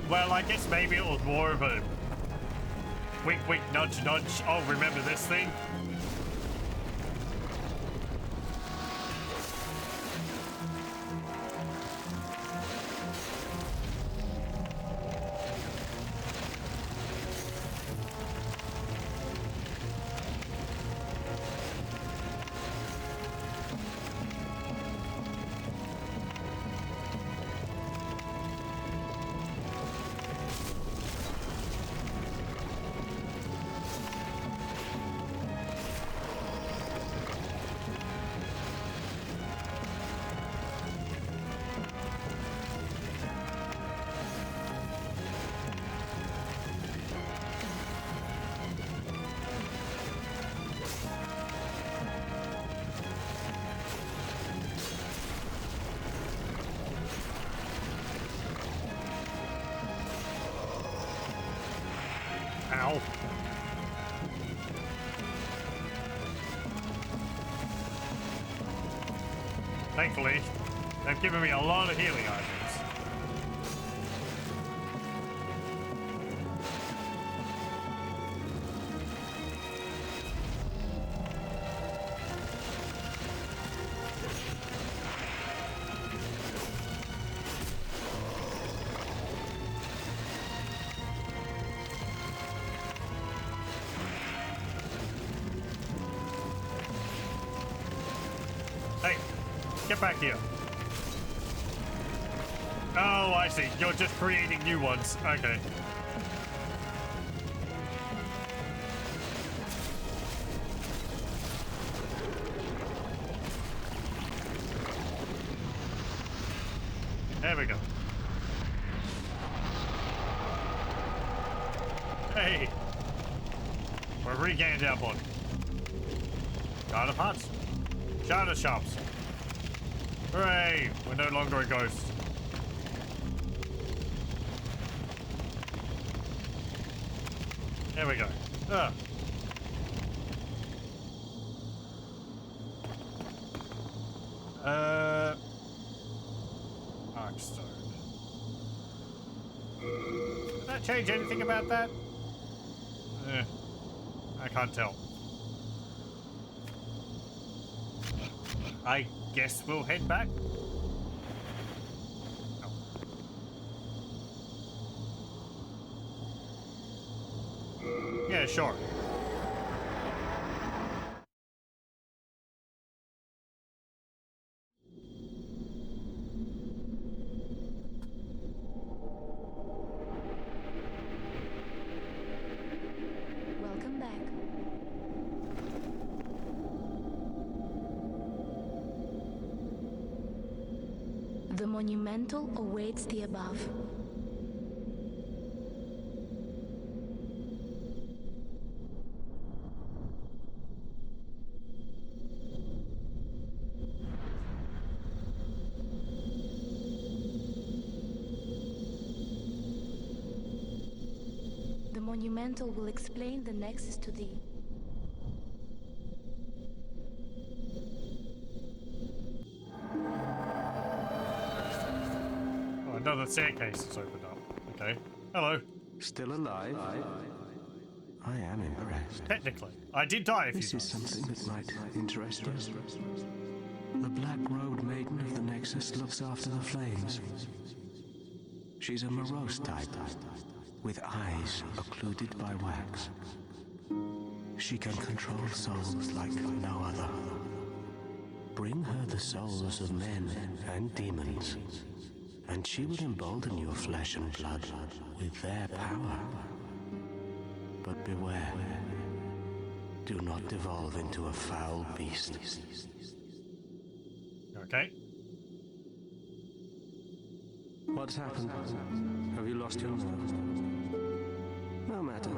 Well, I guess maybe it was more of a... Wink, wink, nudge, nudge. Oh, remember this thing? Ow. Thankfully, they've given me a lot of healing items. Hey, get back here. Oh, I see. You're just creating new ones. Okay. There we go. Hey. We're regained our body. Got a parts. Shadow shops. Hooray! We're no longer a ghost. There we go. Ugh. Archstone. Did that change anything about that? I can't tell. I guess we'll head back. Oh. Yeah, sure. Welcome back. The monumental awaits the above. The monumental will explain the nexus to thee. staircase has opened up. Okay. Hello. Still alive? I am impressed. Technically. I did die a few This is times. something that might interest us. The Black Road Maiden of the Nexus looks after the flames. She's a morose type, with eyes occluded by wax. She can control souls like no other. Bring her the souls of men and demons, and she will embolden your flesh and blood with their power. But beware. Do not devolve into a foul beast. Okay. What's happened? Have you lost your nerve? No matter.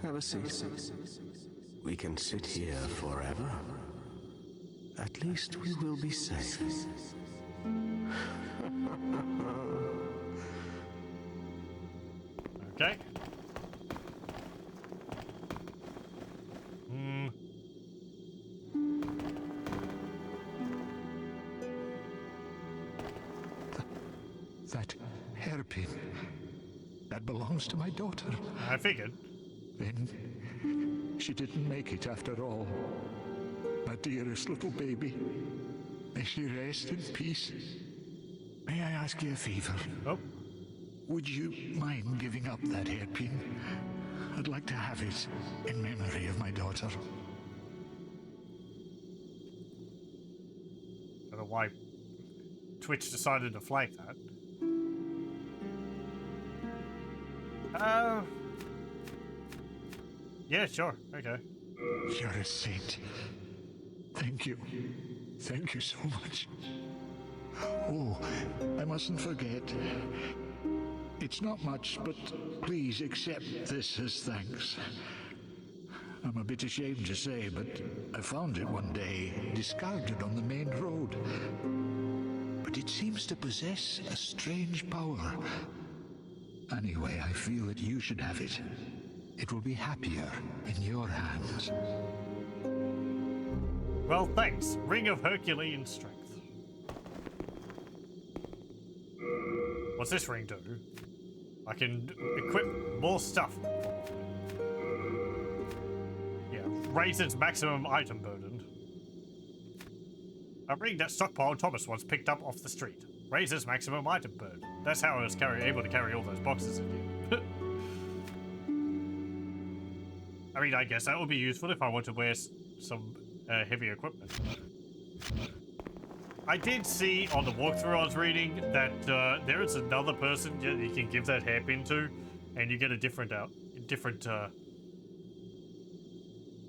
Have a seat. We can sit here forever. At least we will be safe. Okay. That hairpin. That belongs to my daughter. I figured. Then she didn't make it after all. My dearest little baby. May she rest in peace. May I ask you a favor? Oh. Would you mind giving up that hairpin? I'd like to have it in memory of my daughter. I don't know why Twitch decided to flag that. Yeah, sure. Okay. You're a saint. Thank you. Thank you so much. Oh, I mustn't forget. It's not much, but please accept this as thanks. I'm a bit ashamed to say, but I found it one day, discarded on the main road. But it seems to possess a strange power. Anyway, I feel that you should have it. It will be happier in your hands. Well, thanks. Ring of Herculean Strength. What's this ring do? I can equip more stuff. Yeah, raise its maximum item burden. A ring that stockpiled Thomas once picked up off the street. Raises maximum item burden. That's how I was able to carry all those boxes in here. I mean, I guess that would be useful if I want to wear some heavy equipment. I did see on the walkthrough I was reading that there is another person that you can give that hairpin to, and you get a different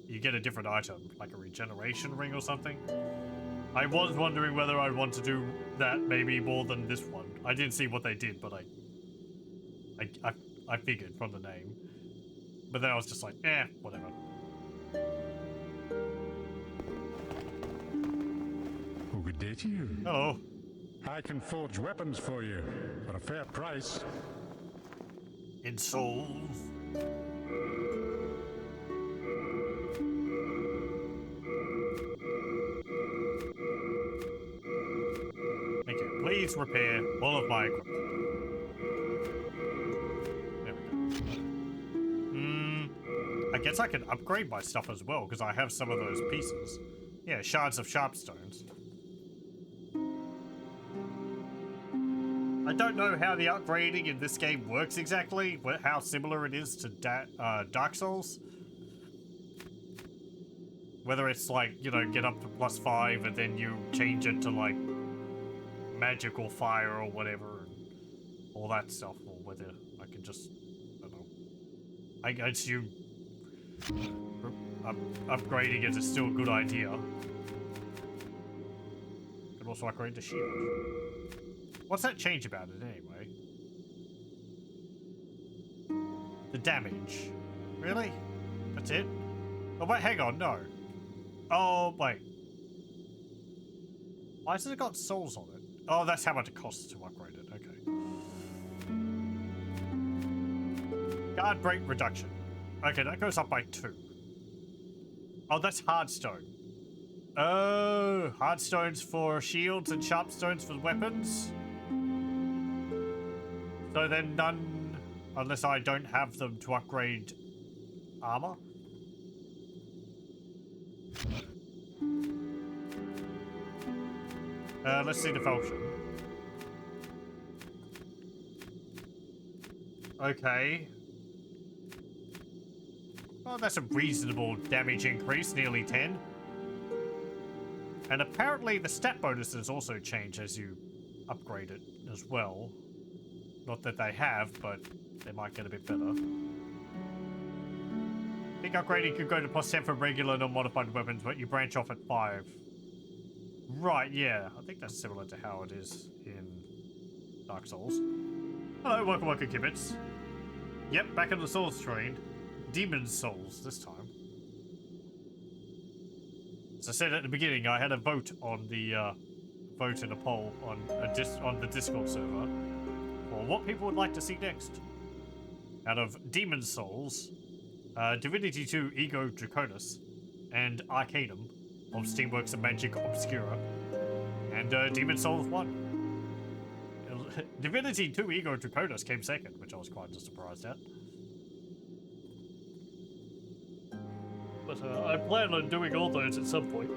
you get a different item, like a regeneration ring or something. I was wondering whether I'd want to do that maybe more than this one. I didn't see what they did, but I figured from the name. But then I was just like, whatever. Oh, good day to you. Hello. I can forge weapons for you for a fair price. In souls. Thank you. Please repair all of my equipment. There we go. I guess I can upgrade my stuff as well, because I have some of those pieces. Yeah, shards of sharpstones. I don't know how the upgrading in this game works exactly, how similar it is to Dark Souls. Whether it's like, you know, get up to +5 and then you change it to like magical fire or whatever, and all that stuff, or whether I can just, I don't know. I assume upgrading it is still a good idea. Could also upgrade the shield. What's that change about it anyway? The damage. Really? That's it? Oh wait, hang on, no. Oh, wait. Why has it got souls on it? Oh, that's how much it costs to upgrade it, okay. Guard break reduction. Okay, that goes up by 2. Oh, that's hardstone. Oh, hardstones for shields and sharpstones for weapons? So then none, unless I don't have them to upgrade armor? Let's see the falchion. Okay. Oh, that's a reasonable damage increase, nearly 10. And apparently the stat bonuses also change as you upgrade it as well. Not that they have, but they might get a bit better. I think upgrading could go to +10 for regular non-modified weapons, but you branch off at 5. Right, yeah. I think that's similar to how it is in Dark Souls. Hello, welcome, Kibitz. Yep, back in the Souls train. Demon Souls this time. As I said at the beginning, I had a vote on the vote in a poll on the Discord server for what people would like to see next. Out of Demon Souls, Divinity 2 Ego Draconis, and Arcanum of Steamworks and Magic Obscura, and Demon Souls 1. Divinity 2 Ego Draconis came second, which I was quite surprised at. But I plan on doing all those at some point.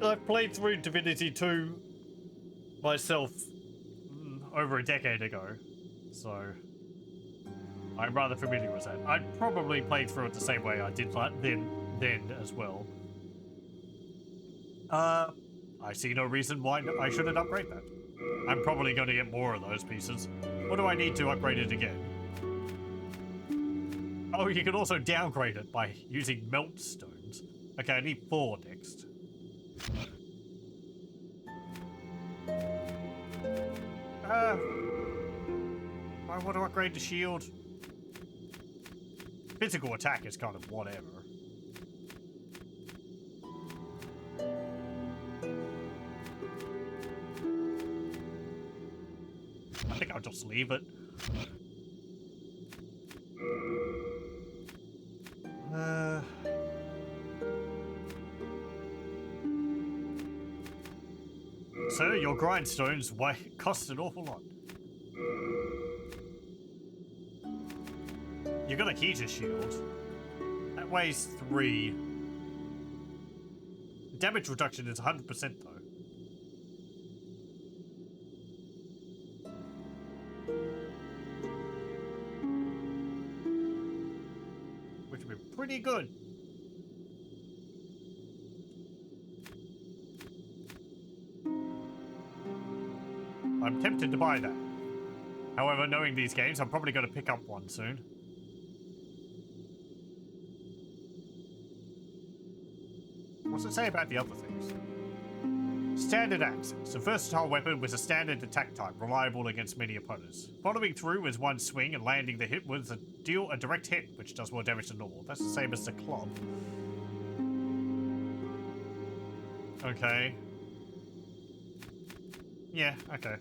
I played through Divinity 2 myself over a decade ago, so I'm rather familiar with that. I'd probably play through it the same way I did then as well. I see no reason why I shouldn't upgrade that. I'm probably going to get more of those pieces. What do I need to upgrade it again? Oh, you can also downgrade it by using melt stones. Okay, I need 4 next. I want to upgrade the shield. Physical attack is kind of whatever. I think I'll just leave it. So your grindstones cost an awful lot. You got a heater shield. That weighs 3. Damage reduction is 100% though. Which would be pretty good. I'm tempted to buy that. However, knowing these games, I'm probably going to pick up one soon. What's it say about the other things? Standard axe. It's a versatile weapon with a standard attack type, reliable against many opponents. Following through with one swing and landing the hit with deal a direct hit, which does more damage than normal. That's the same as the club. Okay. Yeah, okay.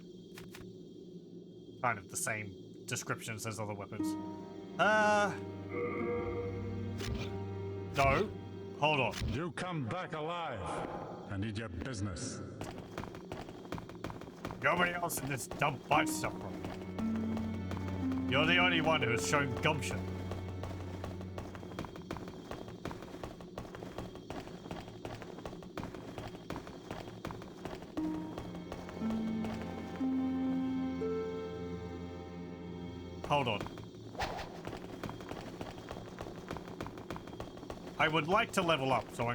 Kind of the same descriptions as other weapons. No. Hold on. You come back alive. I need your business. Nobody else in this dump fight stuff from. You're the only one who has shown gumption. Hold on. I would like to level up, so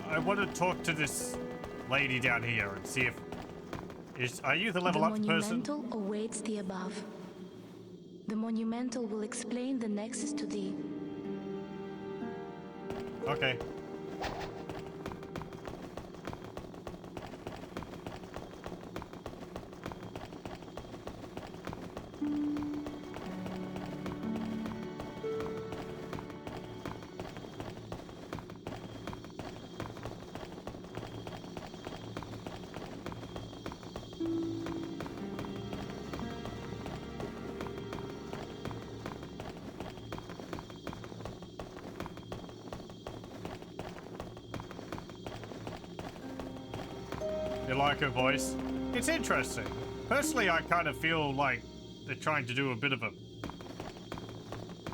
I want to talk to this lady down here and see if... Are you the level up person? The monumental awaits the above. The monumental will explain the nexus to thee. Okay. You like her voice? It's interesting. Personally, I kind of feel like they're trying to do a bit of a,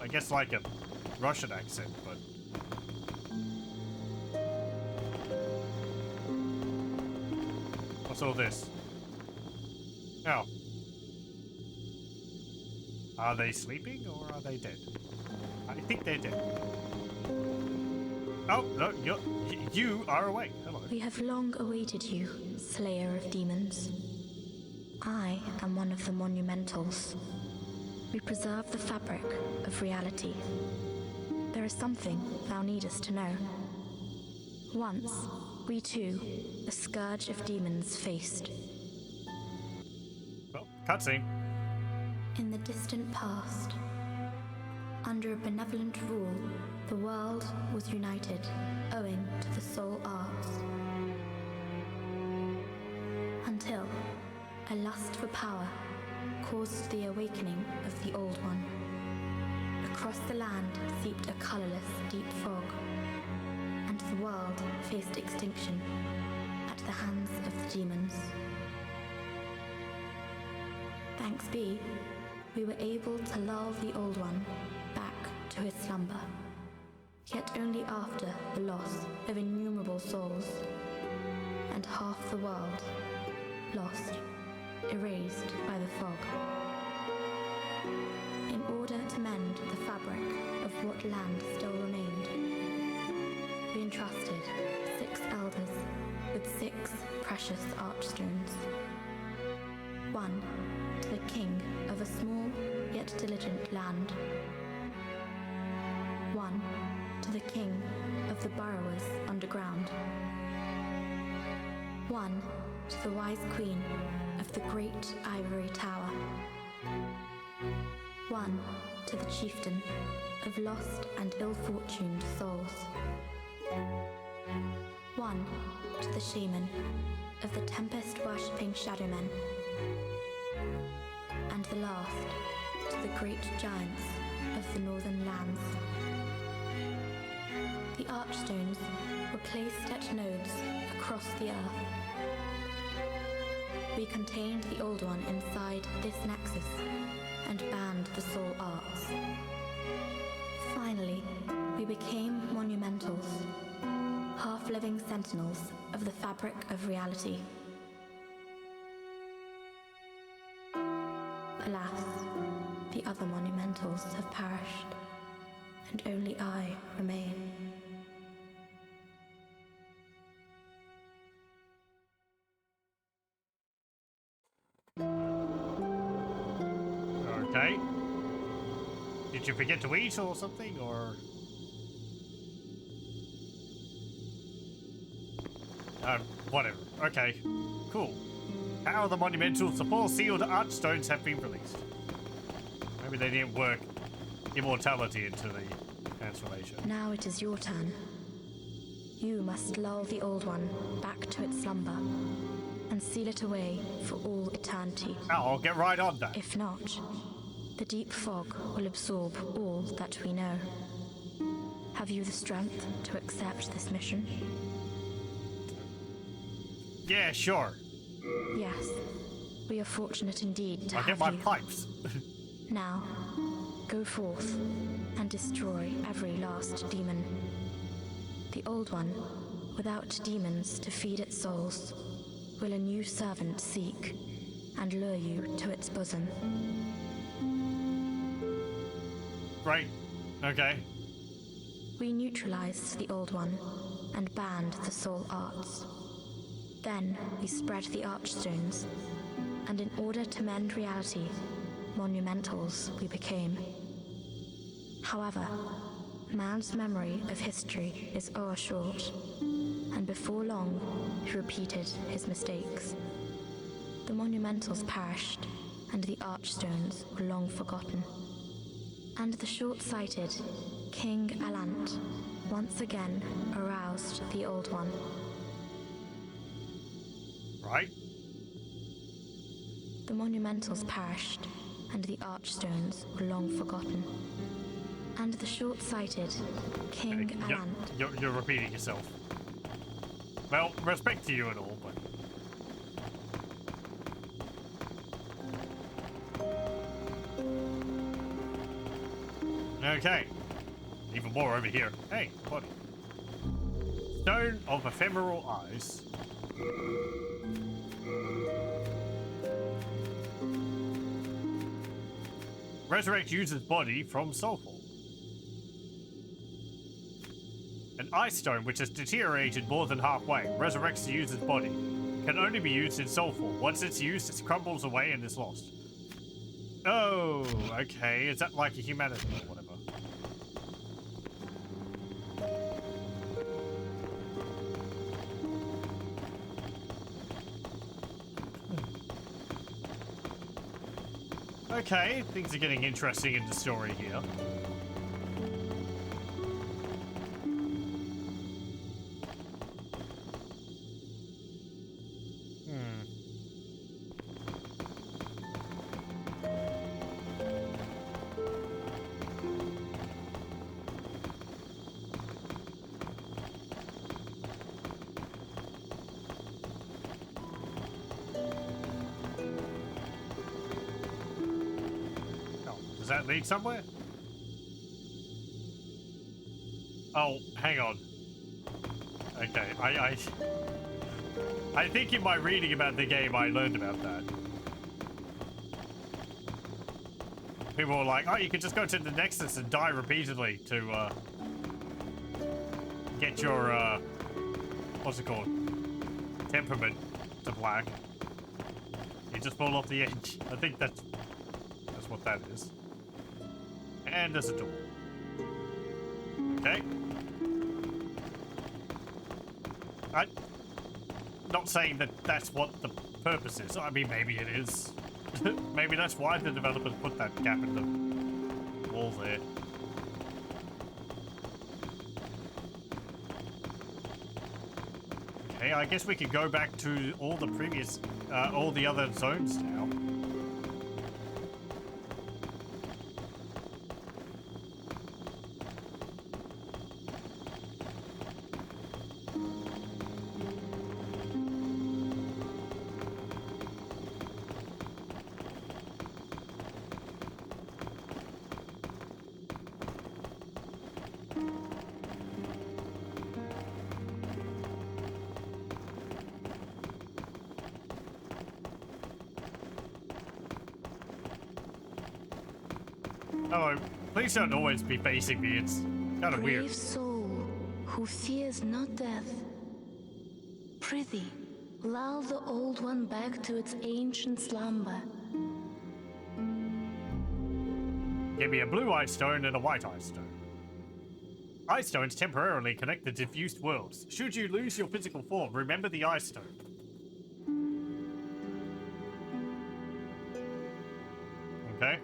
I guess, like a Russian accent, but what's all this? Oh. Are they sleeping or are they dead? I think they're dead. Oh, no, you are awake. Hello. We have long awaited you, Slayer of Demons. I am one of the Monumentals. We preserve the fabric of reality. There is something thou needest to know. Once, we too, the scourge of demons, faced. Well, cutscene. In the distant past, under a benevolent rule, the world was united, owing to the soul arts. Until a lust for power caused the awakening of the Old One. Across the land seeped a colorless, deep fog, and the world faced extinction at the hands of the demons. Thanks be, we were able to lull the Old One back to his slumber, yet only after the loss of innumerable souls, and half the world lost, erased by the fog. In order to mend the fabric of what land still remained, we entrusted 6 elders with 6 precious archstones. 1 to the king of a small yet diligent land. 1 to the king of the burrowers underground. 1 to the wise queen of the great ivory tower. 1 to the chieftain of lost and ill-fortuned souls. 1 to the shaman of the tempest-worshipping shadowmen. And the last to the great giants of the northern lands. The archstones were placed at nodes across the earth. We contained the Old One inside this nexus and banned the soul arts. Finally, we became monumentals, half-living sentinels of the fabric of reality. Alas, the other monumentals have perished, and only I remain. Okay. Did you forget to eat or something, or? Whatever. Okay. Cool. How are the monumentals? The 4 sealed archstones have been released. Maybe they didn't work immortality into the transformation. Now it is your turn. You must lull the Old One back to its slumber and seal it away for all eternity. Oh, I'll get right on that. If not, the deep fog will absorb all that we know. Have you the strength to accept this mission? Yeah, sure. Yes. We are fortunate indeed to I'll have get my you. pipes. Now, go forth and destroy every last demon. The Old One, without demons to feed its souls, will a new servant seek and lure you to its bosom. Right. Okay. We neutralized the Old One and banned the soul arts. Then we spread the archstones, and in order to mend reality, monumentals we became. However, man's memory of history is o'ershort, and before long he repeated his mistakes. The monumentals perished, and the archstones were long forgotten. And the short-sighted King Alant once again aroused the Old One. Right. The monumentals perished, and the archstones were long forgotten. And the short-sighted King Alant... You're repeating yourself. Well, respect to you and all, but... Okay. Even more over here. Hey, buddy. Stone of Ephemeral Eyes. Resurrect user's body from Soulfall. An ice stone which has deteriorated more than halfway resurrects the user's body. Can only be used in Soulfall. Once it's used, it crumbles away and is lost. Oh, okay. Is that like a humanity or whatever? Okay, things are getting interesting in the story here. Does that lead somewhere? Oh, hang on. Okay, I think in my reading about the game I learned about that. People were like, oh, you can just go to the Nexus and die repeatedly to get your what's it called? Temperament to black. You just fall off the edge. I think that's what that is. And there's a door. Okay. I'm not saying that that's what the purpose is. I mean, maybe it is. Maybe that's why the developers put that gap in the wall there. Okay, I guess we could go back to all the previous, all the other zones now. Oh, please don't always be facing me. It's kind of weird. Brave soul who fears not death. Prithee, lull the old one back to its ancient slumber. Give me a blue ice stone and a white ice stone. Ice stones temporarily connect the diffused worlds. Should you lose your physical form, remember the ice stone. Okay.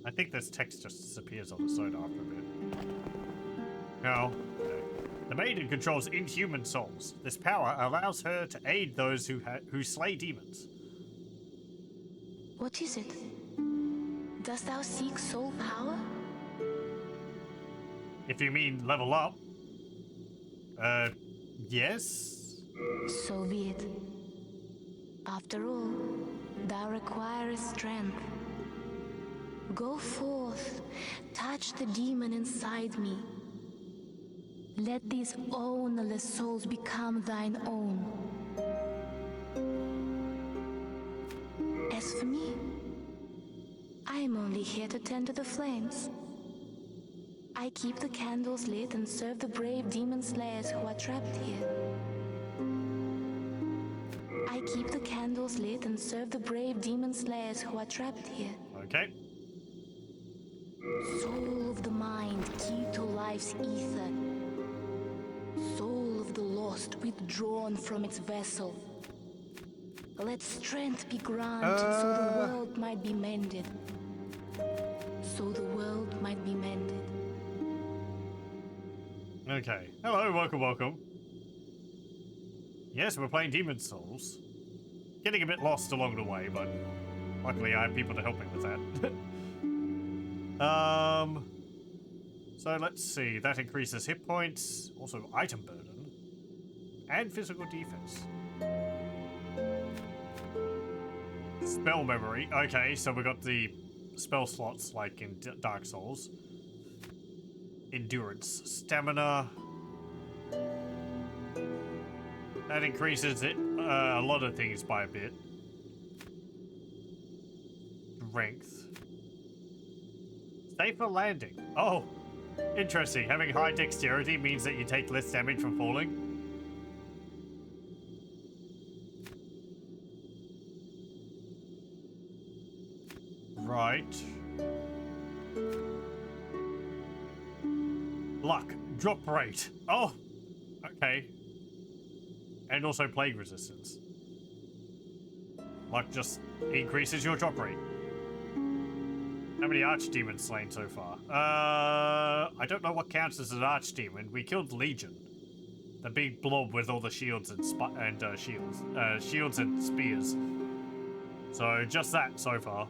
I think this text just disappears on its own after a bit. No. Okay. The maiden controls inhuman souls. This power allows her to aid those who slay demons. What is it? Dost thou seek soul power? If you mean level up. Yes? So be it. After all, thou requirest strength. Go forth, touch the demon inside me. Let these ownerless souls become thine own. As for me, I am only here to tend to the flames. I keep the candles lit and serve the brave demon slayers who are trapped here. I keep the candles lit and serve the brave demon slayers who are trapped here. Okay. Soul of the mind, key to life's ether. Soul of the lost, withdrawn from its vessel. Let strength be granted so the world might be mended. So the world might be mended. Okay. Hello, welcome. Yes, we're playing Demon Souls. Getting a bit lost along the way, but luckily I have people to help me with that. So let's see. That increases hit points, also item burden, and physical defense. Spell memory. Okay, so we got the spell slots like in Dark Souls. Endurance. Stamina. That increases it a lot of things by a bit. Strength. Safer landing. Oh, interesting. Having high dexterity means that you take less damage from falling. Right. Luck. Drop rate. Oh, okay. And also plague resistance. Luck just increases your drop rate. How many archdemons slain so far? I don't know what counts as an archdemon. We killed Legion. The big blob with all the shields and shields and spears. So just that so far.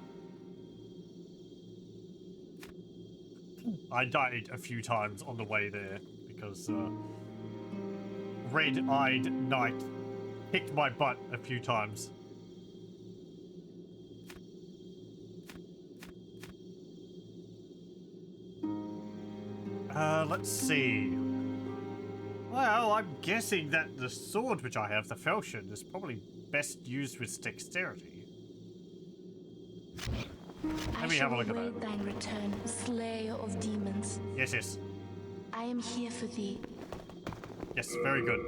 I died a few times on the way there because Red-Eyed Knight kicked my butt a few times. Let's see. Well, I'm guessing that the sword which I have, the falchion, is probably best used with dexterity. Let me have a look at that. Thine return, slayer of demons. Yes, yes. I am here for thee. Yes, very good.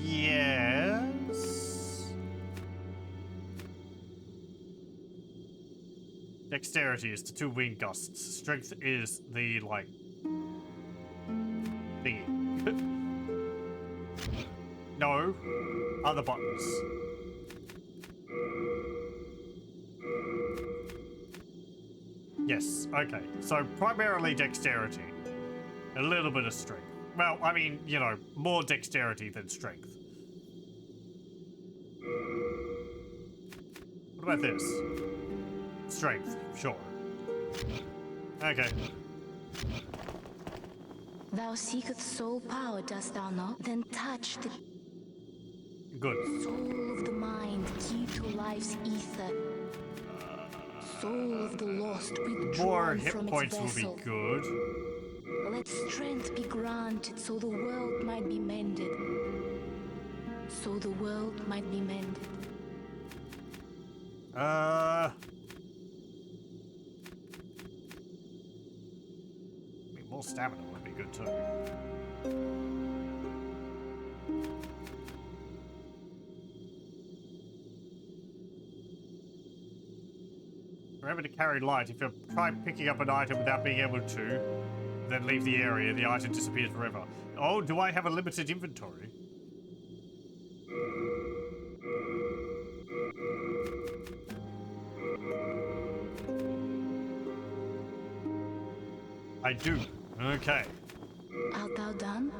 Yes. Dexterity is the 2 wind gusts. Strength is the, like, thingy. No. Other buttons. Yes, okay. So primarily dexterity. A little bit of strength. Well, I mean, you know, more dexterity than strength. What about this? Strength, sure. Okay. Thou seekest soul power, dost thou not? Then touch the Good. soul of the mind, key to life's ether. Soul of the lost, More withdrawn hit from points its will vessel. be good. Let strength be granted so the world might be mended. So the world might be mended. I mean, more stamina would be good too. Remember to carry light. If you try picking up an item without being able to, then leave the area, the item disappears forever. Oh, do I have a limited inventory? I do. Okay. Art thou done?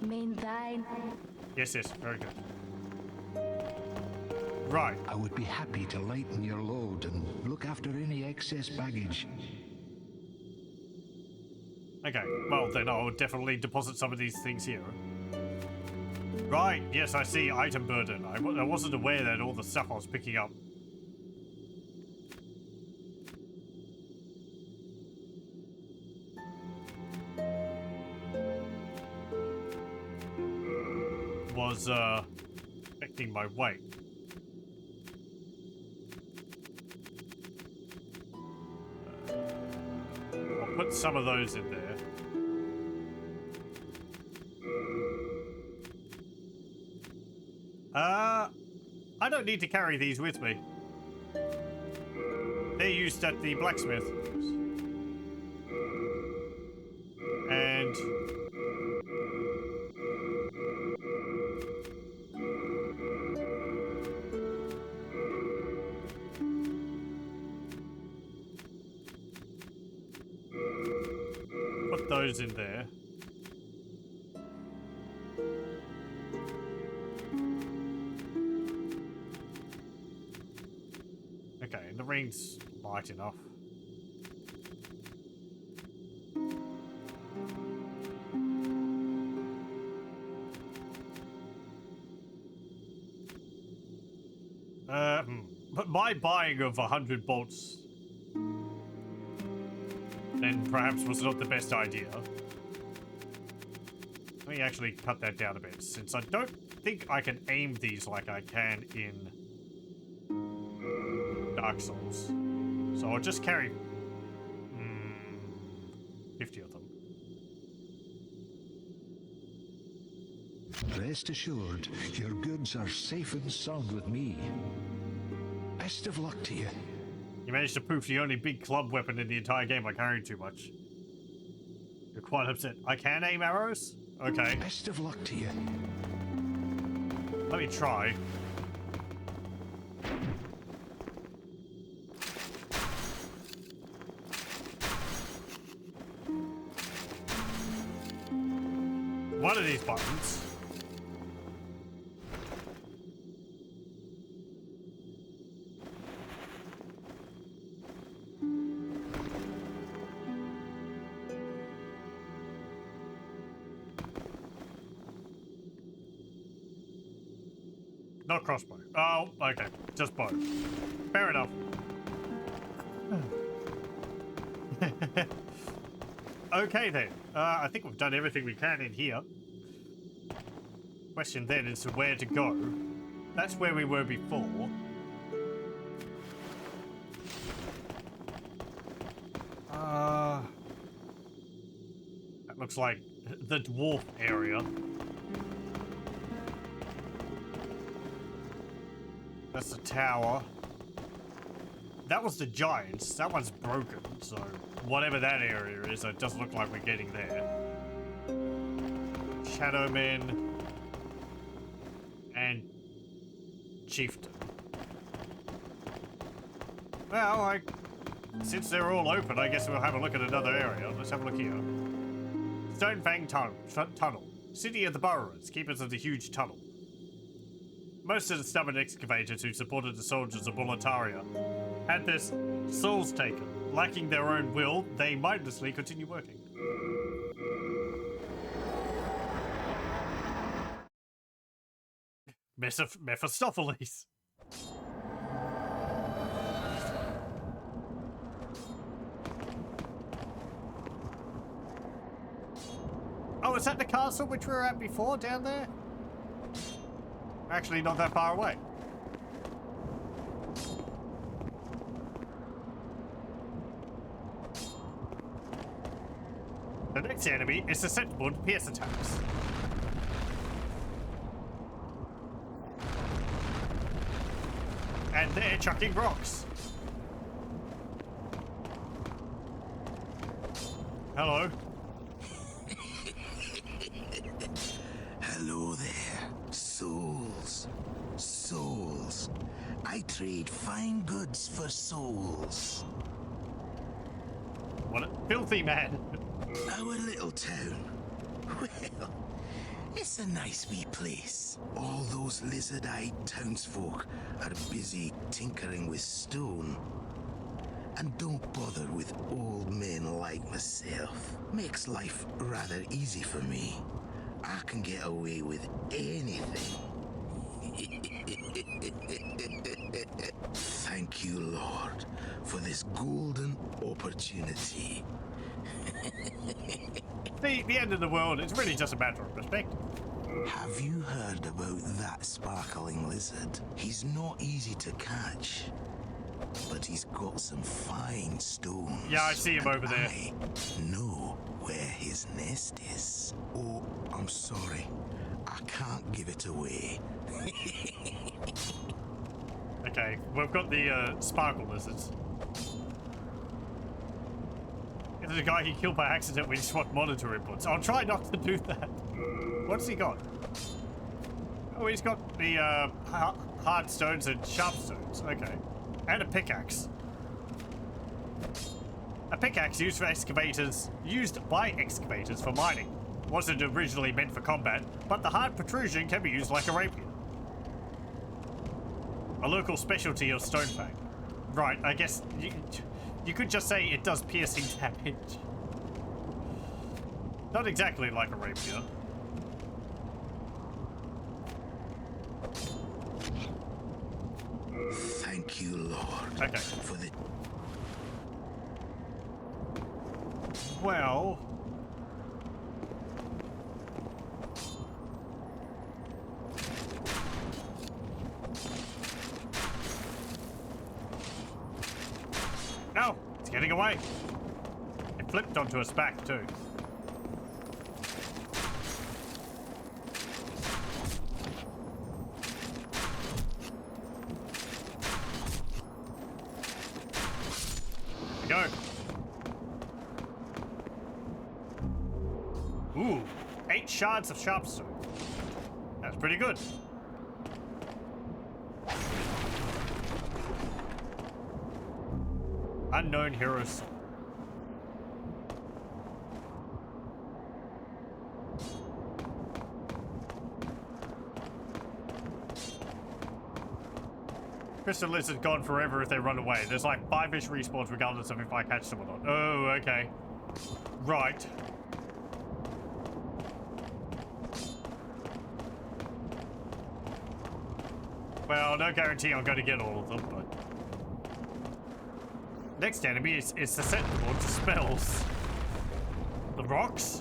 Main thine. Yes, yes, very good. Right. I would be happy to lighten your load and look after any excess baggage. Okay, well then I'll definitely deposit some of these things here. Right, yes, I see item burden. I wasn't aware that all the stuff I was picking up was affecting my weight. I'll put some of those in there. I don't need to carry these with me. They're used at the blacksmith. And put those in there. Okay, and the ring's light enough. But my buying of 100 bolts then perhaps was not the best idea. Let me actually cut that down a bit, since I don't think I can aim these like I can in Dark Souls. So I'll just carry 50 of them. Rest assured, your goods are safe and sound with me. Best of luck to you. You managed to poof the only big club weapon in the entire game by carrying too much. You're quite upset. I can aim arrows? Okay. Best of luck to you. Let me try. One of these buttons. Not crossbow. Oh, okay. Just bow. Fair enough. Okay then. I think we've done everything we can in here. Question then is where to go. That's where we were before. That looks like the dwarf area. That's the tower. That was the giants. That one's broken, so whatever that area is, it doesn't look like we're getting there. Shadowmen and Chieftain. Well, since they're all open, I guess we'll have a look at another area. Let's have a look here. Stonefang Tunnel. City of the Burrowers, keepers of the huge tunnel. Most of the stubborn excavators who supported the soldiers of Boletaria had their souls taken. Lacking their own will, they mindlessly continue working. Mephistopheles. Oh, is that the castle which we were at before, down there? Actually, not that far away. The next enemy is susceptible to pierce attacks. And they're chucking rocks. Hello. Hello there, souls. Souls. I trade fine goods for souls. What a filthy man. Our little town. Well, it's a nice wee place. All those lizard-eyed townsfolk are busy tinkering with stone. And don't bother with old men like myself. Makes life rather easy for me. I can get away with anything. Thank you, Lord, for this golden opportunity. The end of the world, it's really just a matter of perspective. Have you heard about that sparkling lizard? He's not easy to catch, but he's got some fine stones. Yeah, I see him over there. I know where his nest is. Oh, I'm sorry. I can't give it away. Okay, we've got the sparkle lizards. There's a guy he killed by accident when he swapped monitor inputs. I'll try not to do that. What's he got? Oh, he's got the hard stones and sharp stones. Okay. And a pickaxe. A pickaxe used by excavators for mining. Wasn't originally meant for combat, but the hard protrusion can be used like a rapier. A local specialty of Stonefang. Right, I guess you could just say it does piercing damage. Not exactly like a rapier. Okay. For the Well... No! It's getting away! It flipped onto its back, too. Go! Ooh! 8 shards of sharpstone. That's pretty good. Unknown heroes. Crystal Lizard's gone forever if they run away. There's like 5-ish respawns regardless of if I catch them or not. Oh, okay. Right. Well, no guarantee I'm going to get all of them, but... Next enemy is susceptible to spells. The rocks?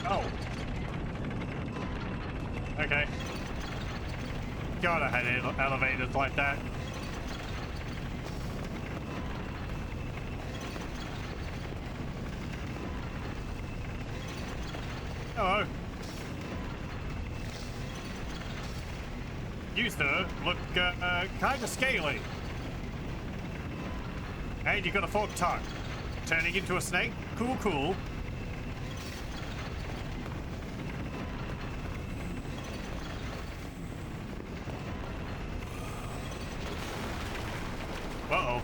Oh. Okay. God, I hate elevators like that. Hello. You, sir, look kind of scaly. And you got a forked tongue. Turning into a snake? Cool, cool. Uh-oh.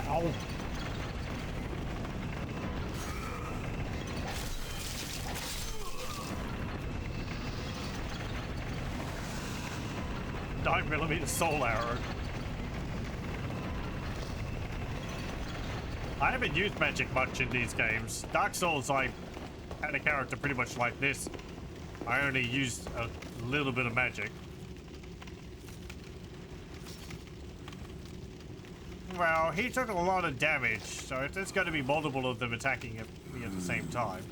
Ow. $9mm soul arrow. I haven't used magic much in these games. Dark Souls, I had a character pretty much like this. I only used a little bit of magic. Well, he took a lot of damage, so if there's going to be multiple of them attacking me at the same time.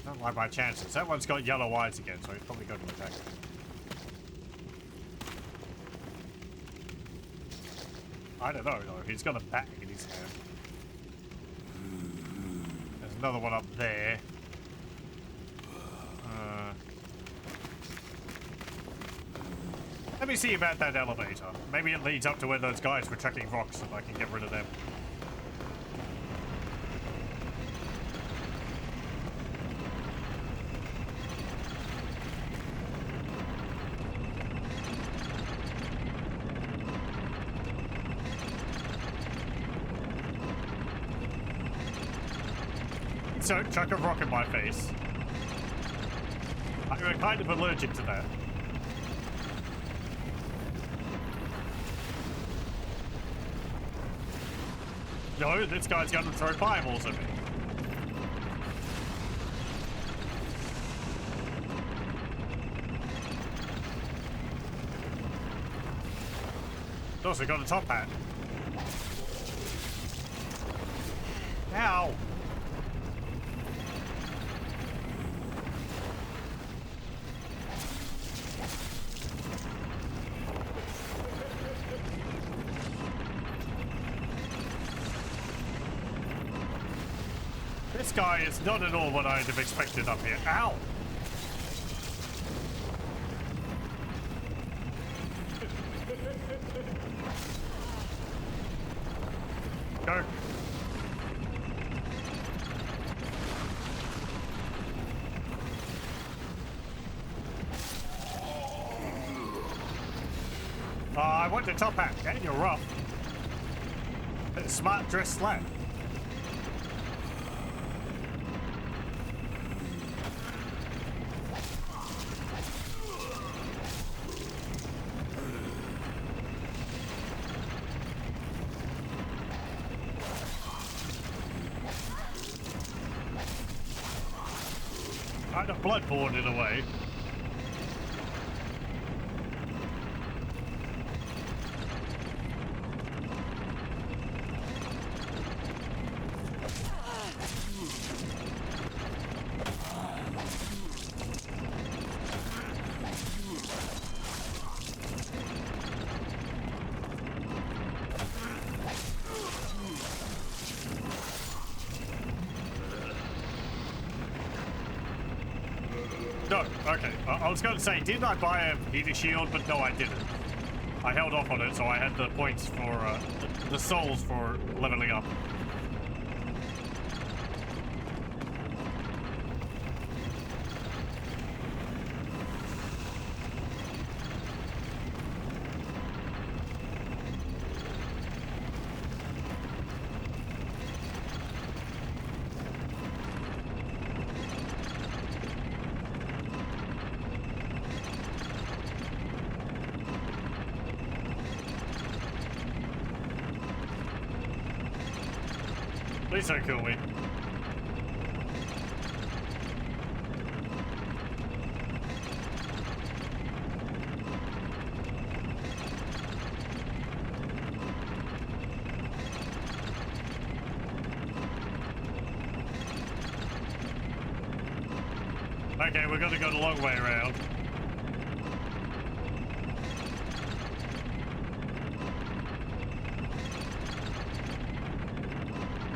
Don't like my chances. That one's got yellow eyes again, so he's probably going to attack me. I don't know, though. He's got a bat in his hand. There's another one up there. Let me see about that elevator. Maybe it leads up to where those guys were chucking rocks and I can get rid of them. So, chuck a rock in my face. I'm kind of allergic to that. No, this guy's gonna throw fireballs at me. Also got a top hat. Ow! This guy is not at all what I'd have expected up here. Ow! Go. I want the top hat. And you're rough. Smart dressed lad. Kind of bloodborne in a way. No, okay. I was going to say, didn't I buy a heater shield? But no, I didn't. I held off on it, so I had the points for, the souls for leveling up. Please don't kill me. Okay, we're gonna go the long way around.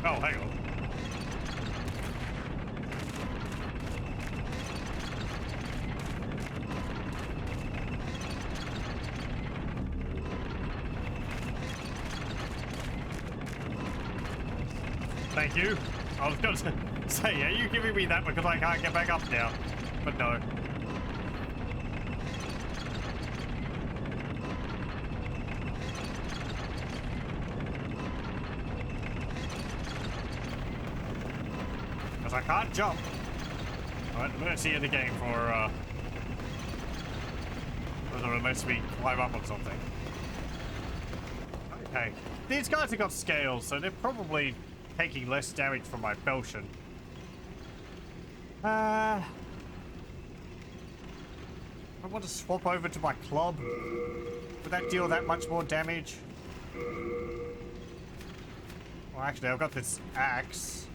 Oh, hang on. Thank you. I was going to say, are you giving me that because I can't get back up now? But no. I can't jump. Alright, I'm gonna see in the game for whether it lets me climb up on something. Okay. These guys have got scales, so they're probably taking less damage from my Belchen. I want to swap over to my club. Would that deal that much more damage? Well, actually, I've got this axe.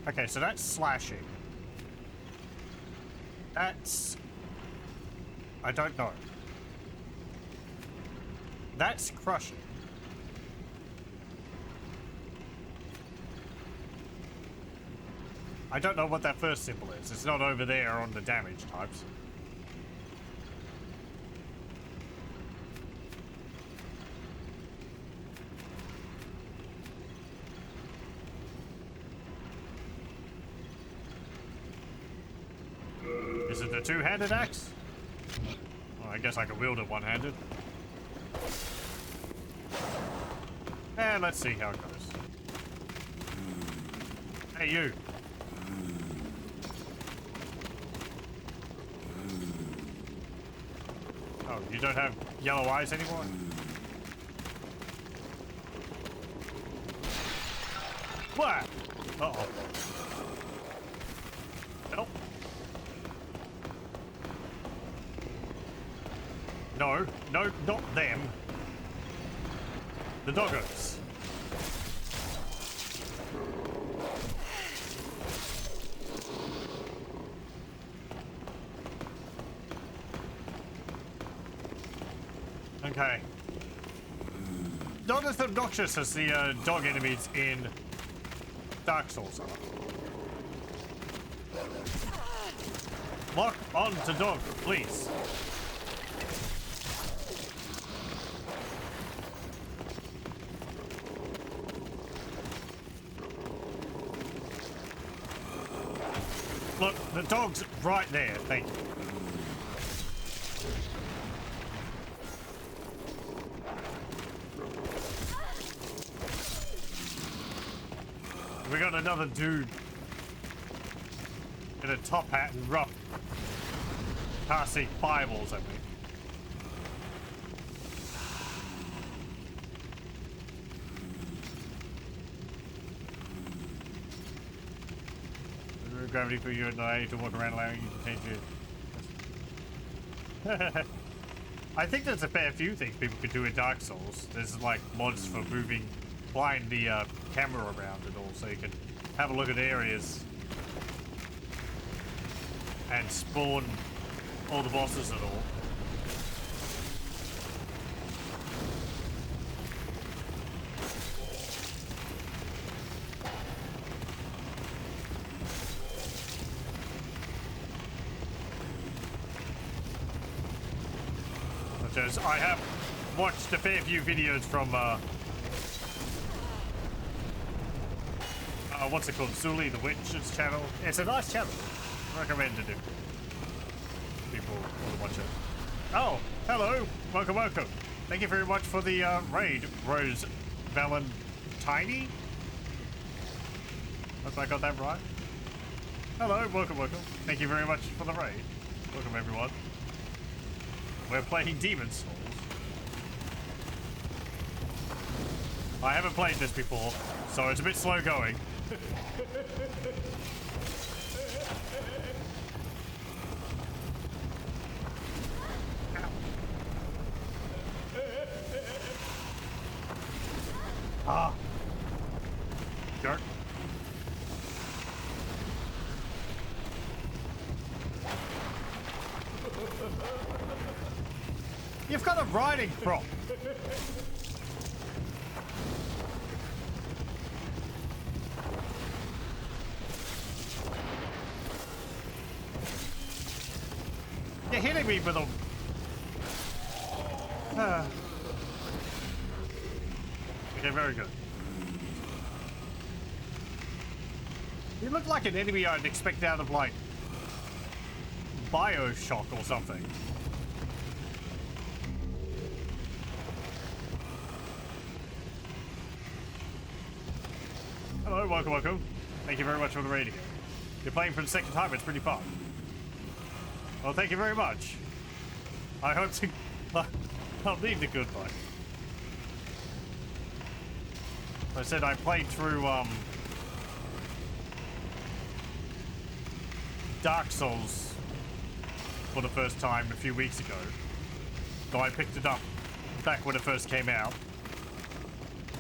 Okay, so that's slashing. That's... I don't know. That's crushing. I don't know what that first symbol is. It's not over there on the damage types. Is it the two-handed axe? Well, I guess I can wield it one-handed. And let's see how it goes. Hey, you. Oh, you don't have yellow eyes anymore? What? Uh-oh. Nope. No, no, not them. The doggos. Okay. Not as obnoxious as the dog enemies in Dark Souls are. Lock on to dog, please. Look, the dog's right there, thank you. We got another dude in a top hat and rough casting fireballs at me. Gravity for you and I to walk around, allowing you to change your... I think there's a fair few things people could do in Dark Souls. There's like mods for moving, flying the camera around and all, so you can have a look at areas and spawn all the bosses and all. I have watched a fair few videos from what's it called? Sully the Witch's channel. It's a nice channel. Recommended it. People want to watch it. Oh, hello. Welcome, welcome. Thank you very much for the raid, Rose Valentini. Hope I got that right. Hello, welcome, welcome. Thank you very much for the raid. Welcome, everyone. We're playing Demon Souls. I haven't played this before, so it's a bit slow going. Ah. Jerk. You've got a riding prop. You're hitting me with a... Okay, very good. You look like an enemy I'd expect out of, like, Bioshock or something. Hello, welcome, welcome. Thank you very much for the raid again. You're playing for the second time, it's pretty fun. Well, thank you very much. I hope to... I'll leave the goodbye. I said I played through, Dark Souls for the first time a few weeks ago. So I picked it up back when it first came out.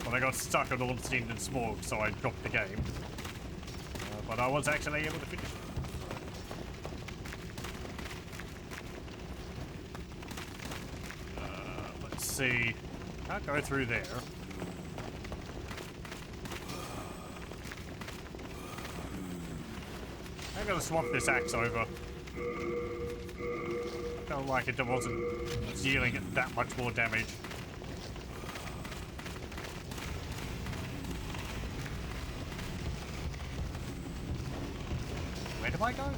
But I got stuck on Ornstein and Smog, so I dropped the game. But I was actually able to finish it. Let's see. Can't go through there. I'm gonna swap this axe over. Don't like it wasn't dealing it that much more damage. Where do I go?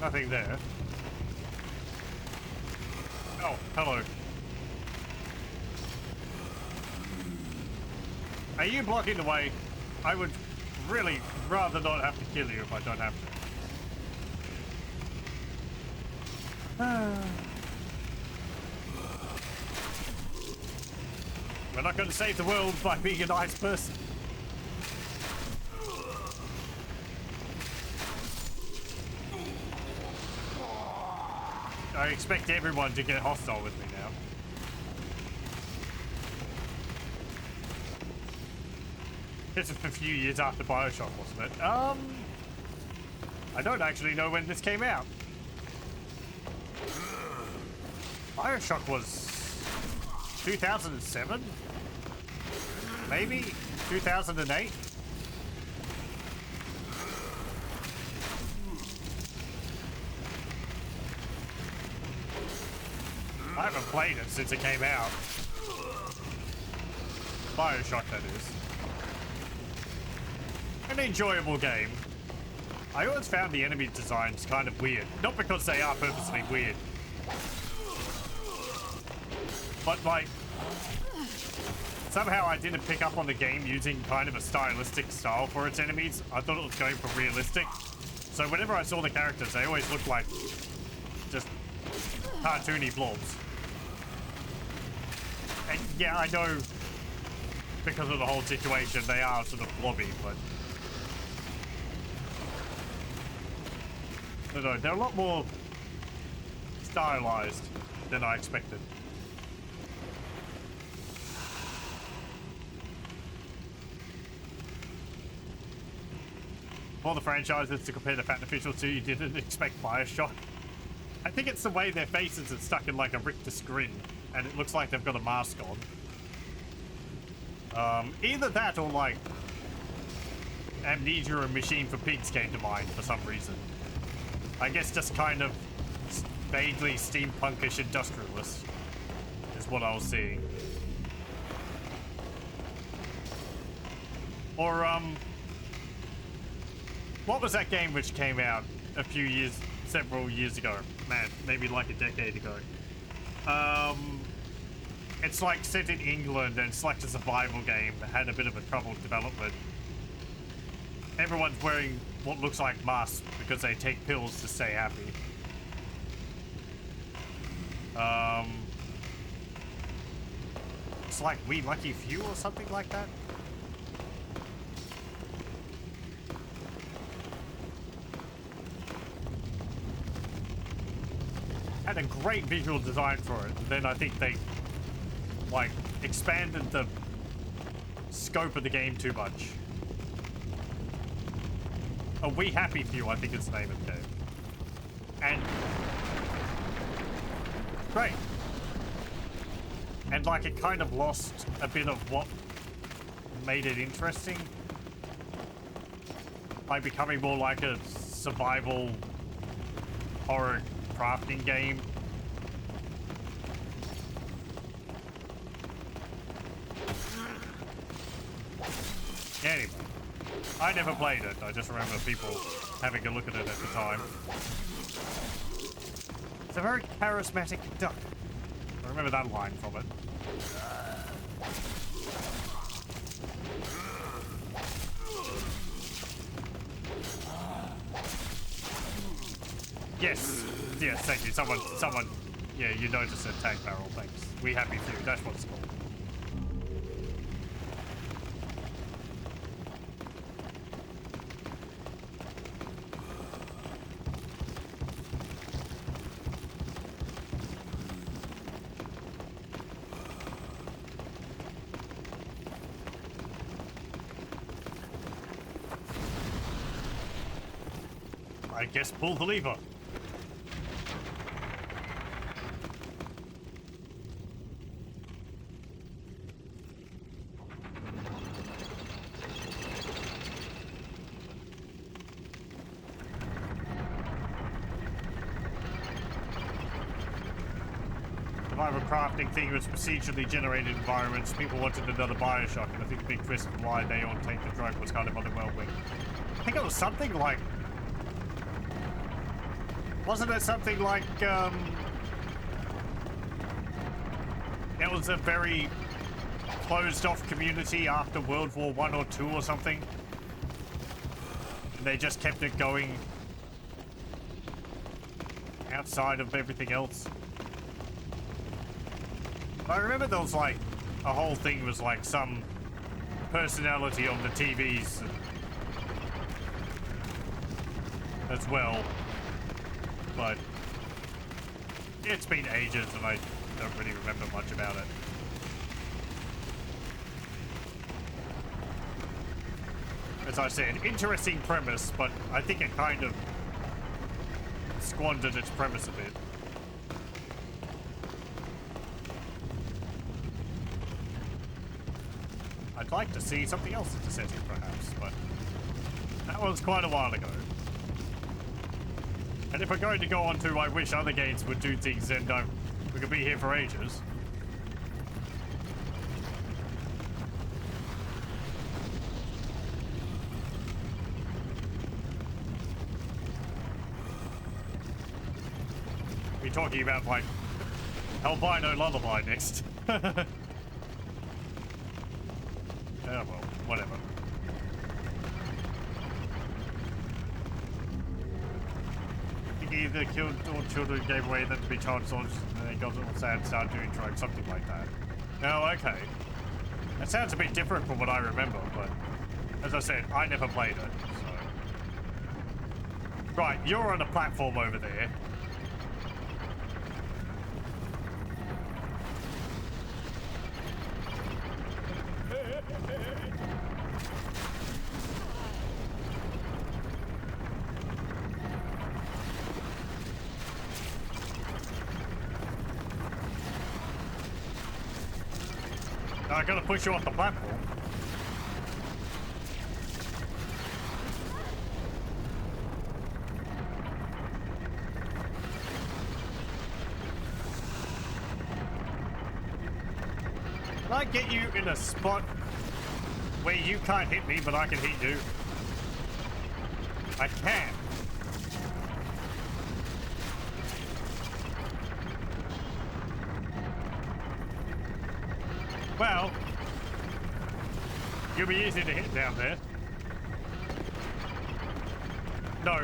Nothing there. Oh, hello. Are you blocking the way? I would really rather not have to kill you if I don't have to. We're not going to save the world by being a nice person. I expect everyone to get hostile with me now. This is a few years after BioShock, wasn't it? I don't actually know when this came out. BioShock was 2007? Maybe? 2008? I haven't played it since it came out. BioShock, that is. An enjoyable game. I always found the enemy designs kind of weird. Not because they are purposely weird. But, like, somehow I didn't pick up on the game using kind of a stylistic style for its enemies. I thought it was going for realistic. So whenever I saw the characters, they always looked like just cartoony blobs. And yeah, I know because of the whole situation, they are sort of blobby, but... No, they're a lot more stylized than I expected. For the franchises to compare the Fat Officials to, you didn't expect BioShock. I think it's the way their faces are stuck in like a rictus grin, and it looks like they've got a mask on. Either that or like Amnesia and Machine for Pigs came to mind for some reason. I guess just kind of vaguely steampunkish industrialist is what I was seeing. Or, what was that game which came out a few years, several years ago? Man, maybe like a decade ago. It's like set in England and it's like a survival game that had a bit of a troubled development. Everyone's wearing what looks like masks because they take pills to stay happy. It's like We Lucky Few or something like that. Had a great visual design for it, and then I think they like expanded the scope of the game too much. A We Happy Few, I think is the name of the game. And great. And like it kind of lost a bit of what made it interesting by becoming more like a survival horror crafting game. Anyway, I never played it. I just remember people having a look at it at the time. It's a very charismatic duck. I remember that line from it. Yes, yes, thank you. Someone, yeah, you noticed a tank barrel, thanks. We Happy Few, that's what it's called. I guess pull the lever. Survival crafting thing was procedurally generated environments. People wanted another BioShock, and I think the big twist of why they all take the drug was kind of underwhelming. I think it was something like... Wasn't it something like, it was a very closed-off community after World War I or II or something? They just kept it going outside of everything else. I remember there was like a whole thing was like some personality on the TVs as well, but it's been ages and I don't really remember much about it. As I said, interesting premise, but I think it kind of squandered its premise a bit. I'd like to see something else in the setting, perhaps, but that was quite a while ago. And if we're going to go on to I wish other games would do things, then we could be here for ages. We're talking about like Albino Lullaby next. Oh well, whatever. I think he either killed all children, gave away them to be child soldiers, and then got all sad and started doing drugs, something like that. Oh, okay. That sounds a bit different from what I remember, but as I said, I never played it, so. Right, you're on a platform over there. I gotta push you off the platform. Can I get you in a spot where you can't hit me, but I can hit you? I can. Well, you'll be easy to hit down there. No.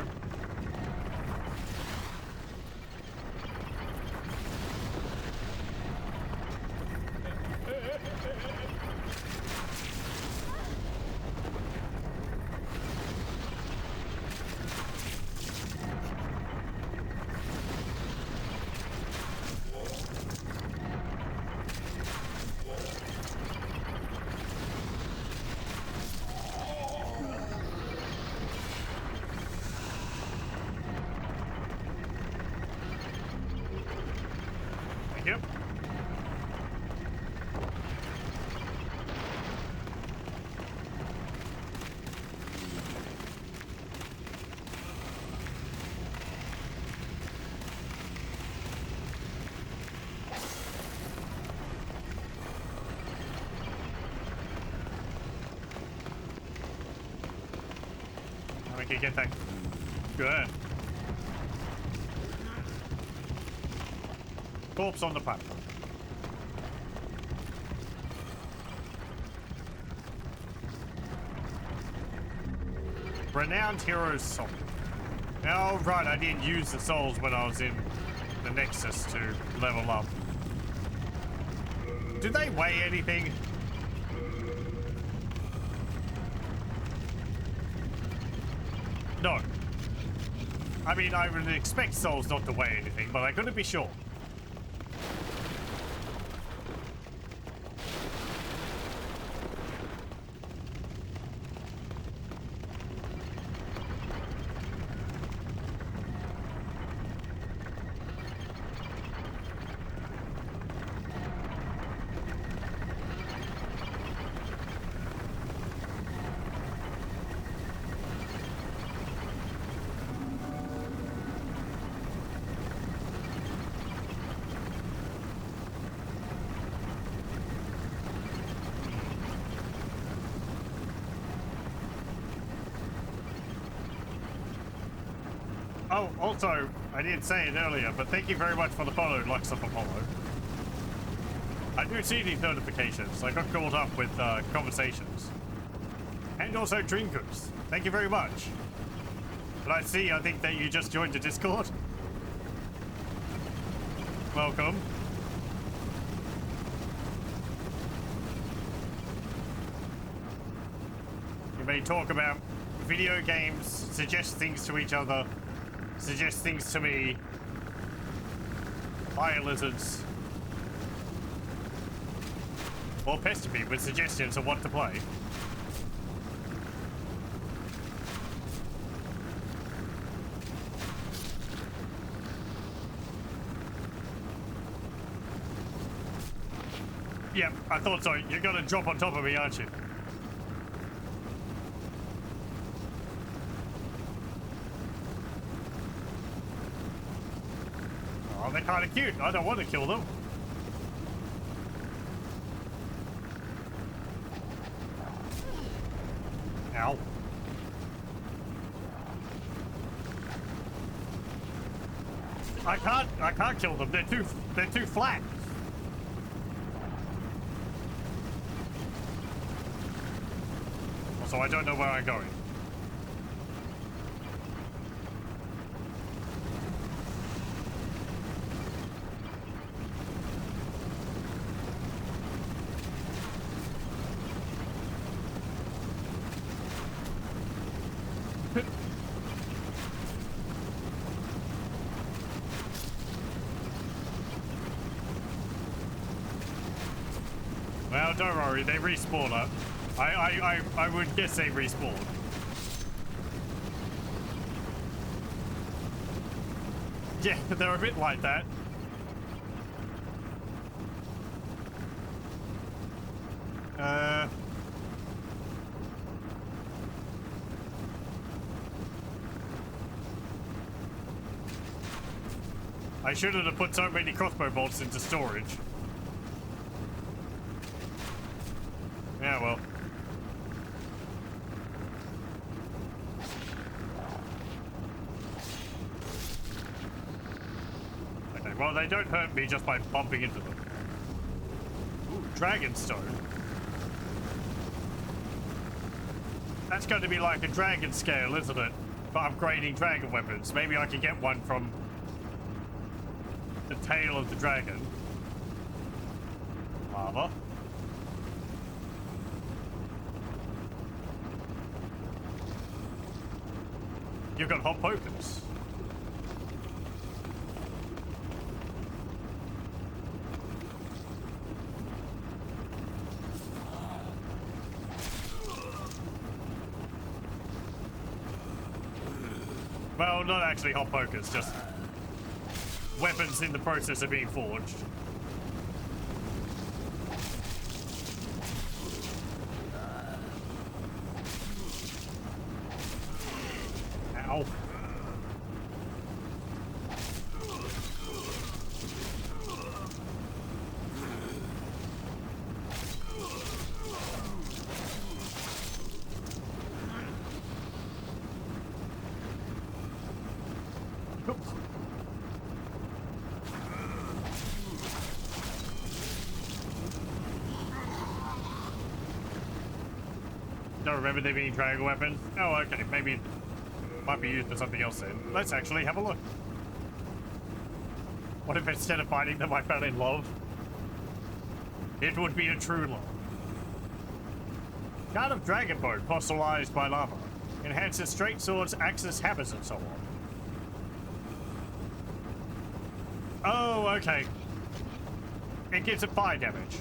Yep. We can get that. Good. Corpse on the platform. Renowned Heroes Soul. Oh, right, I didn't use the souls when I was in the Nexus to level up. Do they weigh anything? No. I mean, I would expect souls not to weigh anything, but I couldn't be sure. Oh, also, I didn't say it earlier, but thank you very much for the follow, Lux of Apollo. I do see these notifications. I got caught up with conversations. And also Dreamcooks. Thank you very much. But I think that you just joined the Discord. Welcome. You may talk about video games, suggest things to each other, suggest things to me. Fire lizards. Or pester me with suggestions of what to play. Yeah, I thought so. You're gonna drop on top of me, aren't you? Oh, they're kind of cute. I don't want to kill them. Ow. I can't kill them. They're too flat. So I don't know where I'm going. Well, don't worry, they respawn up. I would guess they respawn. Yeah, they're a bit like that. I shouldn't have put so many crossbow bolts into storage. Yeah, well. Okay, well, they don't hurt me just by bumping into them. Ooh, Dragonstone. That's going to be like a dragon scale, isn't it? For upgrading dragon weapons. Maybe I could get one from the tail of the dragon. Lava. You've got hot pokers. Well, not actually hot pokers, just weapons in the process of being forged. Ow. Don't remember there being dragon weapons. Oh, okay, maybe might be used for something else then. Let's actually have a look. What if instead of fighting them I fell in love? It would be a true love. Card of Dragon Bone, fossilized by lava. Enhances straight swords, axes, hammers, and so on. Oh, okay. It gives it fire damage.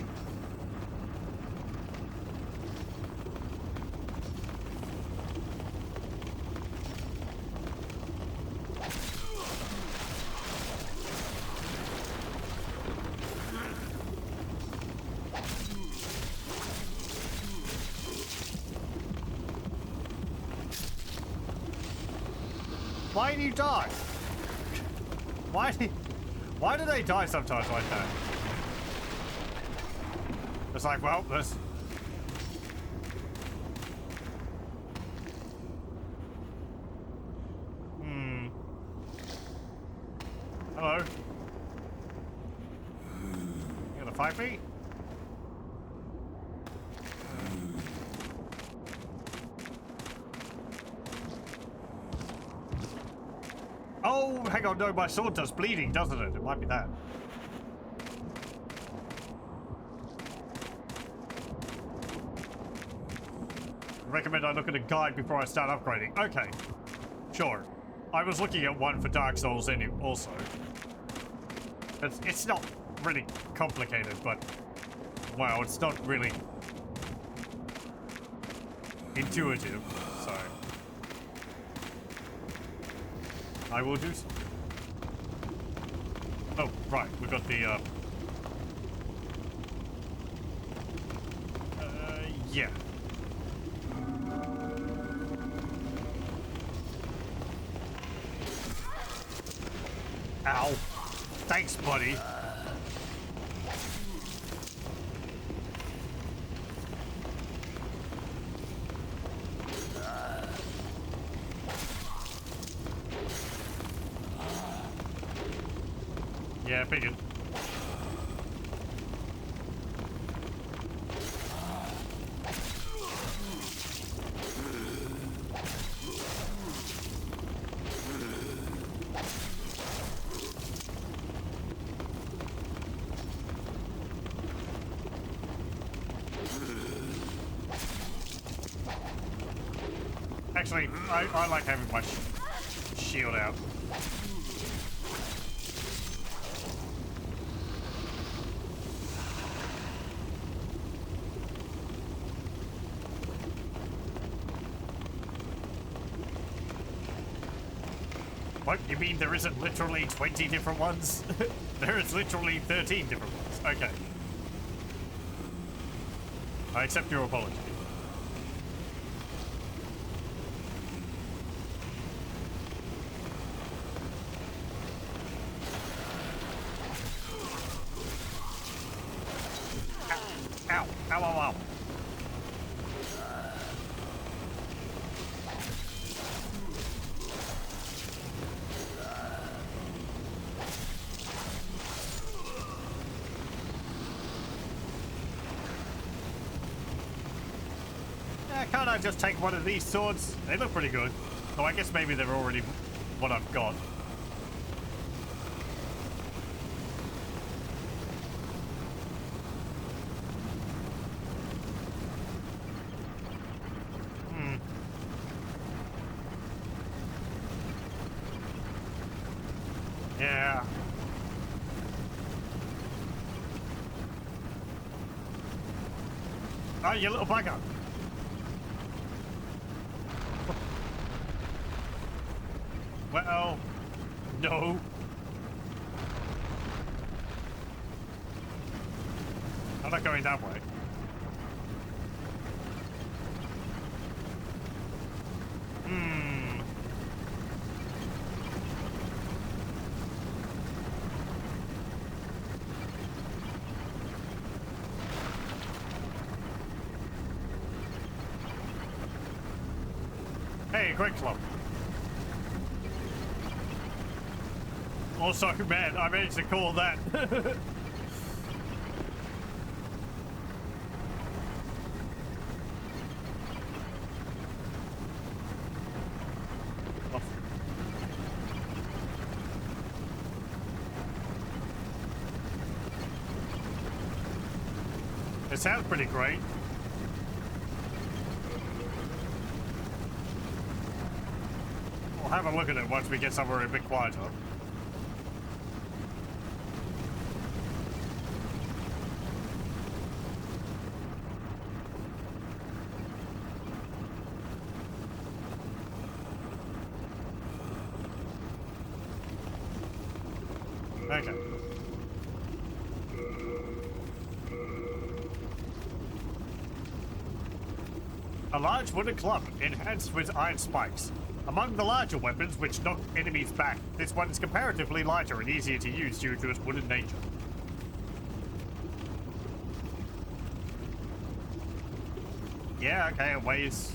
Why do you die? Why do they die sometimes like that? It's like, well, this. Hello. You gonna fight me? Oh, hang on, no, my sword does bleeding, doesn't it? It might be that. I recommend I look at a guide before I start upgrading. Okay, sure. I was looking at one for Dark Souls anyway, also. It's not really complicated, but... Wow, it's not really... intuitive, so... I will do so. Oh, right, we got the, yeah. Ow. Thanks, buddy. Yeah, figured. Actually, I like having my shield out. What? You mean there isn't literally 20 different ones? There is literally 13 different ones. Okay. I accept your apology. Ow. Ow, ow, ow. Can't I just take one of these swords? They look pretty good. Oh, I guess maybe they're already what I've got. Yeah. Oh, you little bugger. Well, no. I'm not going that way. Hey, great club. Also, man, I managed to call that. It sounds pretty great. We'll have a look at it once we get somewhere a bit quieter. Okay. A large wooden club, enhanced with iron spikes. Among the larger weapons which knock enemies back, this one is comparatively lighter and easier to use due to its wooden nature. Yeah, okay, it weighs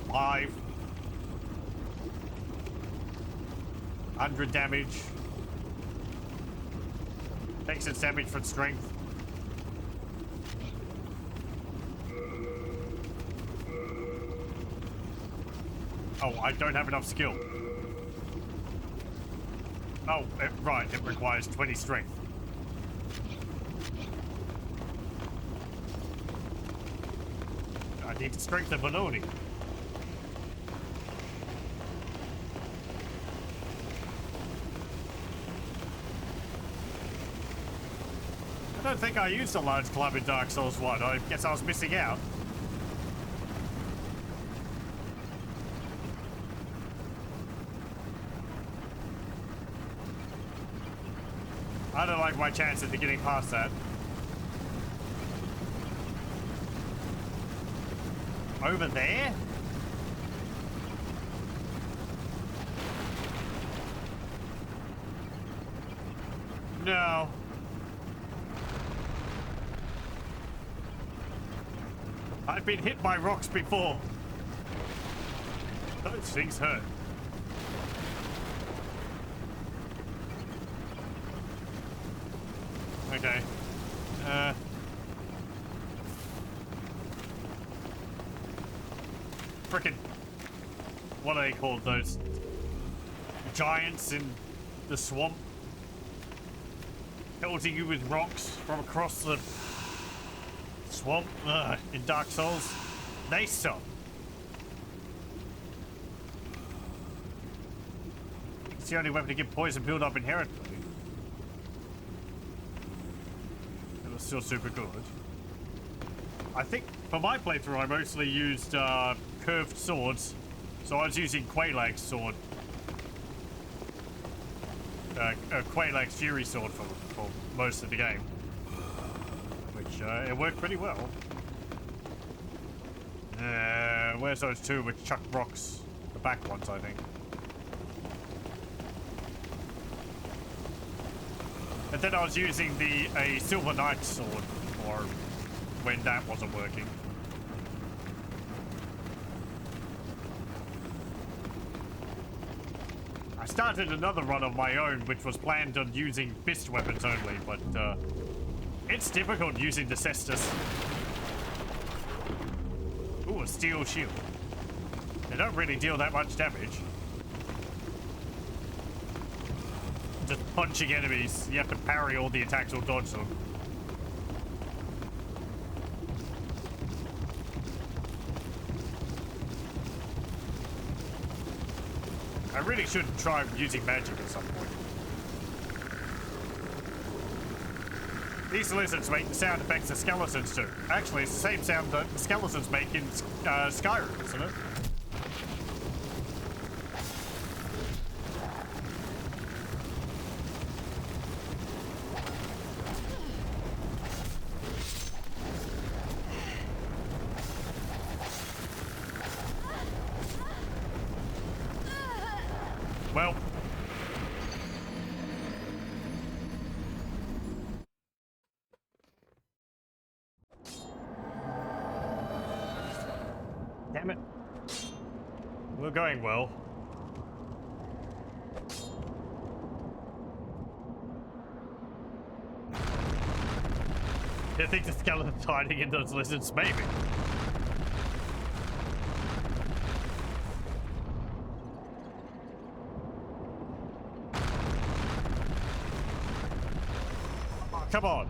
500 damage. Takes its damage for strength. Oh, I don't have enough skill. Oh, right, it requires 20 strength. I need to strengthen Benoni. I don't think I used a large club in Dark Souls 1. I guess I was missing out. I don't like my chances of getting past that. Over there? No. I've been hit by rocks before. Those things hurt. Okay. Frickin'. What are they called? Those giants in the swamp? Pelting you with rocks from across the swamp in Dark Souls. They suck. It's the only weapon to get poison build up inherently. It was still super good. I think for my playthrough I mostly used curved swords. So I was using Quaylag's sword. Quaylag's Fury sword for most of the game. Which, it worked pretty well. Where's those two which chuck rocks? The back ones, I think. And then I was using a Silver Knight sword for when that wasn't working. I started another run of my own, which was planned on using fist weapons only, but it's difficult using the cestus. Ooh, a steel shield. They don't really deal that much damage. Just punching enemies, you have to parry all the attacks or dodge them. I really should try using magic at some point. These lizards make the sound effects the skeletons do. Actually, it's the same sound that the skeletons make in Skyrim, isn't it? Well, damn it. We're going well. Do you think the skeleton's hiding in those lizards? Maybe. Come on.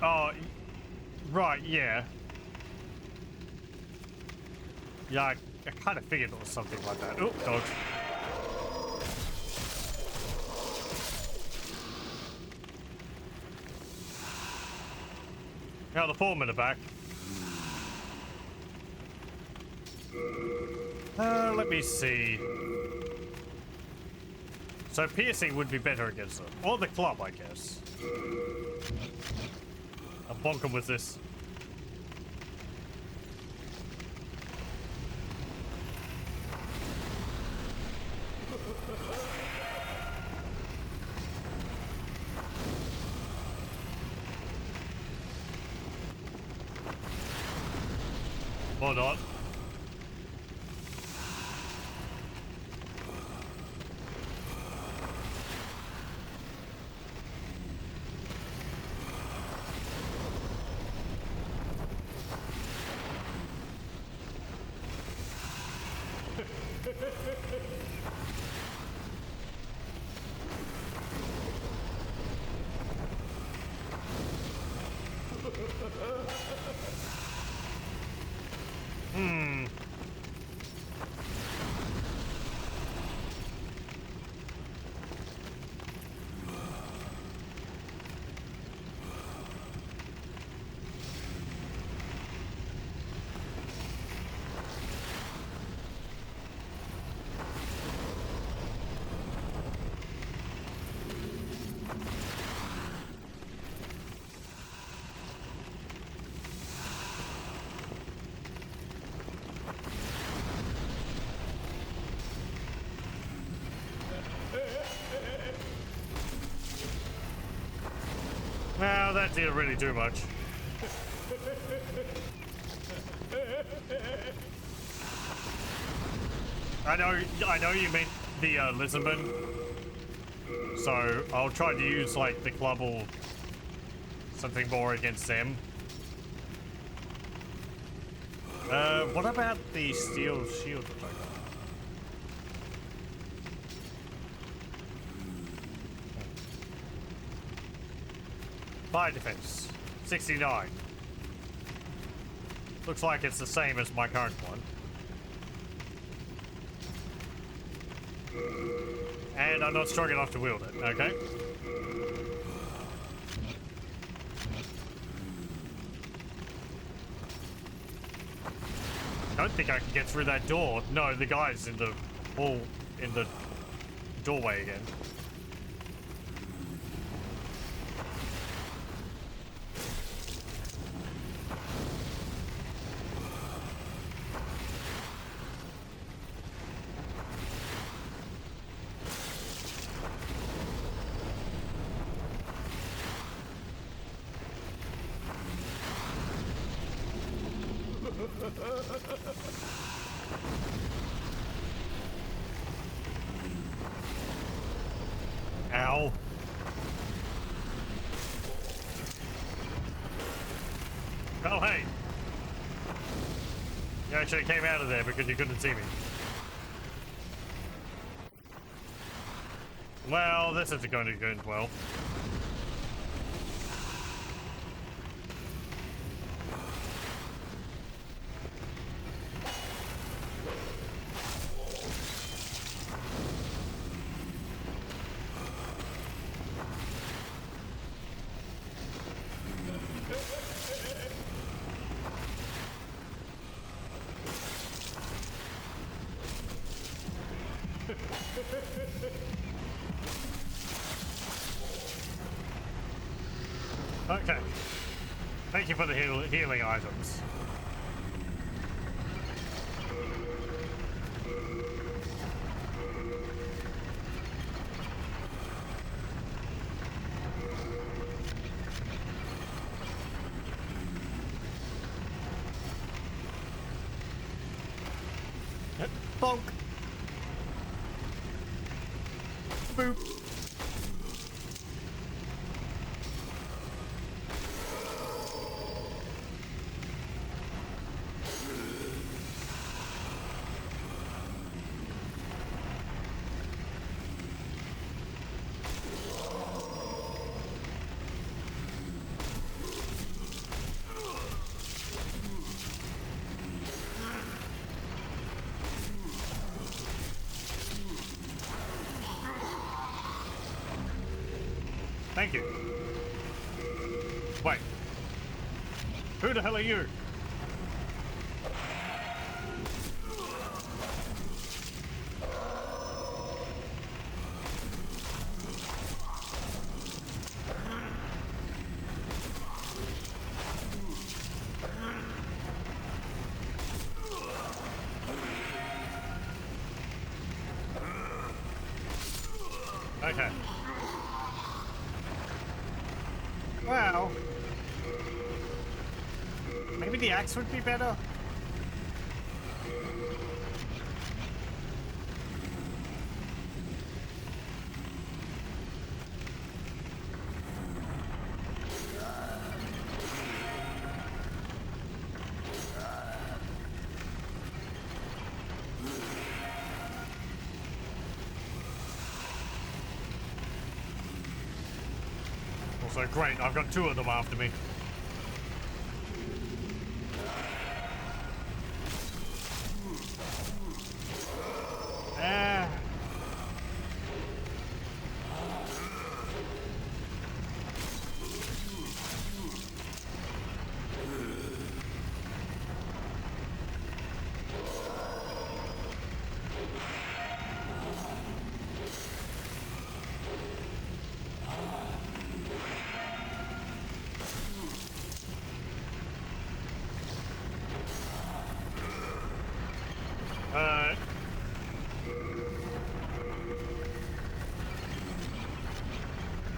Oh, right, yeah. Yeah, I kind of figured it was something like that. Oh, dodge. Now the foremen are back. Let me see. So piercing would be better against them. Or the club, I guess. I'll bonk him with this. Or not. Well, that didn't really do much. I know you meant the Lisbon, so I'll try to use like the club or something more against them. What about the steel shield attacker? Fire defense, 69. Looks like it's the same as my current one. And I'm not strong enough to wield it, okay? I don't think I can get through that door. No, the guy's in the hall, in the doorway again. Ow. Oh, hey. You actually came out of there because you couldn't see me. Well, this isn't going to go well. Okay. Thank you for the healing items. Bonk. Boop. Thank you. Wait. Who the hell are you? Okay. Well, maybe the axe would be better. Also, great, I've got two of them after me. Ah.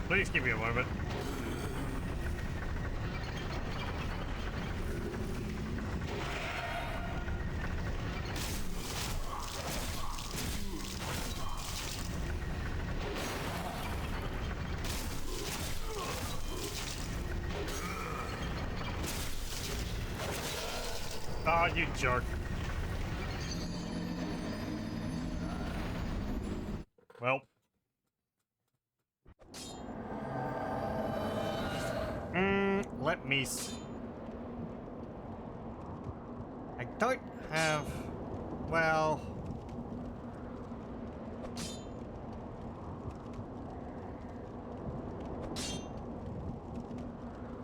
Please give me a moment. Ah, you jerk. Well. Let me see. I don't have... Well...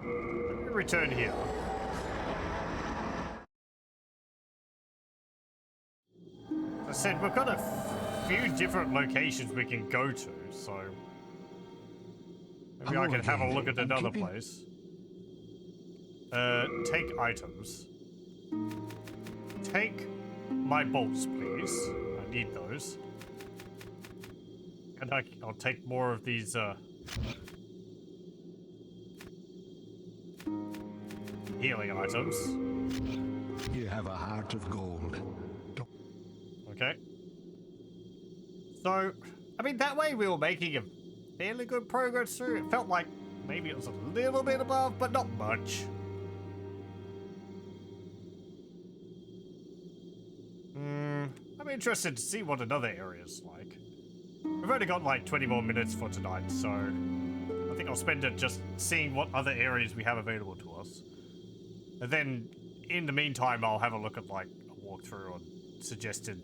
Let me return here. As I said, we've got a few different locations we can go to, so... Maybe I can have a look at another place. Take items. Take my bolts, please. I need those. And I'll take more of these, healing items. You have a heart of gold. Okay. So, I mean, that way we were making a fairly good progress through. It felt like maybe it was a little bit above, but not much. I'm interested to see what another area's like. We've only got like 20 more minutes for tonight, so I think I'll spend it just seeing what other areas we have available to us. And then, in the meantime, I'll have a look at like a walkthrough or suggested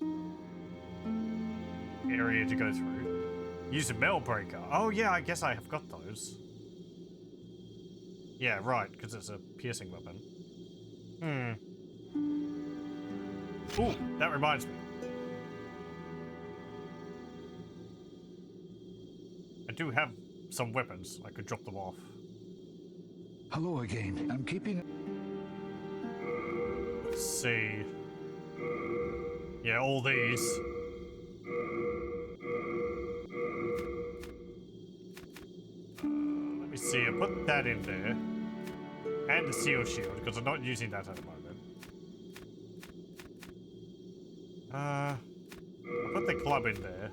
area to go through. Use a metal breaker. Oh yeah, I guess I have got those. Yeah, right, because it's a piercing weapon. Ooh, that reminds me. I do have some weapons. I could drop them off. Hello again. I'm keeping... Let's see. Yeah, all these. Let me see. I put that in there. And the seal shield, because I'm not using that at the moment. I put the club in there.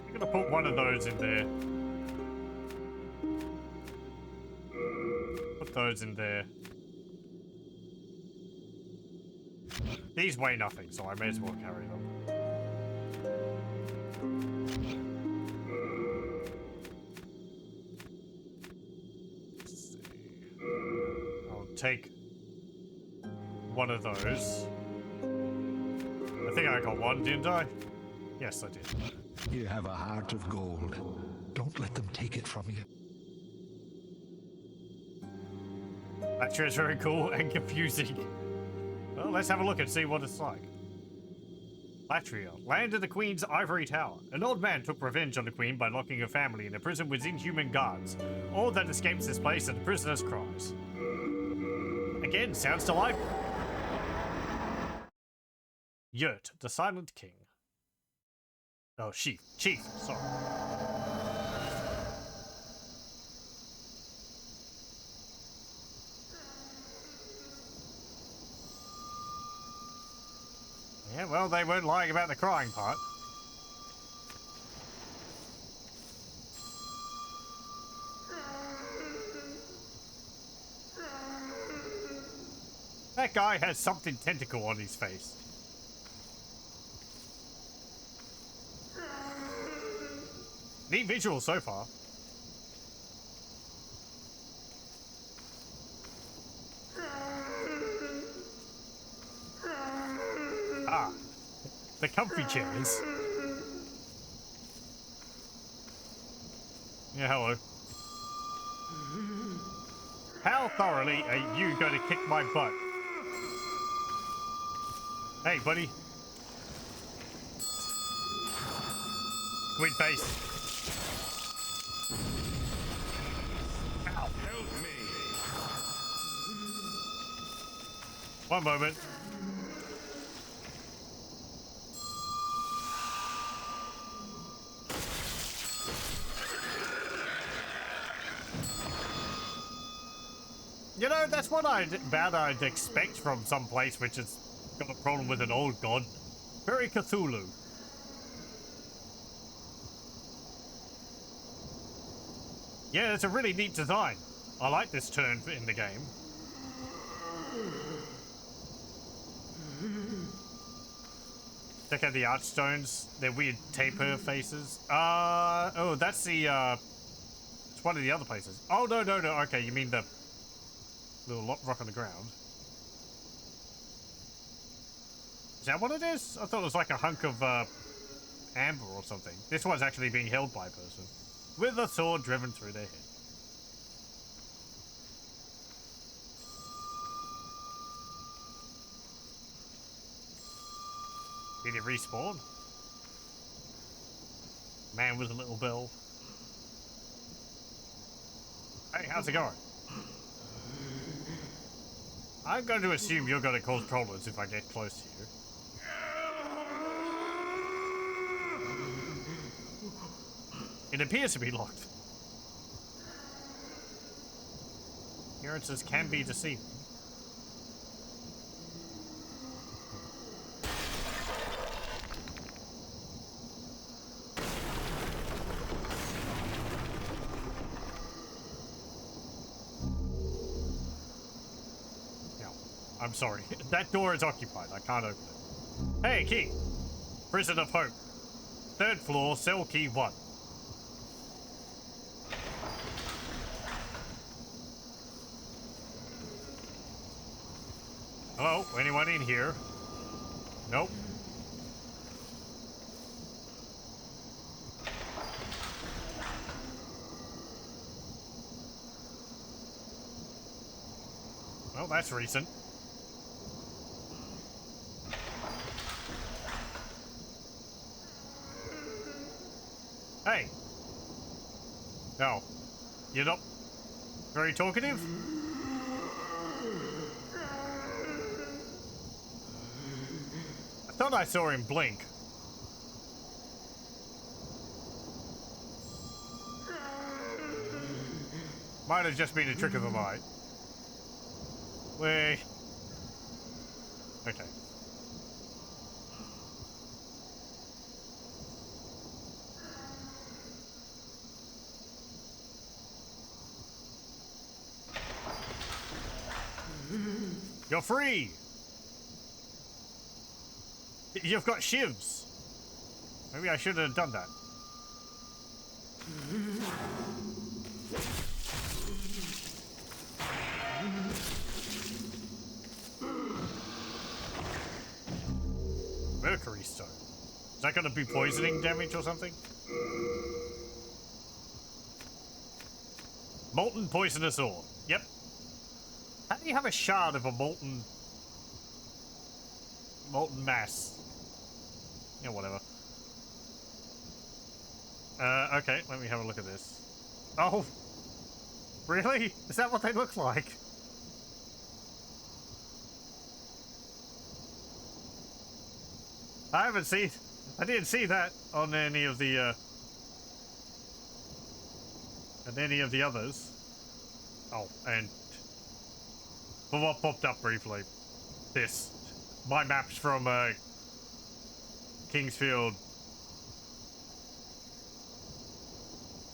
I'm gonna put one of those in there. Put those in there. These weigh nothing, so I may as well carry them. Let's see. I'll take one of those. I think I got one, didn't I? Yes, I did. You have a heart of gold. Don't let them take it from you. That sure is very cool and confusing. Well, let's have a look and see what it's like. Latria, land of the Queen's ivory tower. An old man took revenge on the Queen by locking her family in a prison with inhuman guards. All that escapes this place are the prisoners' cries. Again, sounds delightful. Yurt, the Silent King. Oh, Chief, sorry. Yeah, well, they weren't lying about the crying part. That guy has something tentacle on his face. Neat visual so far. Ah, the comfy chairs. Yeah, hello. How thoroughly are you going to kick my butt? Hey, buddy. Squid face. Ow. Help me. One moment. You know, that's what I'd expect from some place which has got a problem with an old god. Very Cthulhu. Yeah, it's a really neat design. I like this turn in the game. Check out the archstones. They're weird taper faces. Oh, that's the, it's one of the other places. Oh, no. Okay, you mean the little rock on the ground. Is that what it is? I thought it was like a hunk of, amber or something. This one's actually being held by a person. With a sword driven through their head. Did it respawn? Man with a little bell. Hey, how's it going? I'm going to assume you're going to cause problems if I get close to you. It appears to be locked. Appearances can be deceiving. I'm sorry. That door is occupied. I can't open it. Hey, key. Prison of Hope. 3rd floor, cell key 1. Hello? Anyone in here? Nope. Well, that's recent. Hey. No. You're not very talkative? I thought I saw him blink. Might have just been a trick of the light. Wait. Okay. You're free! You've got shivs! Maybe I should have done that. mercury stone. Is that going to be poisoning damage or something? Molten poisonous ore. Yep. How do you have a shard of a molten mass? Yeah, whatever. Okay, let me have a look at this. Oh! Really? Is that what they look like? I didn't see that on any of the, others. Oh, and for what popped up briefly, my maps from, Kingsfield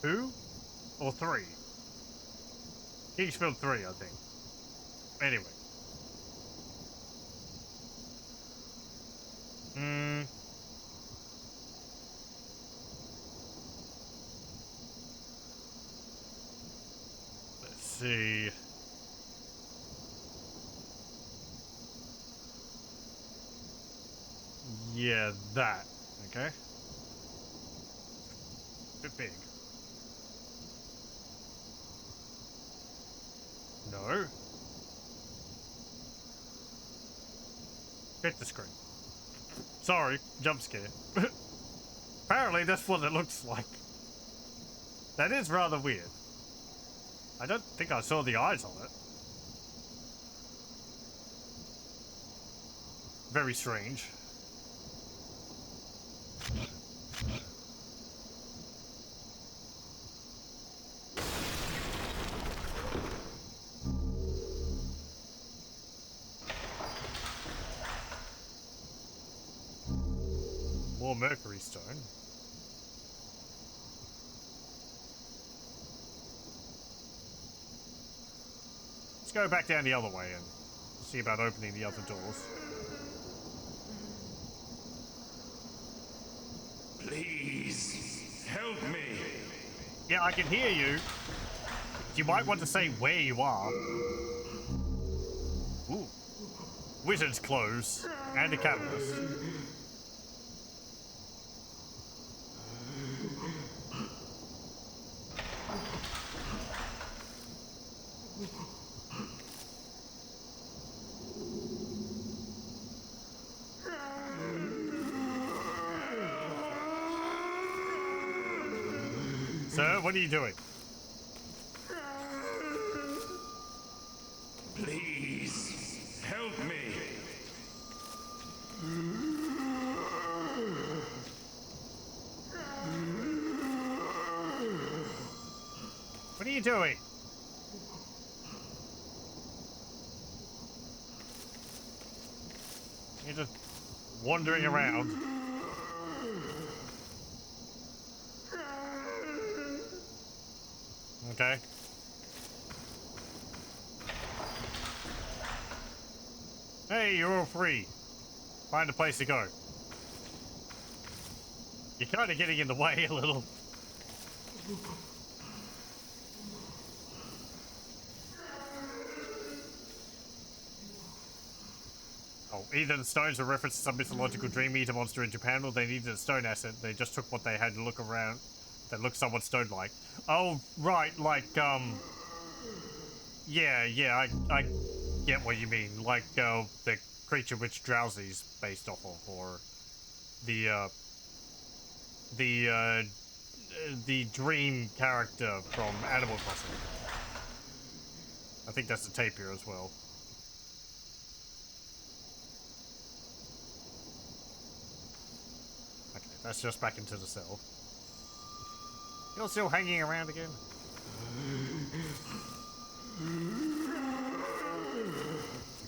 2 or 3? Kingsfield 3, I think. Anyway. Let's see. Yeah, that. Okay. Bit big. No. Hit the screen. Sorry, jump scare. Apparently that's what it looks like. That is rather weird. I don't think I saw the eyes on it. Very strange. More mercury stone. Let's go back down the other way and see about opening the other doors. Please, help me. Yeah, I can hear you. You might want to say where you are. Ooh. Wizard's clothes and a catalyst. Sir, what are you doing? Please, help me. What are you doing? You're just wandering around. Okay. Hey, you're all free. Find a place to go. You're kind of getting in the way a little. Oh, either the stones are reference to some mythological dream eater monster in Japan, or they needed a stone asset. They just took what they had to look around that looked somewhat stone-like. Oh, right, like, yeah, I get what you mean. Like, the creature which Drowsy's based off of, or the dream character from Animal Crossing. I think that's the tapir as well. Okay, that's just back into the cell. You're still hanging around again?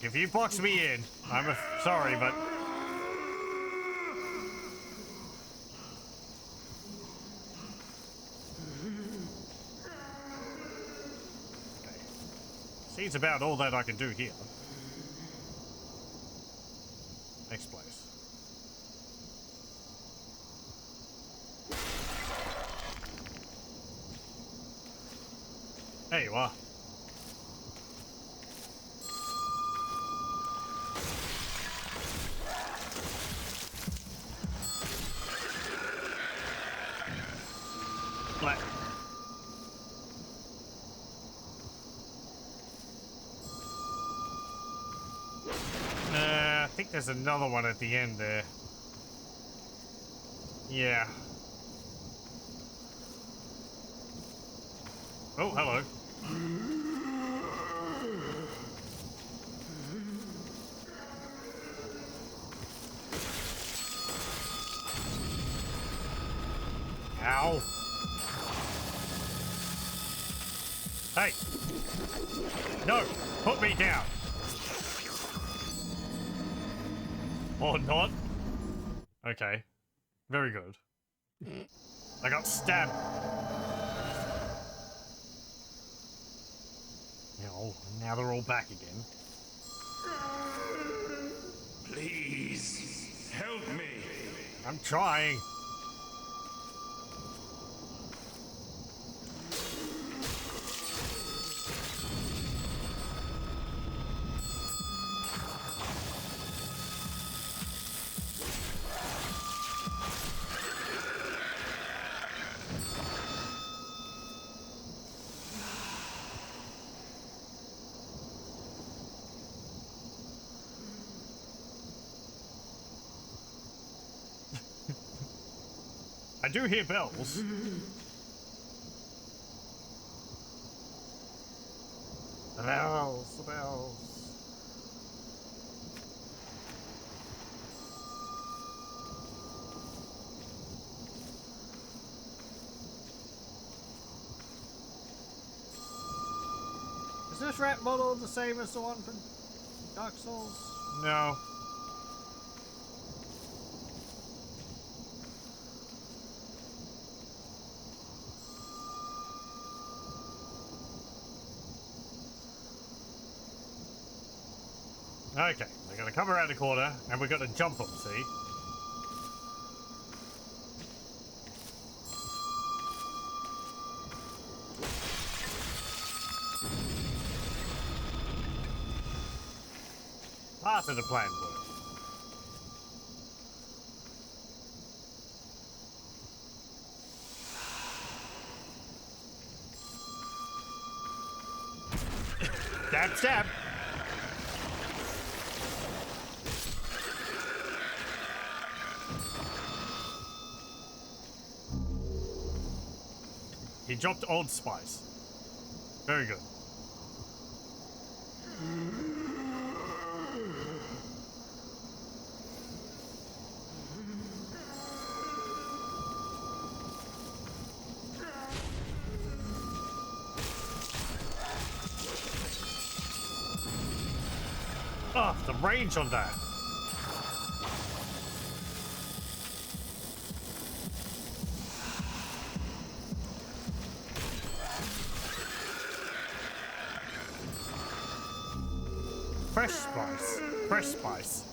If you box me in, I'm sorry, but... Okay. Seems about all that I can do here. Next place. There you are. think there's another one at the end there. Yeah. Oh, hello. Ow. Hey. No, put me down. Or not. Okay. Very good. I got stabbed. Oh, now they're all back again. Please, help me. I'm trying. I do hear bells. The bells, the bells. Is this rat model the same as the one from Dark Souls? No. Okay, we're gonna come around the corner and we're gonna jump them, see? Part of the plan worked. Stab, stab! He dropped Old Spice. Very good. Oh, the range on that. Fresh spice. Fresh spice.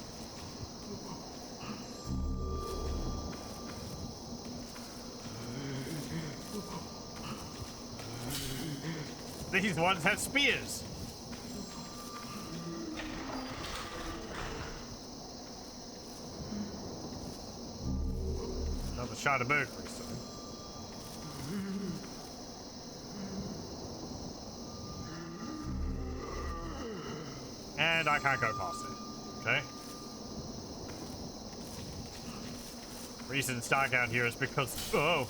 These ones have spears. Another shot of mercury, so. And I can't go past it. Okay. Reason it's dark out here is because oh,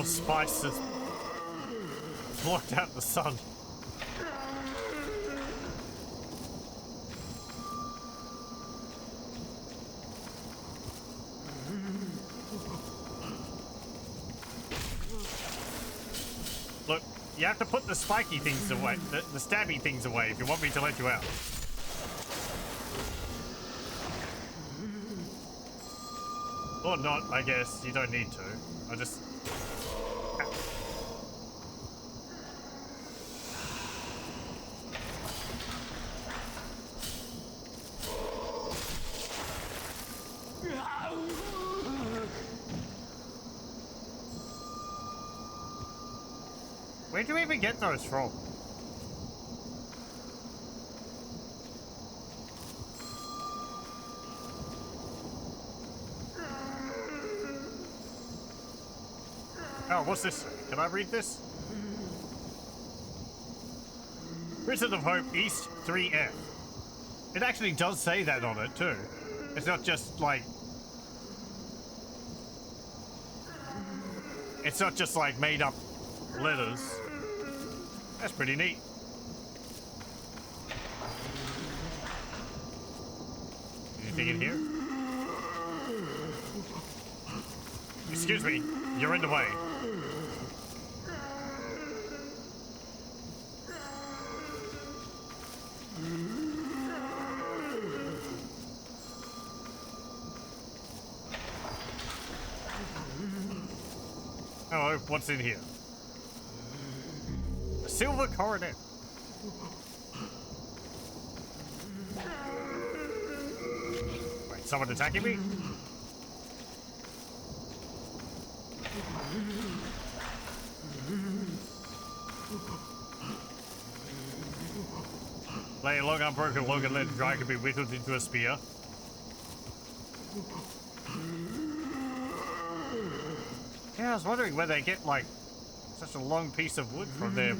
Spice has blocked out the sun. Look, you have to put the spiky things away, the stabby things away if you want me to let you out. Or not, I guess. You don't need to. I just... Where do we even get those from? Oh, what's this? Can I read this? Prison of Hope East 3F. It actually does say that on it too. It's not just like... It's not just like made up letters. That's pretty neat. Anything in here? Excuse me, you're in the way. Hello, what's in here? A silver coronet. Wait, someone attacking me? Lay a long unbroken log and let it dry can be whittled into a spear. Yeah, I was wondering where they get, like, such a long piece of wood from their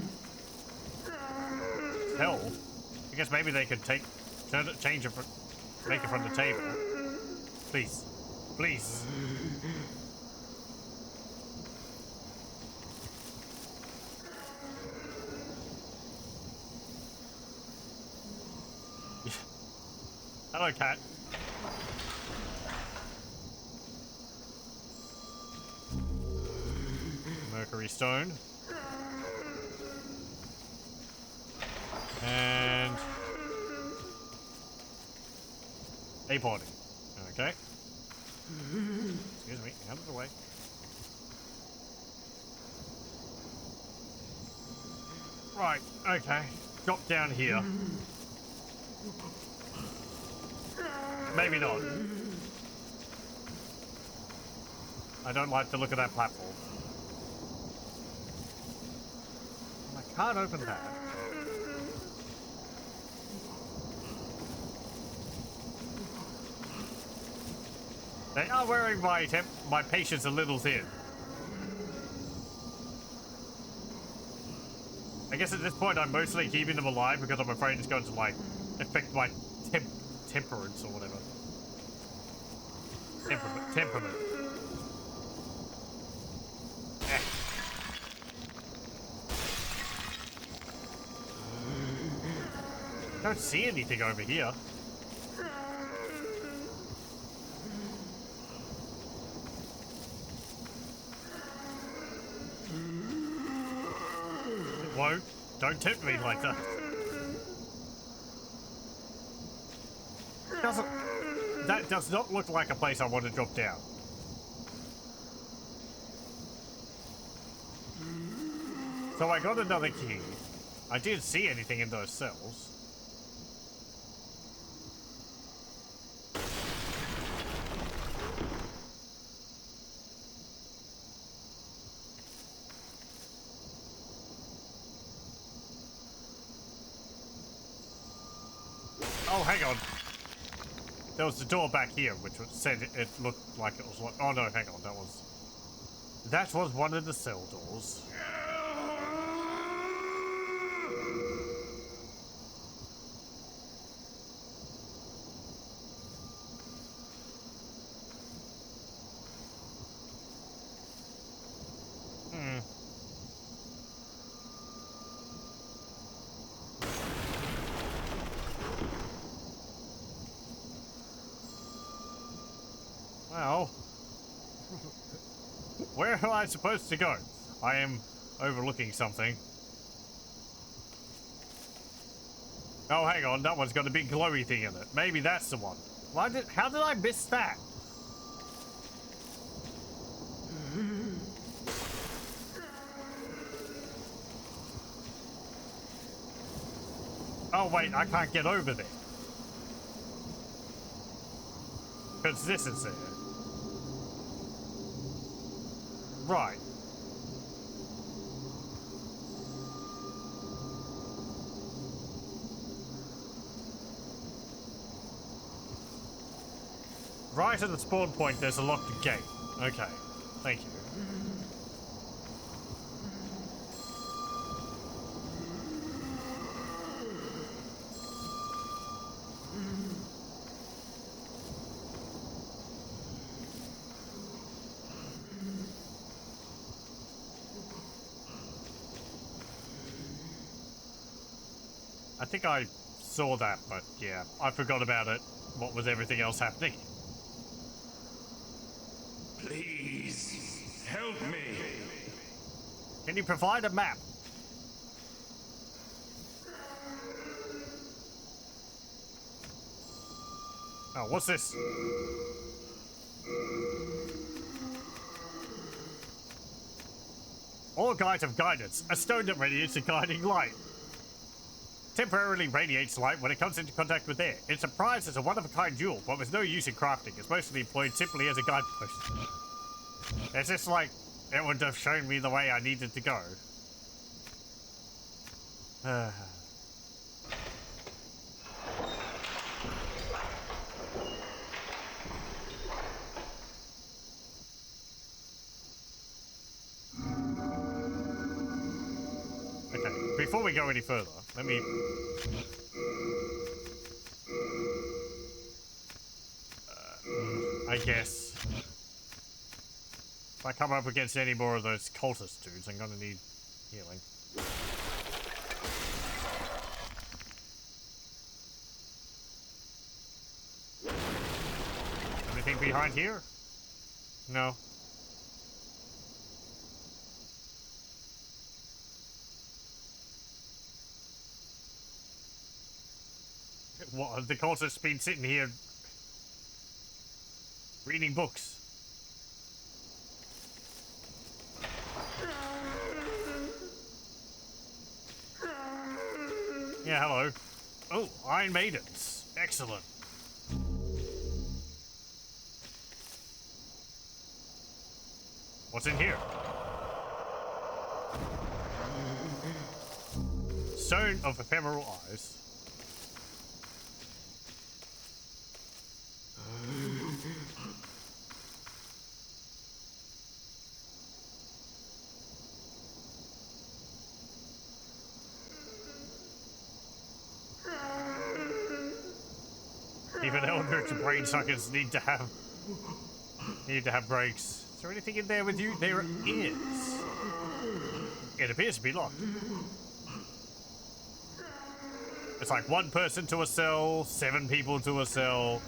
hell. I guess maybe they could change it, make it from the table. Please. Please. Hello, cat. Mercury stone. And... a body. Okay. Excuse me, out of the way. Right, okay. Drop down here. Maybe not. I don't like the look of that platform. I can't open that. They are wearing my patience a little thin. I guess at this point I'm mostly keeping them alive because I'm afraid it's going to, like, affect my temperance or whatever. Temperament. Don't see anything over here. It won't. Don't tempt me like that. That does not look like a place I want to drop down. So I got another key. I didn't see anything in those cells. Oh, hang on. There was the door back here, which said it looked like it was like... Oh no, hang on, that was one of the cell doors. Well, where am I supposed to go? I am overlooking something. Oh, hang on, that one's got a big glowy thing in it. Maybe that's the one. How did I miss that? Oh wait, I can't get over there. Because this is there. Right. Right at the spawn point, there's a locked gate. Okay, thank you. I think I saw that, but yeah, I forgot about it. What was everything else happening? Please, help me. Can you provide a map? Oh, what's this? All guides have guidance. A stone that radiates a guiding light. Temporarily radiates light when it comes into contact with air. It's a prize as a one-of-a-kind jewel, but with no use in crafting. It's mostly employed simply as a guidepost. It's just like, it would have shown me the way I needed to go. Okay, before we go any further, let me... I guess... If I come up against any more of those cultist dudes, I'm gonna need healing. Anything behind here? No. What, have the cultists been sitting here reading books? Yeah, hello. Oh, Iron Maidens. Excellent. What's in here? Stone of Ephemeral Eyes. Even eldritch brain suckers need to have breaks. Is there anything in there with you? There is. It appears to be locked. It's like one person to a cell, 7 people to a cell.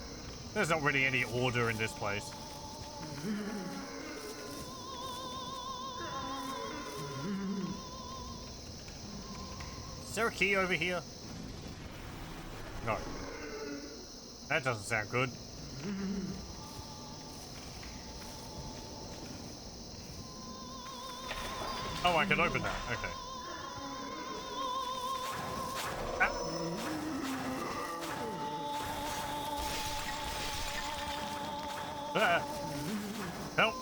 There's not really any order in this place. Is there a key over here? No. That doesn't sound good. Oh, I can open that. Okay. Ah. Help!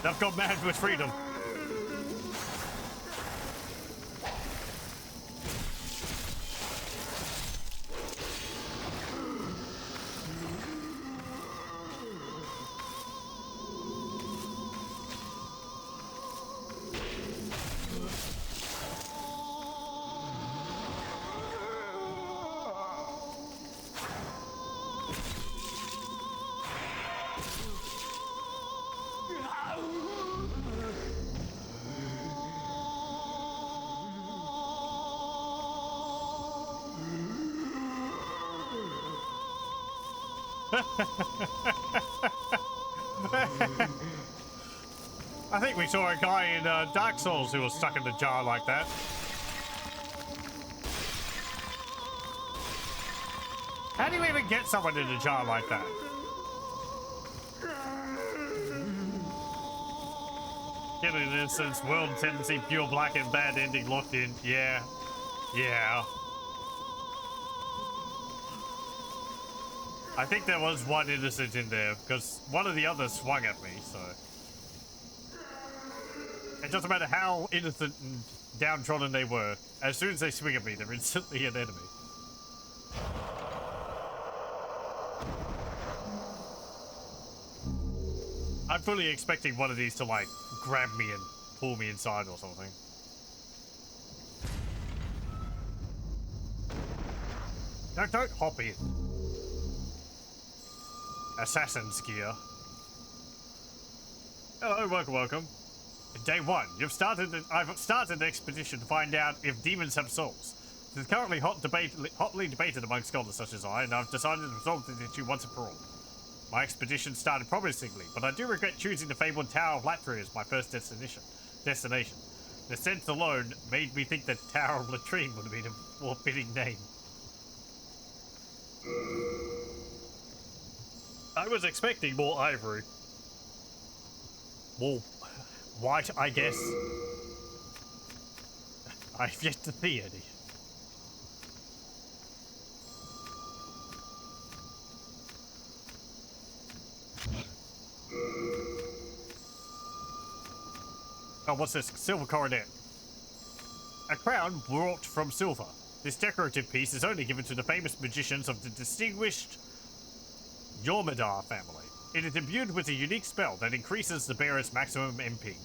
I've got mad with freedom. I think we saw a guy in Dark Souls who was stuck in the jar like that. How do you even get someone in a jar like that? Killing an instance, world tendency, pure black and bad ending, locked in. Yeah. Yeah. I think there was one innocent in there, because one of the others swung at me, so... It doesn't matter how innocent and downtrodden they were, as soon as they swing at me, they're instantly an enemy. I'm fully expecting one of these to, like, grab me and pull me inside or something. Don't hop in. Assassin's gear. Hello, welcome. Day 1. I've started the expedition to find out if demons have souls. It is currently hotly debated among scholars such as I, and I've decided to resolve this issue once and for all. My expedition started promisingly, but I do regret choosing the fabled Tower of Latria as my first destination. The sense alone made me think that Tower of Latrine would have been a more fitting name. I was expecting more ivory. More white, I guess. I've yet to see any. Oh, what's this? Silver coronet. A crown wrought from silver. This decorative piece is only given to the famous magicians of the distinguished Yormidar family. It is imbued with a unique spell that increases the bearer's maximum MP.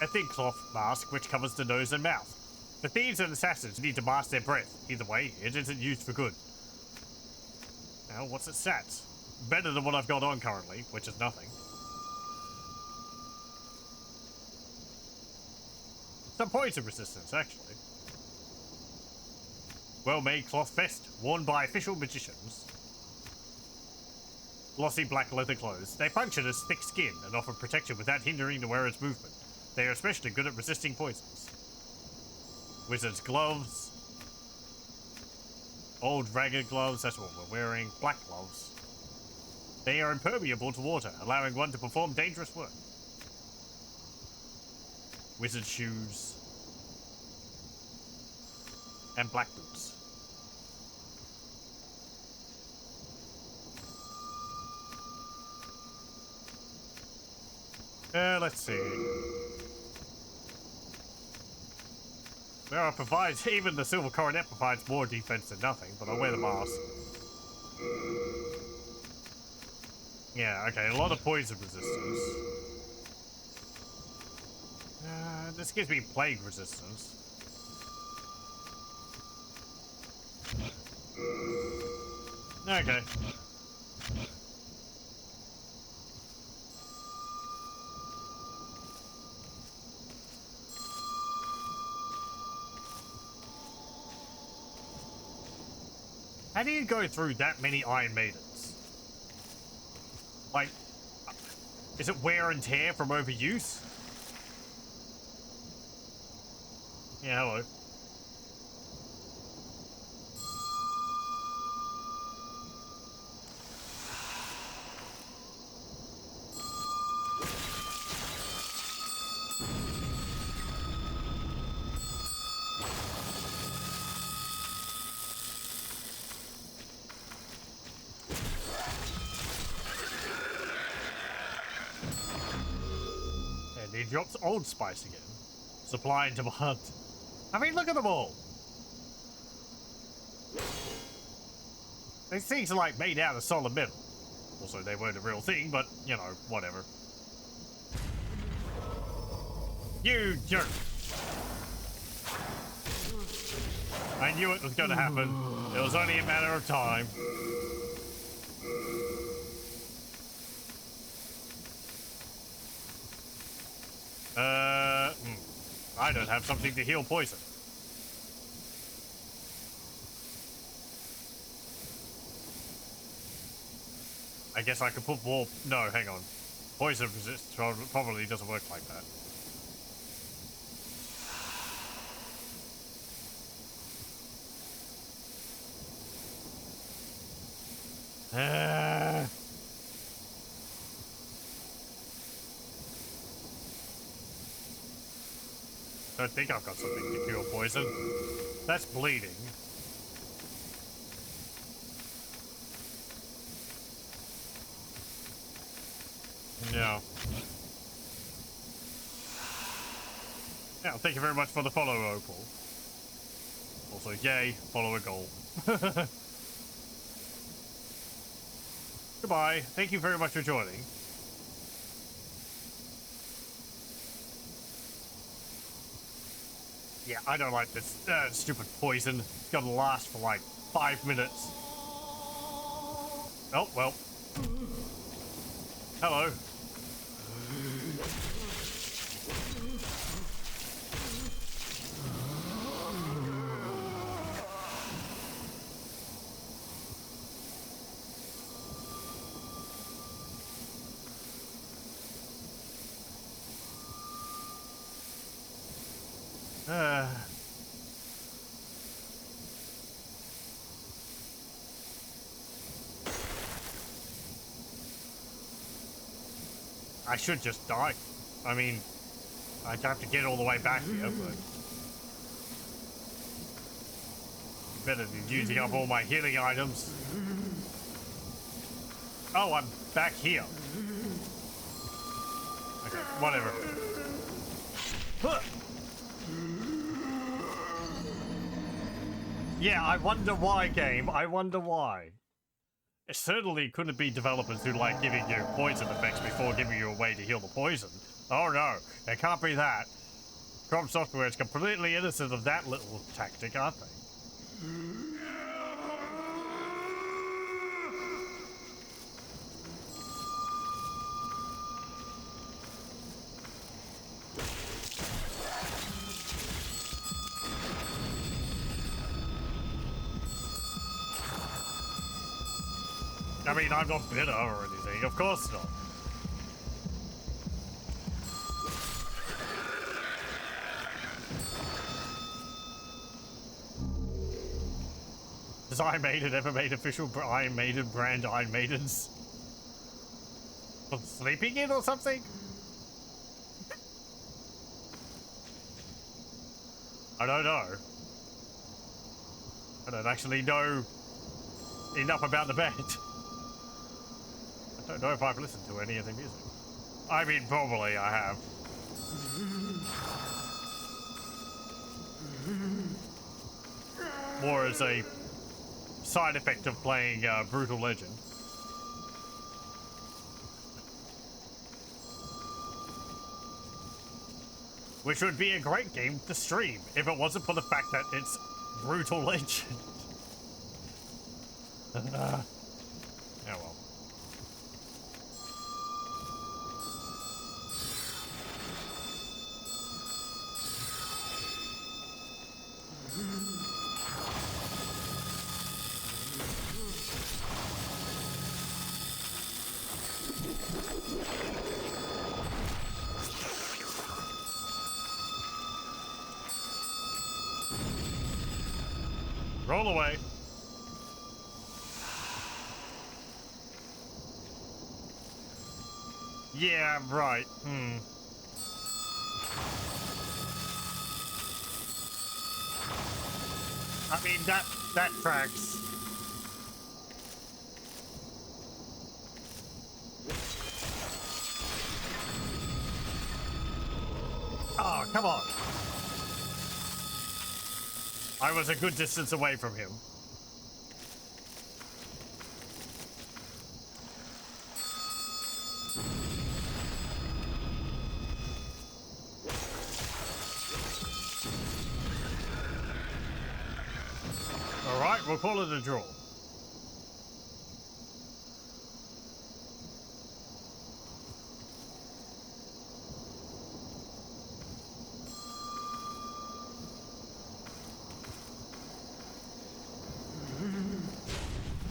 A thin cloth mask which covers the nose and mouth. The thieves and assassins need to mask their breath. Either way, it isn't used for good. Now, what's its stats? Better than what I've got on currently, which is nothing. Some poison resistance, actually. Well-made cloth vest, worn by official magicians. Glossy black leather clothes. They function as thick skin and offer protection without hindering the wearer's movement. They are especially good at resisting poisons. Wizard's gloves. Old ragged gloves, that's what we're wearing. Black gloves. They are impermeable to water, allowing one to perform dangerous work. Wizard shoes. And black boots. Let's see. Well, it provides, even the silver coronet provides more defense than nothing, but I'll wear the mask. Yeah, okay, a lot of poison resistance. This gives me plague resistance. Okay. How do you go through that many Iron Maidens? Like, is it wear and tear from overuse? Yeah, hello. And he drops Old Spice again. Supply and demand. I mean, look at them all. These things are like made out of solid metal. Also, they weren't a real thing, but, you know, whatever. You jerk. I knew it was going to happen. It was only a matter of time. I don't have something to heal poison. I guess I could put more... No, hang on. Poison resist probably doesn't work like that. I think I've got something to cure poison. That's bleeding. Yeah. Yeah, thank you very much for the follow, Opal. Also, yay, follow a goal. Goodbye. Thank you very much for joining. Yeah, I don't like this stupid poison. It's gonna last for like 5 minutes. Oh, well. Hello. I should just die. I mean, I'd have to get all the way back here, but... better than using up all my healing items. Oh, I'm back here. Okay, whatever. Huh. Yeah, I wonder why, game. I wonder why. It certainly couldn't be developers who like giving you poison effects before giving you a way to heal the poison. Oh no, it can't be that. FromSoftware is completely innocent of that little tactic, aren't they? I mean, I'm not bitter or anything, of course not. Has Iron Maiden ever made official Iron Maiden brand Iron Maidens? Sleeping in or something? I don't know. I don't actually know enough about the band. I don't know if I've listened to any of the music. I mean, probably I have. More as a side effect of playing Brutal Legend. Which would be a great game to stream if it wasn't for the fact that it's Brutal Legend. Oh well. Roll away. Yeah, right. I mean, that tracks. Oh, come on. I was a good distance away from him. Alright, we'll call it a draw.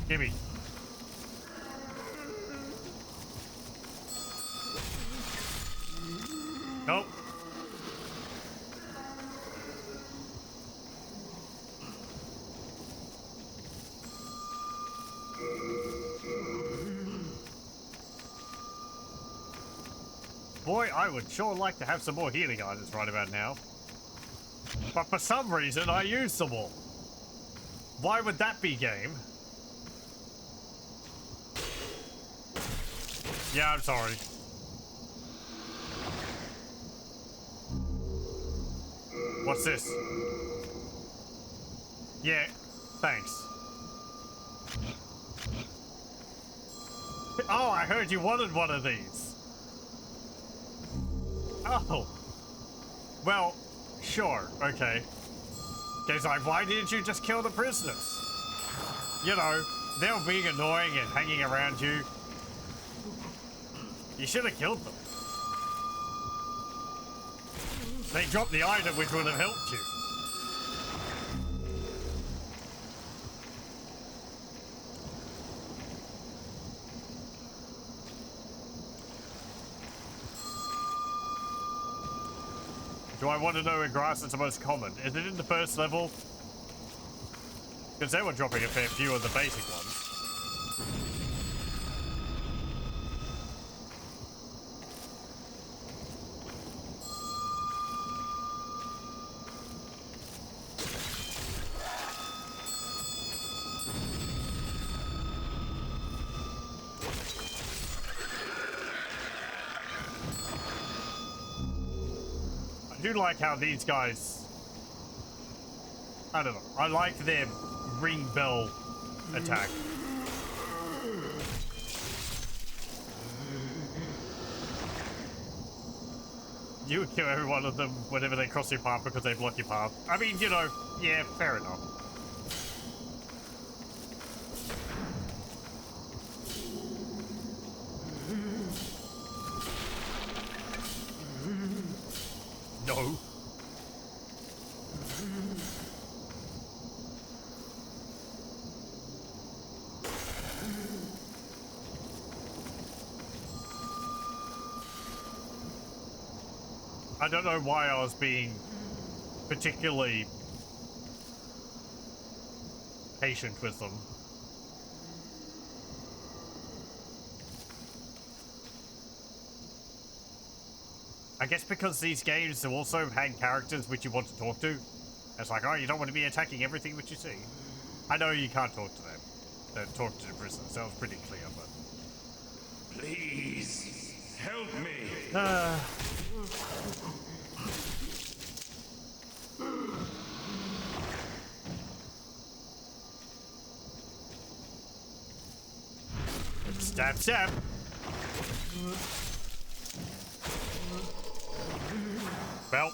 Gimme. Nope. Boy, I would sure like to have some more healing items right about now. But for some reason, I used them all. Why would that be, game? Yeah, I'm sorry. What's this? Yeah, thanks. Oh, I heard you wanted one of these. Oh. Well, sure, okay. Guess like, why didn't you just kill the prisoners? You know, they were being annoying and hanging around you. You should have killed them. They dropped the item which would have helped you. Do I want to know where grass is the most common? Is it in the first level? Because they were dropping a fair few of the basic ones. I do like how these guys, I don't know, I like their ring bell attack. You would kill every one of them whenever they cross your path because they block your path. I mean, you know, yeah, fair enough. No. I don't know why I was being particularly patient with them. I guess because these games also had characters which you want to talk to. It's like, oh, you don't want to be attacking everything which you see. I know you can't talk to them. Talk to the prisoner. Sounds pretty clear, but... Please, help me. Stab, stab. Well.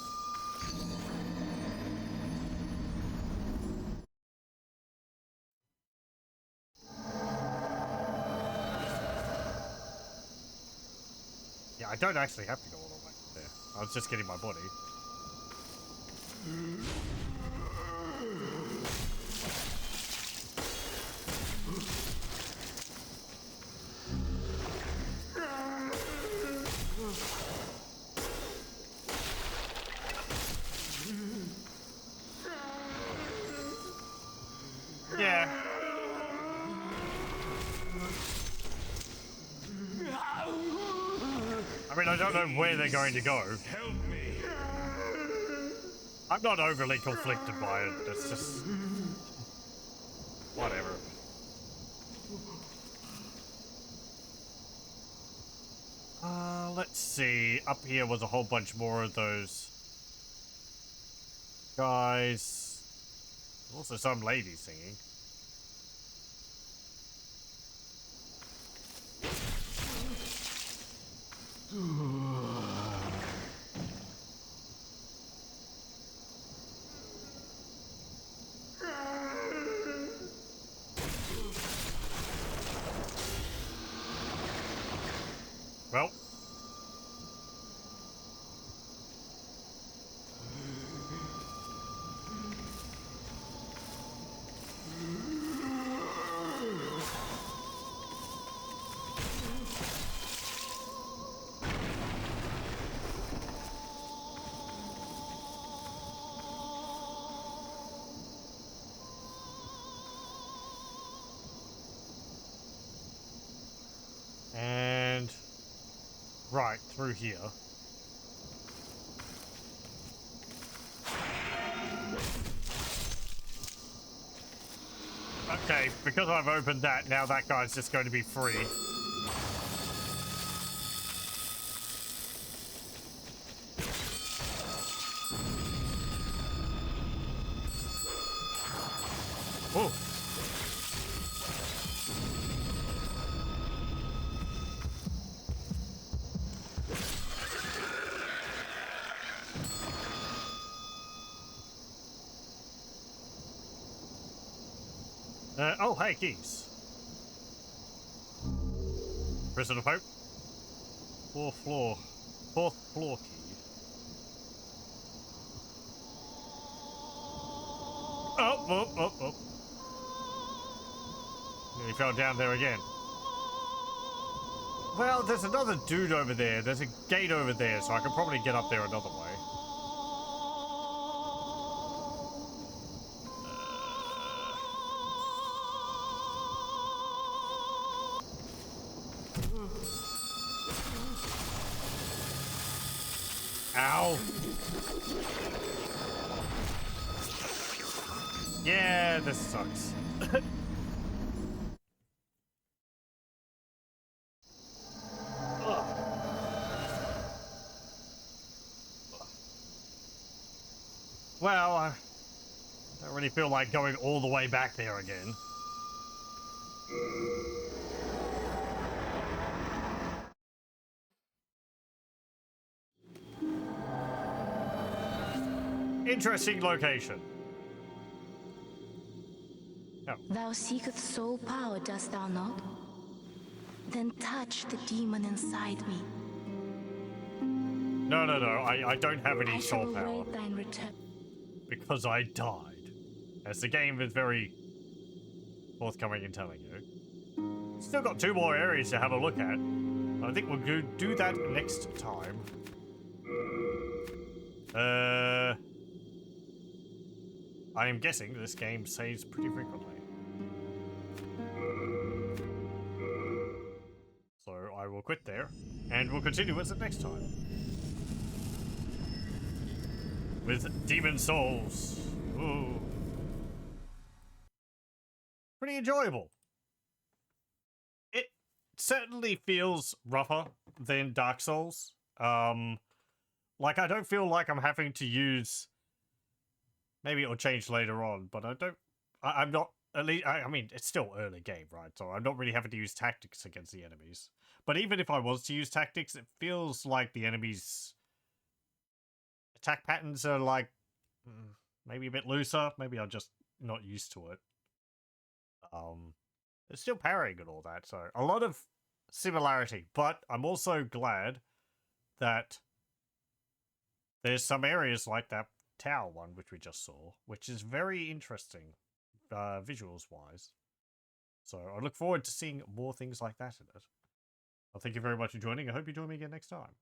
Yeah, I don't actually have to go all the way there. I was just getting my body. Yeah. I mean, I don't know where they're going to go. Help me. I'm not overly conflicted by it. It's just... whatever. Let's see. Up here was a whole bunch more of those guys. Also some lady singing. Well. And right through here. Okay, because I've opened that, now that guy's just going to be free. Oh. Oh, hey, keys. Prison of Hope. Fourth floor key. Oh. He fell down there again. Well, there's another dude over there. There's a gate over there, so I can probably get up there another way. Ow! Yeah, this sucks. Well, I don't really feel like going all the way back there again. Interesting location. Oh. Thou seekest soul power, dost thou not? Then touch the demon inside me. No, I don't have any I soul shall power. await thine return. Because I died. As the game is very forthcoming in telling you. Still got 2 more areas to have a look at. I think we'll do that next time. I am guessing this game saves pretty frequently. So I will quit there, and we'll continue as the next time. With Demon Souls. Ooh. Pretty enjoyable. It certainly feels rougher than Dark Souls. Like, I don't feel like I'm having to use... Maybe it'll change later on, but I'm not... At least, I mean, it's still early game, right? So I'm not really having to use tactics against the enemies. But even if I was to use tactics, it feels like the enemies' attack patterns are like maybe a bit looser. Maybe I'm just not used to it. It's still parrying and all that, so a lot of similarity. But I'm also glad that there's some areas like that tower one, which we just saw, which is very interesting, visuals-wise. So I look forward to seeing more things like that in it. Well, thank you very much for joining. I hope you join me again next time.